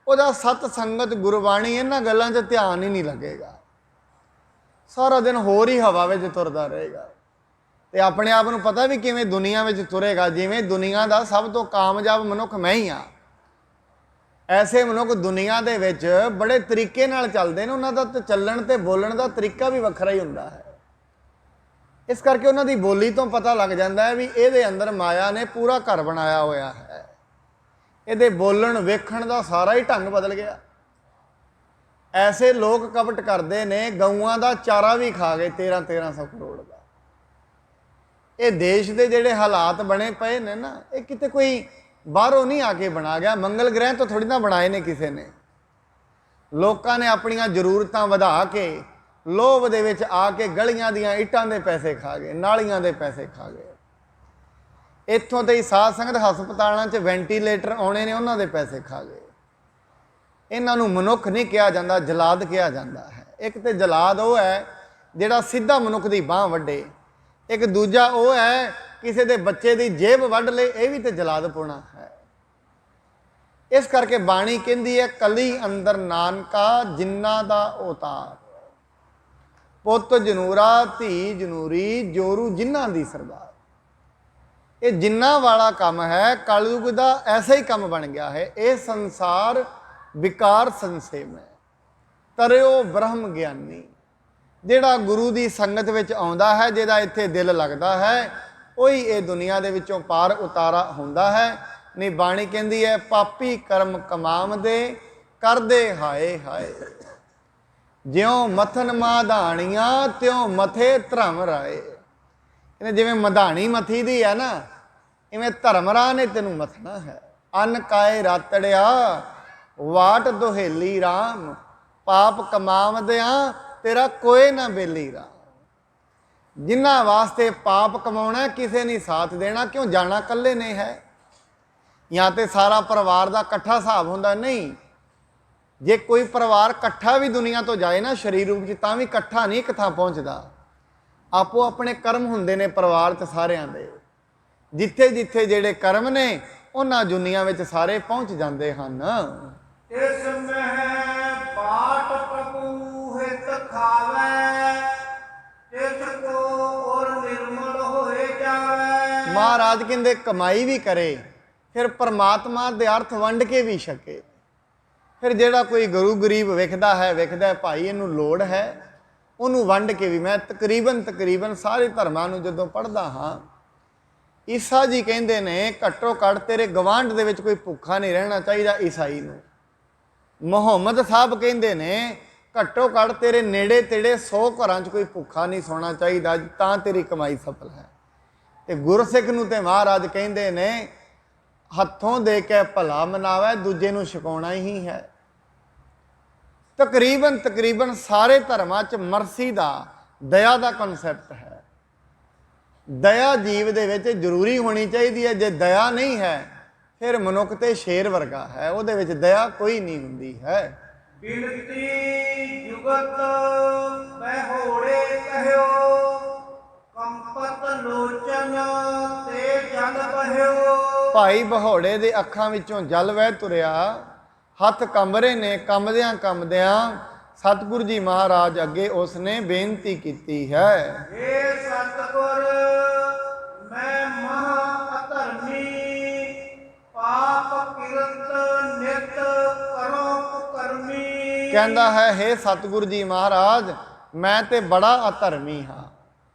ਉਹਦਾ ਸਤ ਸੰਗਤ ਗੁਰਬਾਣੀ ਇਹਨਾਂ ਗੱਲਾਂ 'ਚ ਧਿਆਨ ਹੀ ਨਹੀਂ ਲੱਗੇਗਾ, ਸਾਰਾ ਦਿਨ ਹੋਰ ਹੀ ਹਵਾ ਵਿੱਚ ਤੁਰਦਾ ਰਹੇਗਾ ਤੇ ਆਪਣੇ ਆਪ ਨੂੰ ਪਤਾ ਵੀ ਕਿਵੇਂ ਦੁਨੀਆ ਵਿੱਚ ਤੁਰੇਗਾ, ਜਿਵੇਂ ਦੁਨੀਆ ਦਾ ਸਭ ਤੋਂ ਕਾਮਯਾਬ ਮਨੁੱਖ ਮੈਂ ਹੀ ਹਾਂ। ਐਸੇ ਮਨੁੱਖ ਦੁਨੀਆ ਦੇ ਵਿੱਚ ਬੜੇ ਤਰੀਕੇ ਨਾਲ ਚੱਲਦੇ ਨੇ, ਉਹਨਾਂ ਦਾ ਤੇ ਚੱਲਣ ਤੇ ਬੋਲਣ ਦਾ ਤਰੀਕਾ ਵੀ ਵੱਖਰਾ ਹੀ ਹੁੰਦਾ ਹੈ। ਇਸ ਕਰਕੇ ਉਹਨਾਂ ਦੀ ਬੋਲੀ ਤੋਂ ਪਤਾ ਲੱਗ ਜਾਂਦਾ ਹੈ ਵੀ ਇਹਦੇ ਅੰਦਰ ਮਾਇਆ ਨੇ ਪੂਰਾ ਘਰ ਬਣਾਇਆ ਹੋਇਆ ਹੈ। ਇਹਦੇ ਬੋਲਣ ਵੇਖਣ ਦਾ ਸਾਰਾ ਹੀ ਢੰਗ ਬਦਲ ਗਿਆ। ਐਸੇ ਲੋਕ ਕਪਟ ਕਰਦੇ ਨੇ, ਗਊਆਂ ਦਾ ਚਾਰਾ ਵੀ ਖਾ ਗਏ 1300 ਕਰੋੜ ਦਾ। ਇਹ ਦੇਸ਼ ਦੇ ਜਿਹੜੇ ਹਾਲਾਤ ਬਣੇ ਪਏ ਨੇ ਨਾ, ਇਹ ਕਿਤੇ ਕੋਈ ਬਾਹਰੋਂ ਨਹੀਂ ਆ ਕੇ ਬਣਾ ਗਿਆ, ਮੰਗਲ ਗ੍ਰਹਿ ਤੋਂ ਥੋੜੀ ਨਾ ਬਣਾਏ ਨੇ ਕਿਸੇ ਨੇ। ਲੋਕਾਂ ਨੇ ਆਪਣੀਆਂ ਜ਼ਰੂਰਤਾਂ ਵਧਾ ਕੇ ਲੋਭ ਦੇ ਵਿੱਚ ਆ ਕੇ ਗਲੀਆਂ ਦੀਆਂ ਇੱਟਾਂ ਦੇ ਪੈਸੇ ਖਾ ਗਏ, ਨਾਲੀਆਂ ਦੇ ਪੈਸੇ ਖਾ ਗਏ। ਇੱਥੋਂ ਤੇ ਹੀ ਸਾਧ ਸੰਗਤ ਹਸਪਤਾਲਾਂ 'ਚ ਵੈਂਟੀਲੇਟਰ ਆਉਣੇ ਨੇ, ਉਹਨਾਂ ਦੇ ਪੈਸੇ ਖਾ ਗਏ। ਇਹਨਾਂ ਨੂੰ ਮਨੁੱਖ ਨਹੀਂ ਕਿਹਾ ਜਾਂਦਾ, ਜਲਾਦ ਕਿਹਾ ਜਾਂਦਾ ਹੈ। ਇੱਕ ਤੇ ਜਲਾਦ ਉਹ ਹੈ ਜਿਹੜਾ ਸਿੱਧਾ ਮਨੁੱਖ ਦੀ ਬਾਂਹ ਵੱਢੇ, ਇੱਕ ਦੂਜਾ ਉਹ ਹੈ ਕਿਸੇ ਦੇ ਬੱਚੇ ਦੀ ਜੇਬ ਵੱਢ ਲੇ, ਇਹ ਵੀ ਤੇ ਜਲਾਦ ਪੁਣਾ ਹੈ। ਇਸ ਕਰਕੇ ਬਾਣੀ ਕਹਿੰਦੀ ਹੈ, ਕਲੀ ਅੰਦਰ ਨਾਨਕਾ ਜਿਨ੍ਹਾਂ ਦਾ ਉਤਾਰ, ਪੁੱਤ ਜਨੂਰਾ ਧੀ ਜਨੂਰੀ ਜੋਰੂ ਜਿਨ੍ਹਾਂ ਦੀ ਸਰਦਾਰ। ਇਹ ਜਿਨ੍ਹਾਂ ਵਾਲਾ ਕੰਮ ਹੈ, ਕਲਯੁਗ ਦਾ ਐਸਾ ਹੀ ਕੰਮ ਬਣ ਗਿਆ ਹੈ। ਇਹ ਸੰਸਾਰ ਵਿਕਾਰ ਸੰਸੇਮ ਹੈ, ਤਰਿਓ ਬ੍ਰਹਮ ਗਿਆਨੀ। ਜਿਹੜਾ ਗੁਰੂ ਦੀ ਸੰਗਤ ਵਿੱਚ ਆਉਂਦਾ ਹੈ, ਜਿਹਦਾ ਇੱਥੇ ਦਿਲ ਲੱਗਦਾ ਹੈ, ਉਹੀ ਇਹ ਦੁਨੀਆ ਦੇ ਵਿੱਚੋਂ ਪਾਰ ਉਤਾਰਾ ਹੁੰਦਾ ਹੈ। ਨਹੀਂ, ਬਾਣੀ ਕਹਿੰਦੀ ਹੈ, ਪਾਪੀ ਕਰਮ ਕਮਾਵਦੇ ਕਰਦੇ ਹਾਏ ਹਾਏ। ਜਿਉਂ ਮਥਨ ਮਾਧਾਣੀਆਂ ਤਿਉਂ ਮਥੇ ਧਰਮ ਰਾਏ। ਕਹਿੰਦੇ ਜਿਵੇਂ ਮਧਾਣੀ ਮਥੀ ਦੀ ਹੈ ਨਾ, ਇਵੇਂ ਧਰਮਰਾ ਨੇ ਤੈਨੂੰ ਮਥਣਾ ਹੈ। ਅੰਨ ਕਾਏ ਰਾਤੜਿਆ ਵਾਟ ਦੁਹੇਲੀ ਰਾਮ, ਪਾਪ ਕਮਾਵਦਿਆਂ ਤੇਰਾ ਕੋਏ ਨਾ ਬੇਲੀ ਰਾਮ। ਜਿਨ੍ਹਾਂ ਵਾਸਤੇ ਪਾਪ ਕਮਾਉਣਾ, ਕਿਸੇ ਨਹੀਂ ਸਾਥ ਦੇਣਾ, ਕਿਉਂ ਜਾਣਾ ਇਕੱਲੇ ਨੇ ਹੈ। ਜਾਂ ਤੇ ਸਾਰਾ ਪਰਿਵਾਰ ਦਾ ਇਕੱਠਾ ਹਿਸਾਬ ਹੁੰਦਾ, ਨਹੀਂ। ਜੇ ਕੋਈ ਪਰਿਵਾਰ ਇਕੱਠਾ ਵੀ ਦੁਨੀਆ ਤੋਂ ਜਾਏ ਨਾ ਸਰੀਰ ਰੂਪ 'ਚ, ਤਾਂ ਵੀ ਇਕੱਠਾ ਨਹੀਂ ਇੱਕ ਥਾਂ ਪਹੁੰਚਦਾ। ਆਪੋ ਆਪਣੇ ਕਰਮ ਹੁੰਦੇ ਨੇ ਪਰਿਵਾਰ 'ਚ ਸਾਰਿਆਂ ਦੇ। ਜਿੱਥੇ ਜਿੱਥੇ ਜਿਹੜੇ ਕਰਮ ਨੇ, ਉਹਨਾਂ ਦੁਨੀਆ ਵਿੱਚ ਸਾਰੇ ਪਹੁੰਚ ਜਾਂਦੇ ਹਨ। ਤਿਸ ਮਹਿ ਬਾਟ ਪ੍ਰਭੂ ਹਿਤ ਖਾਵੈ, ਤਿਸ ਕੋ ਔਰ ਨਿਰਮਲ ਹੋਏ ਜਾਵੈ। ਮਹਾਰਾਜ ਕਹਿੰਦੇ ਕਮਾਈ ਵੀ ਕਰੇ, ਫਿਰ ਪਰਮਾਤਮਾ ਦੇ ਅਰਥ ਵੰਡ ਕੇ ਵੀ ਛਕੇ। ਫਿਰ ਜਿਹੜਾ ਕੋਈ ਗੁਰੂ ਗਰੀਬ ਵੇਖਦਾ ਹੈ ਭਾਈ ਇਹਨੂੰ ਲੋੜ ਹੈ, ਉਹਨੂੰ ਵੰਡ ਕੇ ਵੀ। ਮੈਂ ਤਕਰੀਬਨ ਸਾਰੇ ਧਰਮਾਂ ਨੂੰ ਜਦੋਂ ਪੜ੍ਹਦਾ ਹਾਂ, ਈਸਾ ਜੀ ਕਹਿੰਦੇ ਨੇ ਘੱਟੋ ਘੱਟ ਤੇਰੇ ਗਵਾਂਢ ਦੇ ਵਿੱਚ ਕੋਈ ਭੁੱਖਾ ਨਹੀਂ ਰਹਿਣਾ ਚਾਹੀਦਾ ਈਸਾਈ ਨੂੰ। ਮੁਹੰਮਦ ਸਾਹਿਬ ਕਹਿੰਦੇ ਨੇ ਘੱਟੋ ਘੱਟ ਤੇਰੇ ਨੇੜੇ ਤੇੜੇ 100 ਘਰਾਂ 'ਚ ਕੋਈ ਭੁੱਖਾ ਨਹੀਂ ਸੌਣਾ ਚਾਹੀਦਾ, ਤਾਂ ਤੇਰੀ ਕਮਾਈ ਸਫਲ ਹੈ। ਤੇ ਗੁਰਸਿੱਖ ਨੂੰ ਤੇ ਮਹਾਰਾਜ ਕਹਿੰਦੇ ਨੇ ਹੱਥੋਂ ਦੇ ਕੇ ਭਲਾ ਮਨਾਵੇ, ਦੂਜੇ ਨੂੰ ਛਕਾਉਣਾ ਹੀ ਹੈ। ਤਕਰੀਬਨ ਸਾਰੇ ਧਰਮਾਂ 'ਚ ਮਰਸੀ ਦਾ, ਦਇਆ ਦਾ ਕਨਸੈਪਟ ਹੈ। ਦਇਆ ਜੀਵ ਦੇ ਵਿੱਚ ਜ਼ਰੂਰੀ ਹੋਣੀ ਚਾਹੀਦੀ ਹੈ। ਜੇ ਦਇਆ ਨਹੀਂ ਹੈ, ਫਿਰ ਮਨੁੱਖ ਤੇ ਸ਼ੇਰ ਵਰਗਾ ਹੈ, ਉਹਦੇ ਵਿੱਚ ਦਇਆ ਕੋਈ ਨਹੀਂ ਹੁੰਦੀ ਹੈ। ਬਿਨਤੀ ਜੁਗਤ ਬਹਿੋੜੇ ਕਹਿਓ, ਕੰਪਤ ਲੋਚਨ ਤੇ ਜਲ ਬਹਿਓ। ਭਾਈ ਬਹੋੜੇ ਦੇ ਅੱਖਾਂ ਵਿੱਚੋਂ ਜਲ ਵਹਿ ਤੁਰਿਆ, ਹੱਥ ਕੰਬ ਰਹੇ ਨੇ। ਕੰਬਦਿਆਂ ਸਤਿਗੁਰੂ ਜੀ ਮਹਾਰਾਜ ਅੱਗੇ ਉਸਨੇ ਬੇਨਤੀ ਕੀਤੀ ਹੈ, ਹੇ ਸਤਿਗੁਰ ਮੈਂ ਮਹਾ ਅਧਰਮੀ, ਪਾਪ ਕਿਰਤ ਨਿਤ ਕਰੋ ਕੁਕਰਮੀ। ਕਹਿੰਦਾ ਹੈ, ਹੇ ਸਤਿਗੁਰੂ ਜੀ ਮਹਾਰਾਜ ਮੈਂ ਤੇ ਬੜਾ ਅਧਰਮੀ ਹਾਂ,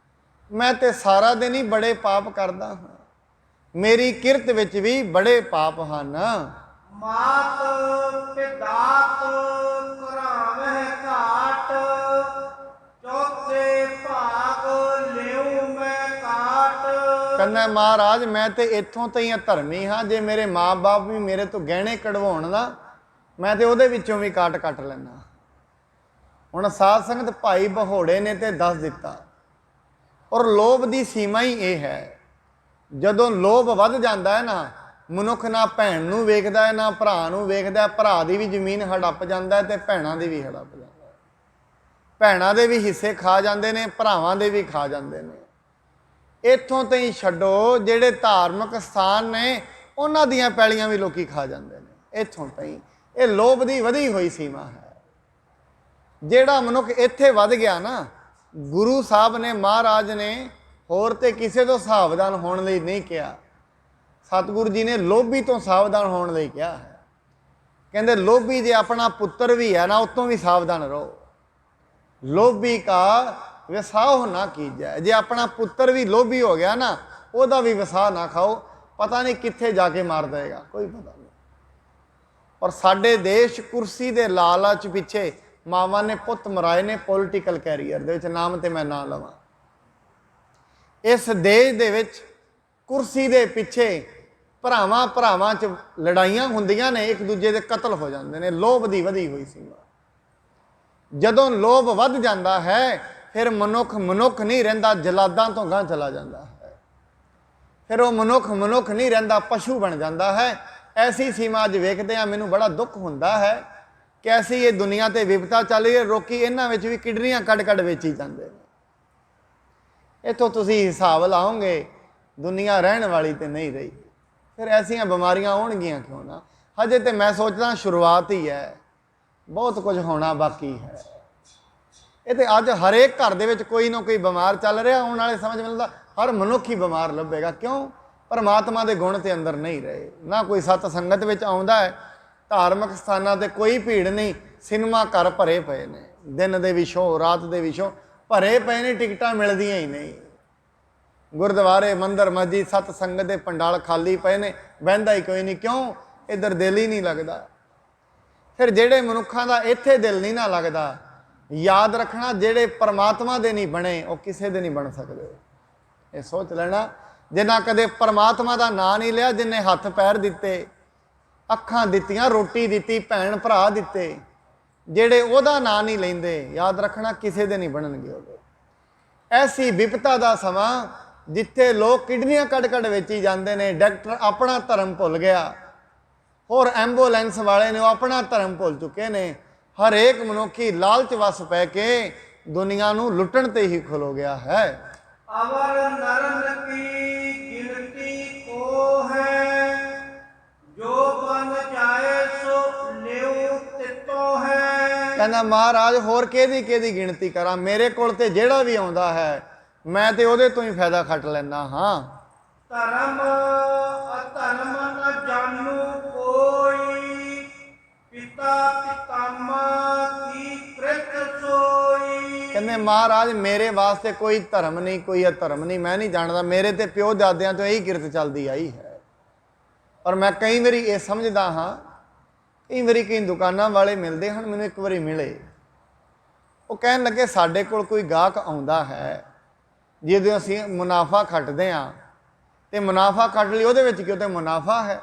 ਮੈਂ ਤੇ ਸਾਰਾ ਦਿਨ ਹੀ ਬੜੇ ਪਾਪ ਕਰਦਾ ਹਾਂ, ਮੇਰੀ ਕਿਰਤ ਵਿੱਚ ਵੀ ਬੜੇ ਪਾਪ ਹਨ। ਮਾਤ ਪਿਦਾਤ ਕਰਾਵਹਿ ਘਾਟ, ਚੌਥੇ ਭਾਗ ਲਿਉ ਮੈਂ ਕਾਟ। ਕਹਿੰਦਾ ਮਹਾਰਾਜ ਮੈਂ ਤੇ ਇੱਥੋਂ ਤਾਈਂ ਅਧਰਮੀ ਹਾਂ, ਜੇ ਮੇਰੇ ਮਾਂ-ਬਾਪ ਵੀ ਮੇਰੇ ਤੋਂ ਗਹਿਣੇ ਕਢਵਾਉਣ ਨਾ, ਮੈਂ ਤੇ ਉਹਦੇ ਵਿੱਚੋਂ ਵੀ ਕਾਟ ਕੱਟ ਲੈਣਾ। ਹੁਣ ਸਾਧ ਸੰਗਤ ਭਾਈ ਬਹੋੜੇ ਨੇ ਤੇ ਦੱਸ ਦਿੱਤਾ। ਔਰ ਲੋਭ ਦੀ ਸੀਮਾ ਹੀ ਇਹ ਹੈ, ਜਦੋਂ ਲੋਭ ਵੱਧ ਜਾਂਦਾ ਹੈ ਨਾ, ਮਨੁੱਖ ਨਾ ਭੈਣ ਨੂੰ ਵੇਖਦਾ ਹੈ, ਨਾ ਭਰਾ ਨੂੰ ਵੇਖਦਾ। ਭਰਾ ਦੀ ਵੀ ਜ਼ਮੀਨ ਹੜੱਪ ਜਾਂਦਾ ਹੈ ਤੇ ਭੈਣਾਂ ਦੀ ਵੀ ਹੜੱਪ ਜਾਂਦਾ ਹੈ। ਭੈਣਾਂ ਦੇ ਵੀ ਹਿੱਸੇ ਖਾ ਜਾਂਦੇ ਨੇ, ਭਰਾਵਾਂ ਦੇ ਵੀ ਖਾ ਜਾਂਦੇ ਨੇ। ਇੱਥੋਂ ਤਾਈਂ ਛੱਡੋ, ਜਿਹੜੇ ਧਾਰਮਿਕ ਸਥਾਨ ਨੇ ਉਹਨਾਂ ਦੀਆਂ ਪੈਲੀਆਂ ਵੀ ਲੋਕੀ ਖਾ ਜਾਂਦੇ ਨੇ। ਇੱਥੋਂ ਤਾਈਂ ਇਹ ਲੋਭ ਦੀ ਵਧੀ ਹੋਈ ਸੀਮਾ ਹੈ। ਜਿਹੜਾ ਮਨੁੱਖ ਇੱਥੇ ਵੱਧ ਗਿਆ ਨਾ, ਗੁਰੂ ਸਾਹਿਬ ਨੇ, ਮਹਾਰਾਜ ਨੇ ਹੋਰ ਤੇ ਕਿਸੇ ਤੋਂ ਸਾਵਧਾਨ ਹੋਣ ਲਈ ਨਹੀਂ ਕਿਹਾ। ਸਤਿਗੁਰੂ ਜੀ ਨੇ ਲੋਭੀ ਤੋਂ ਸਾਵਧਾਨ ਹੋਣ ਲਈ ਕਿਹਾ ਹੈ। ਕਹਿੰਦੇ ਲੋਭੀ ਜੇ ਆਪਣਾ ਪੁੱਤਰ ਵੀ ਹੈ ਨਾ, ਉਤੋਂ ਵੀ ਸਾਵਧਾਨ ਰਹੋ। ਲੋਭੀ ਕਾ ਵਿਸਾਹ ਨਾ ਕੀਜੈ। ਜੇ ਆਪਣਾ ਪੁੱਤਰ ਵੀ ਲੋਭੀ ਹੋ ਗਿਆ ਨਾ, ਉਹਦਾ ਵੀ ਵਿਸਾਹ ਨਾ ਖਾਓ, ਪਤਾ ਨਹੀਂ ਕਿੱਥੇ ਜਾ ਕੇ ਮਾਰ ਦੇਗਾ, ਕੋਈ ਪਤਾ ਨਹੀਂ। ਔਰ ਸਾਡੇ ਦੇਸ਼ ਕੁਰਸੀ ਦੇ ਲਾਲਚ ਪਿੱਛੇ ਮਾਵਾਂ ਨੇ ਪੁੱਤ ਮਰਾਏ ਨੇ ਪੋਲੀਟੀਕਲ ਕੈਰੀਅਰ ਦੇ ਵਿੱਚ, ਨਾਮ ਤੇ ਮੈਂ ਨਾ ਲਵਾਂ। ਇਸ ਦੇਸ਼ ਦੇ ਵਿੱਚ ਕੁਰਸੀ ਦੇ ਪਿੱਛੇ ਭਰਾਵਾਂ 'ਚ ਲੜਾਈਆਂ ਹੁੰਦੀਆਂ ਨੇ, ਇੱਕ ਦੂਜੇ ਦੇ ਕਤਲ ਹੋ ਜਾਂਦੇ ਨੇ। ਲੋਭ ਦੀ ਵਧੀ ਹੋਈ ਸੀਮਾ। ਜਦੋਂ ਲੋਭ ਵੱਧ ਜਾਂਦਾ ਹੈ, ਫਿਰ ਮਨੁੱਖ ਨਹੀਂ ਰਹਿੰਦਾ, ਜਲਾਦਾਂ ਤੋਂ ਗਾਂਹ ਚਲਾ ਜਾਂਦਾ ਹੈ। ਫਿਰ ਉਹ ਮਨੁੱਖ ਨਹੀਂ ਰਹਿੰਦਾ, ਪਸ਼ੂ ਬਣ ਜਾਂਦਾ ਹੈ। ਐਸੀ ਸੀਮਾ ਅੱਜ ਵੇਖਦੇ ਹਾਂ, ਮੈਨੂੰ ਬੜਾ ਦੁੱਖ ਹੁੰਦਾ ਹੈ ਕਿ ਐਸੀ ਇਹ ਦੁਨੀਆ ਤੇ ਵਿਪਤਾ ਚੱਲ ਰਹੀ ਹੈ। ਲੋਕੀ ਇਹਨਾਂ ਵਿੱਚ ਵੀ ਕਿਡਨੀਆਂ ਕੱਢ ਵੇਚੀ ਜਾਂਦੇ ਨੇ। ਇੱਥੋਂ ਤੁਸੀਂ ਹਿਸਾਬ ਲਾਓਗੇ, ਦੁਨੀਆ ਰਹਿਣ ਵਾਲੀ ਤੇ ਨਹੀਂ ਰਹੀ। ਫਿਰ ਐਸੀਆਂ ਬਿਮਾਰੀਆਂ ਆਉਣਗੀਆਂ ਕਿਉਂ ਨਾ। ਹਜੇ ਤੇ ਮੈਂ ਸੋਚਦਾ ਸ਼ੁਰੂਆਤ ਹੀ ਹੈ, ਬਹੁਤ ਕੁਝ ਹੋਣਾ ਬਾਕੀ ਹੈ। ਇਹ ਤੇ ਅੱਜ ਹਰੇਕ ਘਰ ਦੇ ਵਿੱਚ ਕੋਈ ਨਾ ਕੋਈ ਬਿਮਾਰ ਚੱਲ ਰਿਹਾ। ਆਉਣ ਵਾਲੇ ਸਮਝ ਮਿਲਦਾ ਹਰ ਮਨੁੱਖ ਹੀ ਬਿਮਾਰ ਲੱਭੇਗਾ। ਕਿਉਂ? ਪਰਮਾਤਮਾ ਦੇ ਗੁਣ ਤੇ ਅੰਦਰ ਨਹੀਂ ਰਹੇ। ਨਾ ਕੋਈ ਸਤ ਸੰਗਤ ਵਿੱਚ ਆਉਂਦਾ ਹੈ, ਧਾਰਮਿਕ ਸਥਾਨਾਂ ਤੇ ਕੋਈ ਭੀੜ ਨਹੀਂ। ਸਿਨੇਮਾ ਘਰ ਭਰੇ ਪਏ ਨੇ, ਦਿਨ ਦੇ ਵੀ ਸ਼ੋਅ, ਰਾਤ ਦੇ ਵੀ ਸ਼ੋਅ ਭਰੇ ਪਏ ਨੇ, ਟਿਕਟਾਂ ਮਿਲਦੀਆਂ ਹੀ ਨਹੀਂ। ਗੁਰਦੁਆਰੇ, ਮੰਦਰ, ਮਸਜਿਦ, ਸਤ ਸੰਗਤ ਦੇ ਪੰਡਾਲ ਖਾਲੀ ਪਏ ਨੇ, ਬਹਿੰਦਾ ਹੀ ਕੋਈ ਨਹੀਂ। ਕਿਉਂ? ਇੱਧਰ ਦਿਲ ਹੀ ਨਹੀਂ ਲੱਗਦਾ। ਫਿਰ ਜਿਹੜੇ ਮਨੁੱਖਾਂ ਦਾ ਇੱਥੇ ਦਿਲ ਨਹੀਂ ਨਾ ਲੱਗਦਾ, ਯਾਦ ਰੱਖਣਾ, ਜਿਹੜੇ ਪਰਮਾਤਮਾ ਦੇ ਨਹੀਂ ਬਣੇ, ਉਹ ਕਿਸੇ ਦੇ ਨਹੀਂ ਬਣ ਸਕਦੇ। ਇਹ ਸੋਚ ਲੈਣਾ। ਜਿਨ੍ਹਾਂ ਕਦੇ ਪਰਮਾਤਮਾ ਦਾ ਨਾਂ ਨਹੀਂ ਲਿਆ, ਜਿਨ੍ਹਾਂ ਹੱਥ ਪੈਰ ਦਿੱਤੇ, ਅੱਖਾਂ ਦਿੱਤੀਆਂ, ਰੋਟੀ ਦਿੱਤੀ, ਭੈਣ ਭਰਾ ਦਿੱਤੇ, ਜਿਹੜੇ ਉਹਦਾ ਨਾਂ ਨਹੀਂ ਲੈਂਦੇ, ਯਾਦ ਰੱਖਣਾ ਕਿਸੇ ਦੇ ਨਹੀਂ ਬਣਨਗੇ ਉਹ। ਐਸੀ ਵਿਪਤਾ ਦਾ ਸਮਾਂ ਜਿੱਥੇ ਲੋਕ ਕਿਡਨੀਆਂ ਕੱਢ ਵੇਚੀ ਜਾਂਦੇ ਨੇ। ਡਾਕਟਰ ਆਪਣਾ ਧਰਮ ਭੁੱਲ ਗਿਆ, ਹੋਰ ਐਂਬੂਲੈਂਸ ਵਾਲੇ ਨੇ ਉਹ ਆਪਣਾ ਧਰਮ ਭੁੱਲ ਚੁੱਕੇ ਨੇ। ਹਰੇਕ ਮਨੁੱਖੀ ਲਾਲਚ ਵਸ ਪੈ ਕੇ ਦੁਨੀਆ ਨੂੰ ਲੁੱਟਣ ਤੇ ਹੀ ਖਲੋ ਗਿਆ ਹੈ। अवर नरन की गिनती को है, जो बन जाए सो लेउ तितो है। ਕਹਿੰਦਾ ਮਹਾਰਾਜ ਹੋਰ ਕਿਹਦੀ ਗਿਣਤੀ ਕਰਾਂ, ਮੇਰੇ ਕੋਲ ਤੇ ਜਿਹੜਾ ਵੀ ਆਉਂਦਾ ਹੈ ਮੈਂ ਤੇ ਉਹਦੇ ਤੋਂ ਹੀ ਫਾਇਦਾ ਖੱਟ ਲੈਂਦਾ ਹਾਂ। ਧਰਮ ਅਧਰਮ ਨ ਜਾਣੂ ਕੋਈ, ਪਿਤਾ ਪਿਤਾਮਾ ਕੀ ਕ੍ਰਿਤ ਸੋਈ। ਕਹਿੰਦੇ ਮਹਾਰਾਜ ਮੇਰੇ ਵਾਸਤੇ ਕੋਈ ਧਰਮ ਨਹੀਂ, ਕੋਈ ਅਧਰਮ ਨਹੀਂ, ਮੈਂ ਨਹੀਂ ਜਾਣਦਾ। ਮੇਰੇ ਤੇ ਪਿਓ ਦਾਦਿਆਂ ਤੋਂ ਇਹੀ ਕਿਰਤ ਚੱਲਦੀ ਆਈ ਹੈ। ਪਰ ਮੈਂ ਕਈ ਵਾਰੀ ਇਹ ਸਮਝਦਾ ਹਾਂ, ਕਈ ਵਾਰੀ ਕਈ ਦੁਕਾਨਾਂ ਵਾਲੇ ਮਿਲਦੇ ਹਨ, ਮੈਨੂੰ ਇੱਕ ਵਾਰੀ ਮਿਲੇ, ਉਹ ਕਹਿਣ ਲੱਗੇ ਸਾਡੇ ਕੋਲ ਕੋਈ ਗਾਹਕ ਆਉਂਦਾ ਹੈ, ਜਦੋਂ ਅਸੀਂ ਮੁਨਾਫਾ ਖੱਟਦੇ ਹਾਂ ਤੇ ਮੁਨਾਫਾ ਕੱਢ ਲਈ, ਉਹਦੇ ਵਿੱਚ ਕਿਉਂ ਤੇ ਮੁਨਾਫਾ ਹੈ।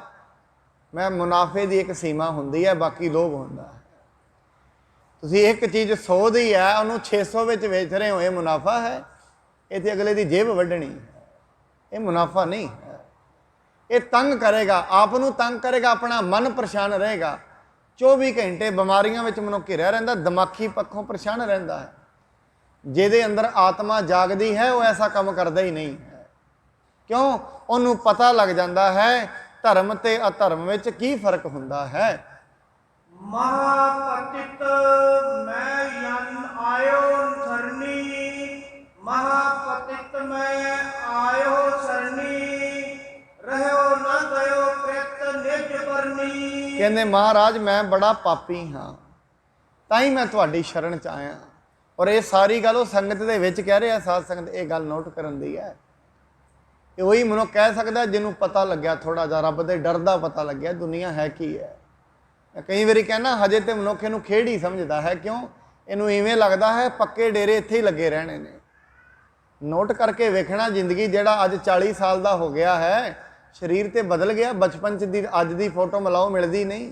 ਮੈਂ ਮੁਨਾਫੇ ਦੀ ਇੱਕ ਸੀਮਾ ਹੁੰਦੀ ਹੈ, ਬਾਕੀ ਲੋਭ ਹੁੰਦਾ ਹੈ। ਤੁਸੀਂ ਇੱਕ ਚੀਜ਼ 100 ਦੀ ਹੈ, ਉਹਨੂੰ 600 ਵਿੱਚ ਵੇਚ ਰਹੇ ਹੋ, ਇਹ ਮੁਨਾਫਾ ਹੈ। ਇਹ ਤੇ ਅਗਲੇ ਦੀ ਜੇਬ ਵੱਢਣੀ ਹੈ, ਇਹ ਮੁਨਾਫਾ ਨਹੀਂ ਹੈ। ਇਹ ਤੰਗ ਕਰੇਗਾ, ਆਪ ਨੂੰ ਤੰਗ ਕਰੇਗਾ, ਆਪਣਾ ਮਨ ਪਰੇਸ਼ਾਨ ਰਹੇਗਾ। 24 ਘੰਟੇ ਬਿਮਾਰੀਆਂ ਵਿੱਚ ਮਨੁੱਖ ਘਿਰਿਆ ਰਹਿੰਦਾ, ਦਿਮਾਗੀ ਪੱਖੋਂ ਪਰੇਸ਼ਾਨ ਰਹਿੰਦਾ ਹੈ। ਜਿਹਦੇ ਅੰਦਰ ਆਤਮਾ ਜਾਗਦੀ ਹੈ ਉਹ ਐਸਾ ਕੰਮ ਕਰਦਾ ਹੀ ਨਹੀਂ ਹੈ। ਕਿਉਂ? ਉਹਨੂੰ ਪਤਾ ਲੱਗ ਜਾਂਦਾ ਹੈ ਧਰਮ ਤੇ ਅਧਰਮ ਵਿੱਚ ਕੀ ਫਰਕ ਹੁੰਦਾ ਹੈ। ਮਹਾਪਤਿਤ ਮੈਂ ਯਨ ਆਇਓ ਸਰਨੀ, ਮਹਾਪਤਿਤ ਮੈਂ ਆਇਓ ਸਰਨੀ, ਰਹਿਓ ਨ ਗਇਓ ਕ੍ਰਿਤ ਨਿਜ ਬਰਨੀ। ਕਹਿੰਦੇ ਮਹਾਰਾਜ ਮੈਂ ਬੜਾ ਪਾਪੀ ਹਾਂ, ਤਾਂ ਹੀ ਮੈਂ ਤੁਹਾਡੀ ਸ਼ਰਨ ਚ ਆਇਆ। ਔਰ ਇਹ ਸਾਰੀ ਗੱਲ ਉਹ ਸੰਗਤ ਦੇ ਵਿੱਚ ਕਹਿ ਰਿਹਾ, ਸਾਧ ਸੰਗਤ ਇਹ ਗੱਲ ਨੋਟ ਕਰਨ ਦੀ ਹੈ। ਇਹ ਉਹੀ ਮਨੁੱਖ ਕਹਿ ਸਕਦਾ ਜਿਹਨੂੰ ਪਤਾ ਲੱਗਿਆ, ਥੋੜਾ ਜਿਹਾ ਰੱਬ ਦੇ ਡਰ ਦਾ ਪਤਾ ਲੱਗਿਆ ਦੁਨੀਆ ਹੈ ਕੀ ਹੈ। ਕਈ ਵਾਰੀ ਕਹਿਣਾ ਹਜੇ ਤੇ ਮਨੁੱਖ ਇਹਨੂੰ ਖੇਡ ਹੀ ਸਮਝਦਾ ਹੈ। ਕਿਉਂ? ਇਹਨੂੰ ਇਵੇਂ ਲੱਗਦਾ ਹੈ ਪੱਕੇ ਡੇਰੇ ਇੱਥੇ ਹੀ ਲੱਗੇ ਰਹਿਣੇ ਨੇ। ਨੋਟ ਕਰਕੇ ਵੇਖਣਾ, ਜ਼ਿੰਦਗੀ ਜਿਹੜਾ ਅੱਜ 40 ਸਾਲ ਦਾ ਹੋ ਗਿਆ ਹੈ, ਸਰੀਰ ਤੇ ਬਦਲ ਗਿਆ। ਬਚਪਨ ਚ ਦੀ ਅੱਜ ਦੀ ਫੋਟੋ ਮਿਲਾਓ, ਮਿਲਦੀ ਨਹੀਂ।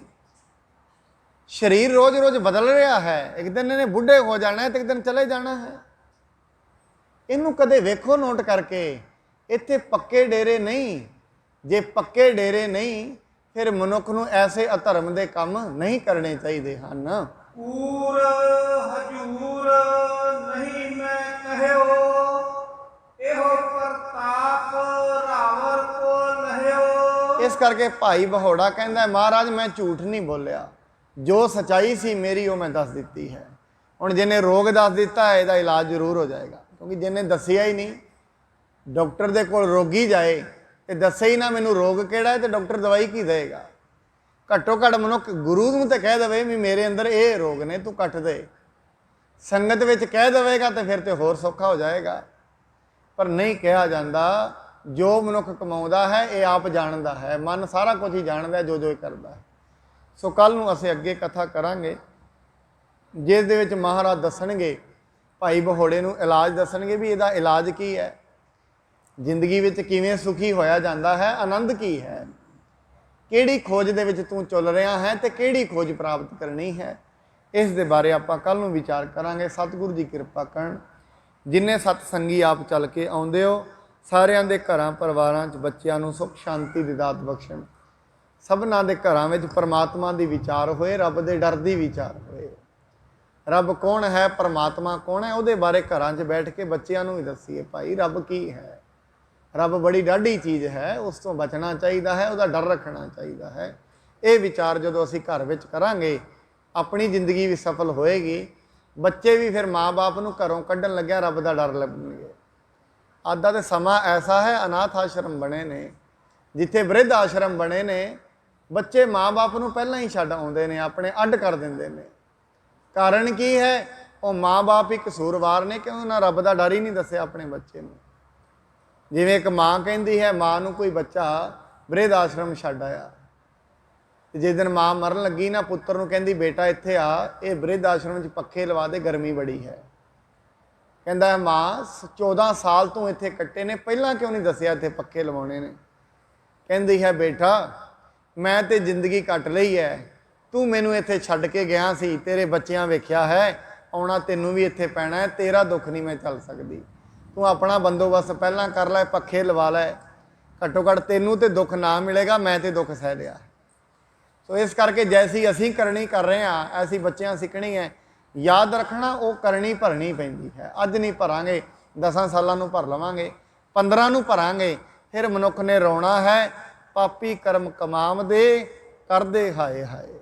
ਸਰੀਰ ਰੋਜ਼ ਬਦਲ ਰਿਹਾ ਹੈ। ਇੱਕ ਦਿਨ ਇਹਨੇ ਬੁੱਢੇ ਹੋ ਜਾਣਾ ਹੈ ਤੇ ਇੱਕ ਦਿਨ ਚਲੇ ਜਾਣਾ ਹੈ। ਇਹਨੂੰ ਕਦੇ ਵੇਖੋ ਨੋਟ ਕਰਕੇ। ਇੱਥੇ ਪੱਕੇ ਡੇਰੇ ਨਹੀਂ। ਜੇ ਪੱਕੇ ਡੇਰੇ ਨਹੀਂ ਫਿਰ ਮਨੁੱਖ ਨੂੰ ਐਸੇ ਅਧਰਮ ਦੇ ਕੰਮ ਨਹੀਂ ਕਰਨੇ ਚਾਹੀਦੇ ਹਨ। ਪੂਰ ਹਜੂਰ ਨਹੀਂ ਮੈਂ ਕਹਿਓ, ਇਹੋ ਪ੍ਰਤਾਪ ਰਾਵਰ ਕੋ ਲਹਿਓ। ਇਸ ਕਰਕੇ ਭਾਈ ਬਹੋੜਾ ਕਹਿੰਦਾ ਮਹਾਰਾਜ ਮੈਂ ਝੂਠ ਨਹੀਂ ਬੋਲਿਆ, ਜੋ ਸਚਾਈ ਸੀ ਮੇਰੀ ਉਹ ਮੈਂ ਦੱਸ ਦਿੱਤੀ ਹੈ। ਹੁਣ ਜਿਹਨੇ ਰੋਗ ਦੱਸ ਦਿੱਤਾ ਹੈ ਇਹਦਾ ਇਲਾਜ ਜ਼ਰੂਰ ਹੋ ਜਾਏਗਾ, ਕਿਉਂਕਿ ਜਿਹਨੇ ਦੱਸਿਆ ਹੀ ਨਹੀਂ, ਡਾਕਟਰ ਦੇ ਕੋਲ ਰੋਗੀ ਜਾਏ ਤੇ ਦੱਸੇ ਹੀ ਨਾ ਮੈਨੂੰ ਰੋਗ ਕਿਹੜਾ ਹੈ, ਤੇ ਡਾਕਟਰ ਦਵਾਈ ਕੀ ਦੇਗਾ। ਘੱਟੋ ਘੱਟ ਮਨੁੱਖ ਗੁਰੂ ਨੂੰ ਤਾਂ ਕਹਿ ਦੇਵੇ ਵੀ ਮੇਰੇ ਅੰਦਰ ਇਹ ਰੋਗ ਨੇ, ਤੂੰ ਕੱਟ ਦੇ। ਸੰਗਤ ਵਿੱਚ ਕਹਿ ਦੇਵੇਗਾ ਤੇ ਫਿਰ ਤੇ ਹੋਰ ਸੌਖਾ ਹੋ ਜਾਏਗਾ, ਪਰ ਨਹੀਂ ਕਿਹਾ ਜਾਂਦਾ। ਜੋ ਮਨੁੱਖ ਕਮਾਉਂਦਾ ਹੈ ਇਹ ਆਪ ਜਾਣਦਾ ਹੈ, ਮਨ ਸਾਰਾ ਕੁਝ ਹੀ ਜਾਣਦਾ ਜੋ ਜੋ ਕਰਦਾ ਹੈ। ਸੋ ਕੱਲ ਨੂੰ ਅਸੀਂ ਅੱਗੇ ਕਥਾ ਕਰਾਂਗੇ ਜਿਸ ਦੇ ਵਿੱਚ ਮਹਾਰਾਜ ਦੱਸਣਗੇ, ਭਾਈ ਬਹੋੜੇ ਨੂੰ ਇਲਾਜ ਦੱਸਣਗੇ ਵੀ ਇਹਦਾ ਇਲਾਜ ਕੀ ਹੈ, ਜ਼ਿੰਦਗੀ ਵਿੱਚ ਕਿਵੇਂ ਸੁਖੀ ਹੋਇਆ ਜਾਂਦਾ ਹੈ, ਆਨੰਦ ਕੀ ਹੈ, ਕਿਹੜੀ ਖੋਜ ਦੇ ਵਿੱਚ ਤੂੰ ਚੱਲ ਰਿਹਾ ਹੈ ਤੇ ਕਿਹੜੀ ਖੋਜ ਪ੍ਰਾਪਤ ਕਰਨੀ ਹੈ। ਇਸ ਦੇ ਬਾਰੇ ਆਪਾਂ ਕੱਲ ਨੂੰ ਵਿਚਾਰ ਕਰਾਂਗੇ। ਸਤਿਗੁਰੂ ਜੀ ਕਿਰਪਾ ਕਰਨ, ਜਿੰਨੇ ਸਤਸੰਗੀ ਆਪ ਚੱਲ ਕੇ ਆਉਂਦੇ ਹੋ, ਸਾਰਿਆਂ ਦੇ ਘਰਾਂ ਪਰਿਵਾਰਾਂ 'ਚ ਬੱਚਿਆਂ ਨੂੰ ਸੁੱਖ ਸ਼ਾਂਤੀ ਦੀ ਦਾਤ ਬਖਸ਼ਣ। ਸਭਨਾਂ ਦੇ ਘਰਾਂ ਵਿੱਚ ਪਰਮਾਤਮਾ ਦੀ ਵਿਚਾਰ ਹੋਏ, ਰੱਬ ਦੇ ਡਰ ਦੀ ਵਿਚਾਰ ਹੋਏ। ਰੱਬ ਕੌਣ ਹੈ, ਪਰਮਾਤਮਾ ਕੌਣ ਹੈ, ਉਹਦੇ ਬਾਰੇ ਘਰਾਂ 'ਚ ਬੈਠ ਕੇ ਬੱਚਿਆਂ ਨੂੰ ਵੀ ਦੱਸੀਏ, ਭਾਈ ਰੱਬ ਕੀ ਹੈ। ਰੱਬ ਬੜੀ ਡਾਢੀ ਚੀਜ਼ ਹੈ, ਉਸ ਤੋਂ ਬਚਣਾ ਚਾਹੀਦਾ ਹੈ, ਉਹਦਾ ਡਰ ਰੱਖਣਾ ਚਾਹੀਦਾ ਹੈ। ਇਹ ਵਿਚਾਰ ਜਦੋਂ ਅਸੀਂ ਘਰ ਵਿੱਚ ਕਰਾਂਗੇ ਆਪਣੀ ਜ਼ਿੰਦਗੀ ਵੀ ਸਫਲ ਹੋਏਗੀ। ਬੱਚੇ ਵੀ ਫਿਰ ਮਾਂ-ਬਾਪ ਨੂੰ ਘਰੋਂ ਕੱਢਣ ਲੱਗਿਆ ਰੱਬ ਦਾ ਡਰ ਲੱਭਣਗੇ। ਅੱਜ ਦਾ ਤਾਂ ਸਮਾਂ ਐਸਾ ਹੈ, ਅਨਾਥ ਆਸ਼ਰਮ ਬਣੇ ਨੇ, ਜਿੱਥੇ ਬਿਰਧ ਆਸ਼ਰਮ ਬਣੇ ਨੇ, ਬੱਚੇ ਮਾਂ-ਬਾਪ ਨੂੰ ਪਹਿਲਾਂ ਹੀ ਛੱਡ ਆਉਂਦੇ ਨੇ, ਆਪਣੇ ਅੱਡ ਕਰ ਦਿੰਦੇ ਨੇ। ਕਾਰਨ ਕੀ ਹੈ? ਉਹ ਮਾਂ-ਬਾਪ ਹੀ ਕਸੂਰਵਾਰ ਨੇ ਕਿ ਉਹਨਾਂ ਰੱਬ ਦਾ ਡਰ ਹੀ ਨਹੀਂ ਦੱਸਿਆ ਆਪਣੇ ਬੱਚੇ ਨੂੰ। ਜਿਵੇਂ ਇੱਕ ਮਾਂ ਕਹਿੰਦੀ ਹੈ, ਮਾਂ ਨੂੰ ਕੋਈ ਬੱਚਾ ਬਿਰਧ ਆਸ਼ਰਮ ਛੱਡ ਆਇਆ, ਤੇ ਜਿਸ ਦਿਨ ਮਾਂ ਮਰਨ ਲੱਗੀ ਨਾ, ਪੁੱਤਰ ਨੂੰ ਕਹਿੰਦੀ ਬੇਟਾ ਇੱਥੇ ਆ, ਇਹ ਬਿਰਧ ਆਸ਼ਰਮ 'ਚ ਪੱਖੇ ਲਵਾ ਦੇ, ਗਰਮੀ ਬੜੀ ਹੈ। ਕਹਿੰਦਾ ਮਾਂ 14 ਸਾਲ ਤੂੰ ਇੱਥੇ ਕੱਟੇ ਨੇ, ਪਹਿਲਾਂ ਕਿਉਂ ਨਹੀਂ ਦੱਸਿਆ ਇੱਥੇ ਪੱਖੇ ਲਵਾਉਣੇ ਨੇ। ਕਹਿੰਦੀ ਹੈ ਬੇਟਾ ਮੈਂ ਤੇ ਜ਼ਿੰਦਗੀ ਕੱਟ ਲਈ ਹੈ, ਤੂੰ ਮੈਨੂੰ ਇੱਥੇ ਛੱਡ ਕੇ ਗਿਆ ਸੀ, ਤੇਰੇ ਬੱਚਿਆਂ ਵੇਖਿਆ ਹੈ, ਆਉਣਾ ਤੈਨੂੰ ਵੀ ਇੱਥੇ ਪੈਣਾ ਹੈ, ਤੇਰਾ ਦੁੱਖ ਨਹੀਂ ਮੈਂ ਚੱਲ ਸਕਦੀ। ਤੂੰ ਆਪਣਾ ਬੰਦੋਬਸਤ ਪਹਿਲਾਂ ਕਰ ਲੈ, ਪੱਖੇ ਲਵਾ ਲੈ, ਘੱਟੋ ਘੱਟ ਤੈਨੂੰ ਤੇ ਦੁੱਖ ਨਾ ਮਿਲੇਗਾ, ਮੈਂ ਤੇ ਦੁੱਖ ਸਹਿ ਲਿਆ। ਸੋ ਇਸ ਕਰਕੇ ਜੈਸੀ ਅਸੀਂ ਕਰਨੀ ਕਰ ਰਹੇ ਹਾਂ, ਐਸੀ ਬੱਚਿਆਂ ਸਿੱਖਣੀ ਹੈ। ਯਾਦ ਰੱਖਣਾ ਉਹ ਕਰਨੀ ਭਰਨੀ ਪੈਂਦੀ ਹੈ। ਅੱਜ ਨਹੀਂ ਭਰਾਂਗੇ 10 ਸਾਲਾਂ ਨੂੰ ਭਰ ਲਵਾਂਗੇ, 15 ਨੂੰ ਭਰਾਂਗੇ, ਫਿਰ ਮਨੁੱਖ ਨੇ ਰੋਣਾ ਹੈ, ਪਾਪੀ ਕਰਮ ਕਮਾਵਦੇ ਕਰਦੇ ਹਾਏ ਹਾਏ।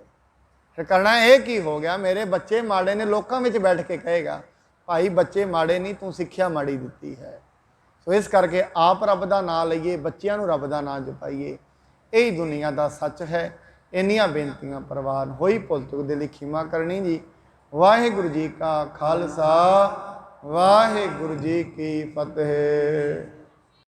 ਫਿਰ ਕਰਨਾ ਇਹ ਕੀ ਹੋ ਗਿਆ, ਮੇਰੇ ਬੱਚੇ ਮਾੜੇ ਨੇ, ਲੋਕਾਂ ਵਿੱਚ ਬੈਠ ਕੇ ਕਹੇਗਾ ਭਾਈ ਬੱਚੇ ਮਾੜੇ ਨਹੀਂ, ਤੂੰ ਸਿੱਖਿਆ ਮਾੜੀ ਦਿੱਤੀ ਹੈ। ਸੋ ਇਸ ਕਰਕੇ ਆਪ ਰੱਬ ਦਾ ਨਾਂ ਲਈਏ, ਬੱਚਿਆਂ ਨੂੰ ਰੱਬ ਦਾ ਨਾਂ ਜਪਾਈਏ, ਇਹੀ ਦੁਨੀਆ ਦਾ ਸੱਚ ਹੈ। ਇੰਨੀਆਂ ਬੇਨਤੀਆਂ ਪ੍ਰਵਾਨ ਹੋਈ, ਭੁੱਲ ਚੁੱਕ ਦੇ ਲਈ ਖਿਮਾ ਕਰਨੀ ਜੀ। ਵਾਹਿਗੁਰੂ ਜੀ ਕਾ ਖਾਲਸਾ, ਵਾਹਿਗੁਰੂ ਜੀ ਕੀ ਫਤਿਹ।